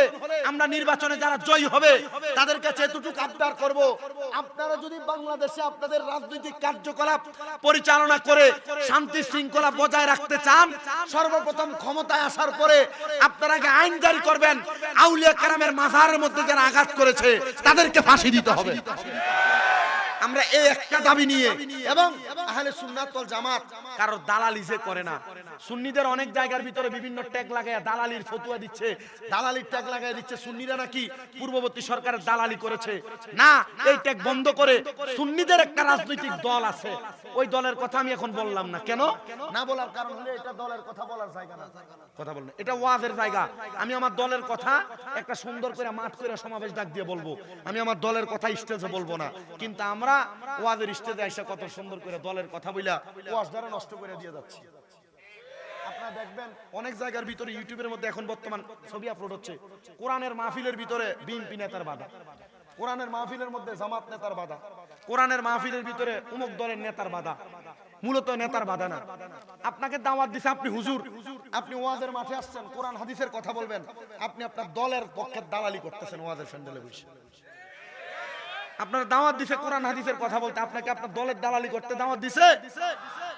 আমরা নির্বাচনে যারা জয়ী হবে তাদের কাছে এতটুকু আবদার করব, আপনারা যদি বাংলাদেশে আপনাদের রাজনৈতিক কার্যকলাপ পরিচালনা করে শান্তি শৃঙ্খলা বজায় রাখতে চান, সর্বপ্রথম ক্ষমতায় আসার পরে আপনারা আগে আইন জারি করবেন, আউলিয়া কেরামের মাজারের মধ্যে যারা আঘাত করেছে তাদেরকে ফাঁসি দিতে হবে। আমরা এই একটা দাবি নিয়ে, এবং আহলে সুন্নাত ওয়াল জামাত কারো দালালি যে করে না। সুন্নিদের অনেক জায়গার ভিতরে বিভিন্ন ট্যাগ লাগায়া দালালির ফতুয়া দিচ্ছে, দালালির ট্যাগ লাগায়া দিচ্ছে সুন্নিরা নাকি পূর্ববর্তী সরকারের দালালি করেছে। না, এই ট্যাগ বন্ধ করে সুন্নিদের একটা রাজনৈতিক দল আছে, ওই দলের কথা আমি এখন বললাম না। কেন না বলার কারণ হলো এটা দলের কথা বলার জায়গা না, কথা বলেন, এটা ওয়াজের জায়গা। আমি আমার দলের কথা একটা সুন্দর করে মাঠ করে সমাবেশ ডাক দিয়ে বলবো, আমি আমার দলের কথা স্টেজে বলবো না। কিন্তু আমরা ওয়াজের স্টেজে এসে কত সুন্দর করে দলের কথা বইলা ওয়াজ দ্বারা নষ্ট করে দিয়ে যাচ্ছি। আপনারা দেখবেন অনেক জায়গার ভিতরে ইউটিউবের মধ্যে এখন বর্তমান ছবি আপলোড হচ্ছে, কোরআনের মাহফিলের ভিতরে বিএনপি নেতার বাধা, কোরআনের মাহফিলের মধ্যে জামাত নেতার বাধা, কোরআনের মাহফিলের ভিতরে অমুক দলের নেতার বাধা। মূলত নেতার বাধা না, আপনাকে দাওয়াত দিছে, আপনি হুজুর, আপনি ওয়াজের মাঠে আসছেন, কোরআন হাদিসের কথা বলবেন, আপনি আপনার দলের পক্ষে দালালি করতেছেন ওয়াজের প্যান্ডেলে বসে। আপনার দাওয়াত দিছে কোরআন হাদিসের কথা বলতে, আপনাকে আপনার দলের দালালি করতে দাওয়াত দিছে।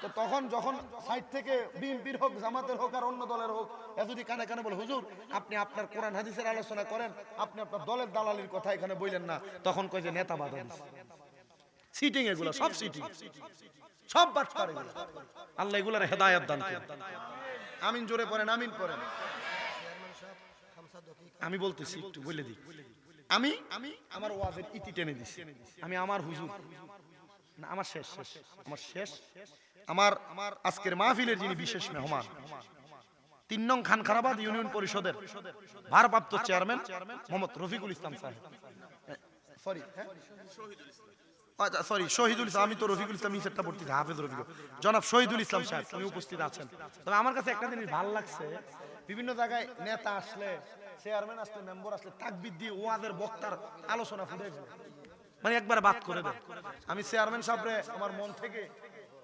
তো তখন যখন সাইড থেকে বিএনপির হোক, জামাতের হোক আর অন্য দলের হোক, এ যদি কানে কানে বলে হুজুর আপনি আপনার কোরআন হাদিসের আলোচনা করেন, আপনি আপনার দলের দালালির কথা এখানে বললেন না, তখন কয় যে নেতা বাধা দিছে। সিটিং, এগুলো সব সিটিং, সব বাটপার এগুলো। আল্লাহ এগুলোর হেদায়েত দান করেন। আমিন জোরে পড়েন, আমিন পড়েন। আমি বলতেছি একটু বলে দিই, আমি আমার ওয়াজের ইতি টেনে দিছি, আমি আমার হুজুর না, আমার শেষ আমার শেষ আমার আজকের মাহফিলের যিনি বিশেষ মেহমান, ৩ নং খানখানাবাদ ইউনিয়ন পরিষদের ভারপ্রাপ্ত চেয়ারম্যান মোহাম্মদ রফিকুল ইসলাম সাহেব, সরি শহীদুল ইসলাম, আমি তো রফিকুল ইসলাম নিচেরটা পড়ছি, হাফেজ রফিকুল, জনাব শহীদুল ইসলাম সাহেব উনি উপস্থিত আছেন। তবে আমার কাছে একটা জিনিস ভালো লাগছে, বিভিন্ন জায়গায় নেতা আসলে, চেয়ারম্যান আসলে, মেম্বার আসলে তাকবীর দিয়ে ওয়াজের বক্তার আলোচনা ফুটে যায়, মানে একবার বাদ করে দেয়। আমি চেয়ারম্যান সাহেবরে আমার মন থেকে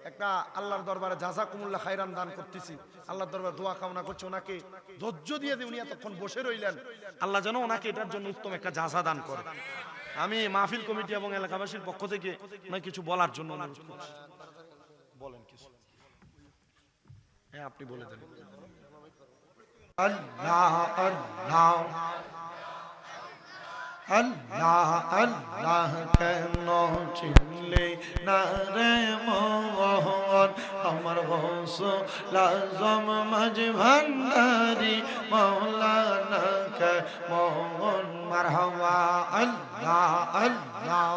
একটা আল্লাহর দরবারে জাযাকুমুল্লাহ খাইরান দান করতেছি, আল্লাহর দরবারে দোয়া কামনা করছি, ওনাকে ধৈর্য দিয়ে যে উনি এতক্ষণ বসে রইলেন, আল্লাহ যেন ওনাকে এটার জন্য উত্তম একটা জাযা দান করে। আমি মাহফিল কমিটি এবং এলাকাবাসীর পক্ষ থেকে ওনাকে কিছু বলার জন্য অনুরোধ করছি। বলেন কিছু। হ্যাঁ, আপনি বলে দেন। আল্লাহ আল্লাহ আল্লাহ আল্লাহ কেন চিনলে না রে মোহন, আমার গৌসুল আজম মাঝ ভান্ডারি মৌলানা কে মোহন, মারহাবা আল্লাহ আল্লাহ।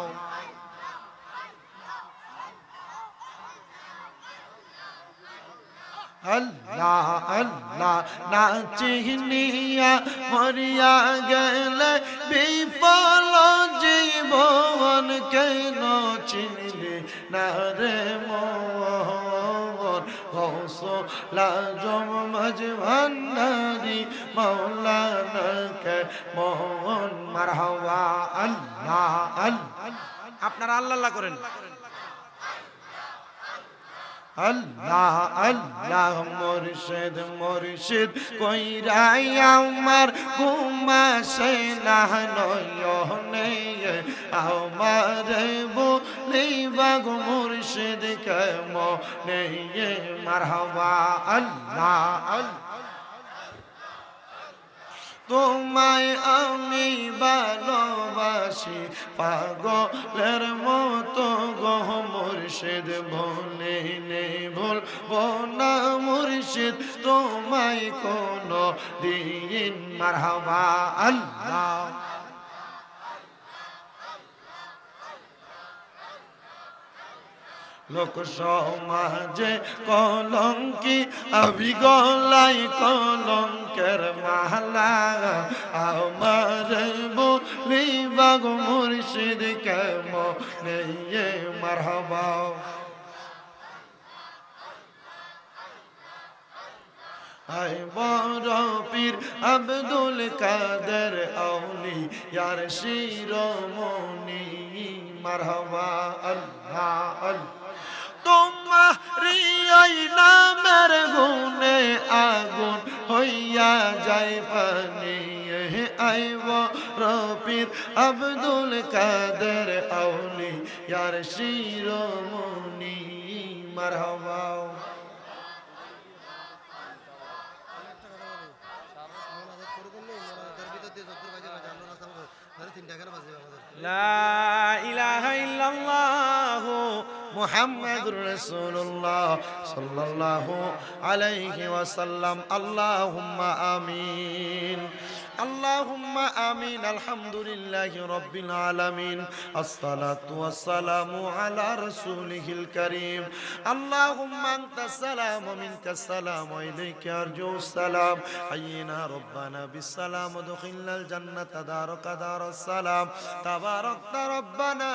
আল্লাহ আল্লাহ না চিনিয়া মরিয়া গেলে বিফল জীবন, কেন চিনলে না রে মোহন, গৌসুল আজম মাঝ ভান্ডারি মৌলানা কে মোহন, মারহাবা আল্লাহ আল্লাহ। আপনারা আল্লাহ আল্লাহ করেন। আল্লাহ আল্লাহ মুর্শিদ মুর্শিদ কইরাই আমার ঘুমাসে না নয়নে, আমার বলিবা গো মুর্শিদ কেমনে, মারহাবা আল্লাহ আল্লাহ। তোমায় আমি ভালোবাসি পাগলের মতো গো মুর্শিদ, ভুলে ভুলবো না মুর্শিদ তোমায় কোনো দিন, মারহাবা আল্লাহ। লোক সমাজে কলঙ্কি আমি গলাই কলঙ্কের মালা, আমার বলিবা গো মুর্শিদ কেমনে, মারহাবা। আই বড় পীর আব্দুল কাদের আউলিয়ার শিরোমণি, মারহাবা আল্লাহ আল্লাহ। তোমারি ওই নামের গুণে আগুন আব্দুল কাদের আউলিয়ার শিরোমণি মারহাবা। লা ইলাহা ইল্লাল্লাহ মুহাম্মাদুর রাসূলুল্লাহ সাল্লাল্লাহু আলাইহি ওয়াসাল্লাম। আল্লাহুম্মা আমিন। আল্লাহুম্মা আমিন। আলহামদুলিল্লাহি রাব্বিল আলামিন। আসসালাতু ওয়াসসালামু আলা রাসূলিহিল কারীম। আল্লাহুম্মা আনতাস সালাম ওয়া মিনকাস সালাম ওয়া ইলাইকা আরজুস সালাম। হাইয়িনা রাব্বানা বিসসালাম ওয়াদখিলনাল জান্নাতা দারাকা দারাস সালাম। তাবারাকতা রাব্বানা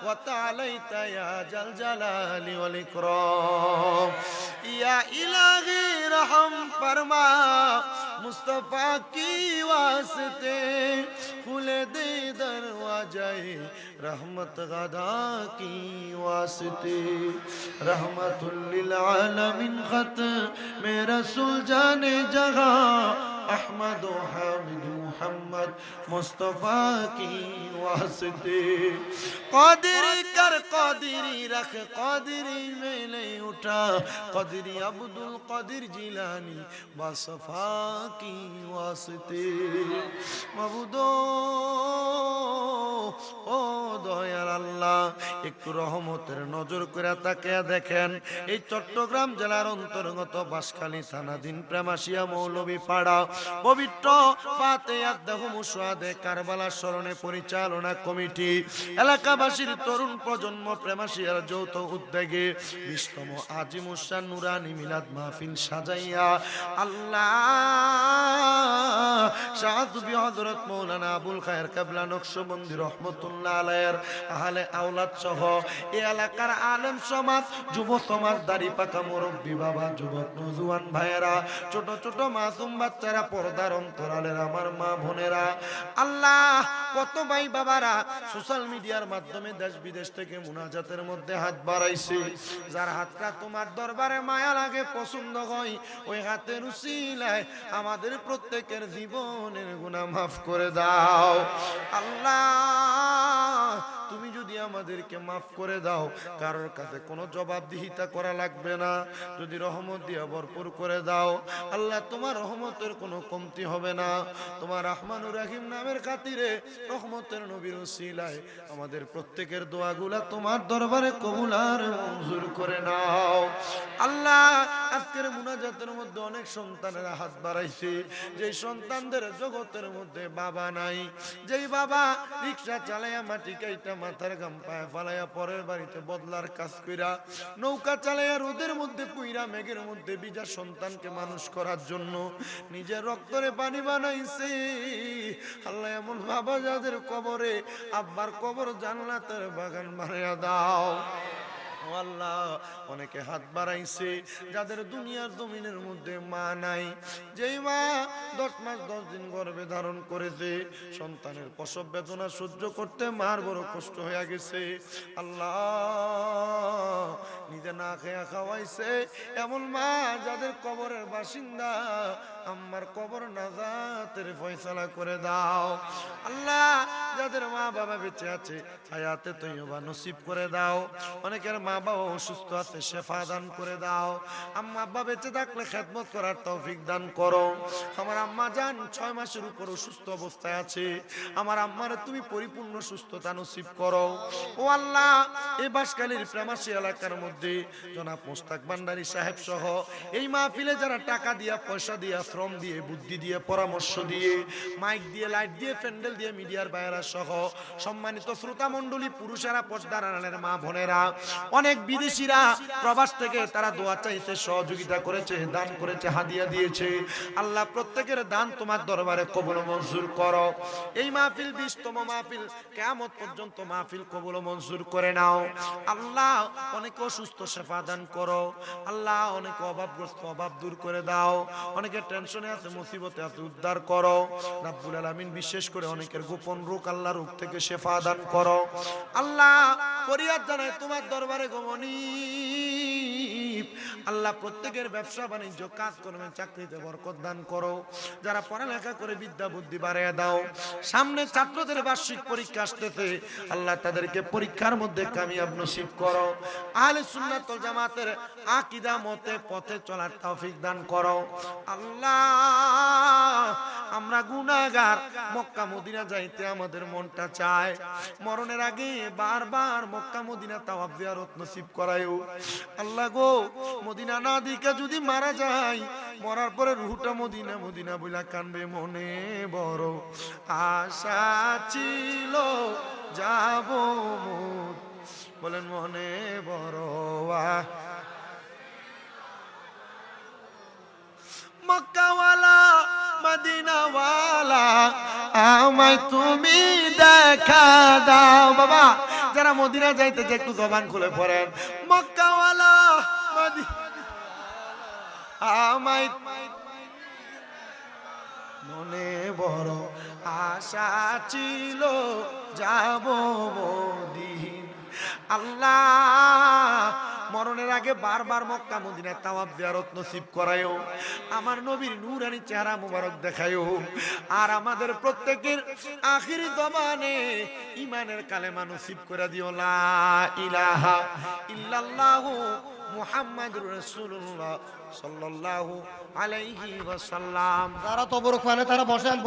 ওয়া তাআলাইতা ইয়া জাল জালালি ওয়াল ইকরাম। ইয়া ইলাহি রহম ফরমা मुस्तफा की वास्ते खुले दे दरवाजाए रहमत गदा की वास्ते। रहमतुल लिल आलमीन खत में रसूल जाने जगह अहमद हामिद मुहम्मद मुस्तफा की वास्ते। कादिरी कर कादिरी रख कादिरी में नहीं उठा कादिरी अब्दुल कादिर जिलानी बासफा की वास्ते। मबुदो ও দয়াল আল্লাহ, একটু রহমতের নজর করে তাকিয়ে দেখেন এই চট্টগ্রাম জেলার অন্তর্গত বাঁশখালী থানাধীন প্রেমাশিয়া মৌলভী পাড়া পবিত্র ফাতেহাদ্দাহ মুশাহাদে কারবালা স্মরণে পরিচালনা কমিটি এলাকাবাসীর তরুণ প্রজন্ম প্রেমাশিয়ার যৌথ উদ্যোগে 20তম আজিমুসান নুরানি মিলাদ মাহফিল সাজাইয়া আল্লাহ শাহদুবি হযরত মাওলানা আবুল খায়ের কিবলা নকশবন্দি রহমতুল্লাহ আলাইহির আহলে আওলাদ সহ এই এলাকার আলেম সমাজ, যুব সমাজ, দাড়ি পাকা মুরব্বী বাবা, যুবক নওজোয়ান ভাইয়েরা, ছোট ছোট মাসুম বাচ্চারা, পর্দার অন্তরালের আমার মা বোনেরা, আল্লাহ কত ভাই বাবারা সোশ্যাল মিডিয়ার মাধ্যমে দেশ বিদেশ থেকে মুনাজাতের মধ্যে হাত বাড়াইছে। যার হাতটা তোমার দরবারে মায়া লাগে, পছন্দ হয়, ওই হাতের উসিলায় আমাদের প্রত্যেকের জীবনের গুনাহ মাফ করে দাও আল্লাহ। তুমি যদি আমাদেরকে মাফ করে দাও, কারোর কাছে কোনো জবাবদিহিতা করা লাগবে না। যদি রহমত দিয়ে ভরপুর করে দাও আল্লাহ, তোমার রহমতের কোনো কমতি হবে না। তোমার রহমানুর রহিম নামের খাতিরে রহমতের নবীর উসিলায় আমাদের প্রত্যেকের দোয়াগুলা তোমার দরবারে কবুল আর মঞ্জুর করে নাও আল্লাহ। আজকের মুনাজাতের মধ্যে অনেক সন্তানেরা হাত বাড়াইছে, যেই সন্তানদের জগতের মধ্যে বাবা নাই, যেই বাবা রিকশা চালাইয়া মাটি কাইটা মাথার গাম পায়ে ফালাইয়া পরের বাড়িতে বদলার কাজ কইরা, নৌকা চালাইয়া রোদের মধ্যে পুইরা মেঘের মধ্যে ভিজা সন্তানকে মানুষ করার জন্য নিজের রক্তরে পানি বানাইছে আল্লাহ। এমন বাবা যাদের কবরে আব্বার কবর জান্নাতের বাগান বানাইয়া দাও আল্লাহ। অনেকে হাত বাড়াইছে যাদের দুনিয়ার জমিনের মধ্যে মা নাই, যেই মা 10 মাস 10 দিন গর্ভে ধারণ করেছে, সন্তানের প্রসব বেদনা সহ্য করতে মার বড় কষ্ট হয়ে গেছে আল্লাহ। নিজে না খেয়ে খাওয়াইছে এমন মা যাদের কবরের বাসিন্দা, আম্মার কবর নাজাতের ফয়সালা করে দাও আল্লাহ। যাদের মা বাবা বেঁচে আছে হায়াতে তৈয়বা নসিব করে দাও। অনেকের মা বাবা অসুস্থ আছে, শেফা দান করে দাও। আম্মা আব্বা বেঁচে থাকলে খেদমত করার তৌফিক দান করো। আমার আম্মা জান 6 মাসের উপর অসুস্থ অবস্থায় আছে, আমার আম্মারে তুমি পরিপূর্ণ সুস্থতা নসিব করো ও আল্লাহ। এই বাঁশখালীর প্রেমাশী এলাকার মধ্যে জনাব মোস্তাক ভান্ডারী সাহেব সহ এই মাহফিলে যারা টাকা দিয়া, পয়সা দিয়া, শ্রম দিয়ে, বুদ্ধি দিয়ে, পরামর্শ দিয়ে, মাইক দিয়ে, লাইট দিয়ে, প্যান্ডেল দিয়ে, মিডিয়ার বাইরা সহ সম্মানিত শ্রোতা মণ্ডলী, পুরুষেরা, পর্দার আড়ালের মা বোনেরা, অনেক বিদেশিরা প্রবাস থেকে তারা দোয়া চাইছে, সহযোগিতা করেছে, দান করেছে, হাদিয়া দিয়েছে আল্লাহ। প্রত্যেকের দান তোমার দরবারে কবুল মঞ্জুর করো। এই মাহফিল 20তম মাহফিল, কিয়ামত পর্যন্ত মাহফিল কবুল মঞ্জুর করে নাও আল্লাহ। অনেকে অসুস্থ, শেফা দান করো আল্লাহ। অনেকে অভাবগ্রস্ত, অভাব দূর করে দাও। অনেকে টেনশনে আছে, মুসিবতে আছে, উদ্ধার করো রাব্বুল আলামিন। বিশেষ করে অনেকের গোপন রোগ আল্লাহ, রোগ থেকে শেফা দান করো আল্লাহ। ফরিয়াদ জানাই তোমার দরবারে গমনি আল্লাহ প্রত্যেকের ব্যবসা বাণিজ্য কাজ করবে, চাকরিতে বরকত দান করো। যারা পড়ালেখা করে বিদ্যা বুদ্ধি বাড়িয়ে দাও। সামনে ছাত্রদের বার্ষিক পরীক্ষা আসতেছে, আল্লাহ তাদেরকে পরীক্ষার মধ্যে কামিয়াব নসিব করো। আহলে সুন্নাত ওয়াল জামাতের আকীদা মতে পথে চলার তৌফিক দান করো। আল্লাহ আমরা গুনাহগার, মক্কা মদিনা যাইতে আমাদের মনটা চায়, মরণের আগে বারবার মক্কা মদিনা তাওয়াফ জিয়ারত নসিব করায়ও। আল্লাহ গো, মদিনা না দিকে যদি মারা যায়, মরার পরে রুহটা মদিনা মদিনা বইলা কানবে। মনে বড় আশা ছিল যাব, বলেন মনে বড় মক্কাওয়ালা মদিনাওয়ালা আমায় তুমি দেখা দাও। বাবা যারা মদিনা যাইতে যে একটু জবান খুলে পড়েন, মক্কাওয়ালা আমায় মনে বড় আশা ছিল যাব মদিনা। আল্লাহ মরণের আগে বারবার মক্কা মদিনায় তাওয়াফ জিয়ারত নসিব করায়ও। আমার নবীর নূরানি চেহারা মুবারক দেখায়ও। আর আমাদের প্রত্যেকের আখিরি জবানে ঈমানের কালেমা নসিব করে দিও, লা ইলাহা ইল্লাল্লাহু মুহাম্মাদুর রাসূলুল্লাহ সাল্লাল্লাহু আলাইহি ওয়াসাল্লাম। যারা তবরক মানে তারা বসেন।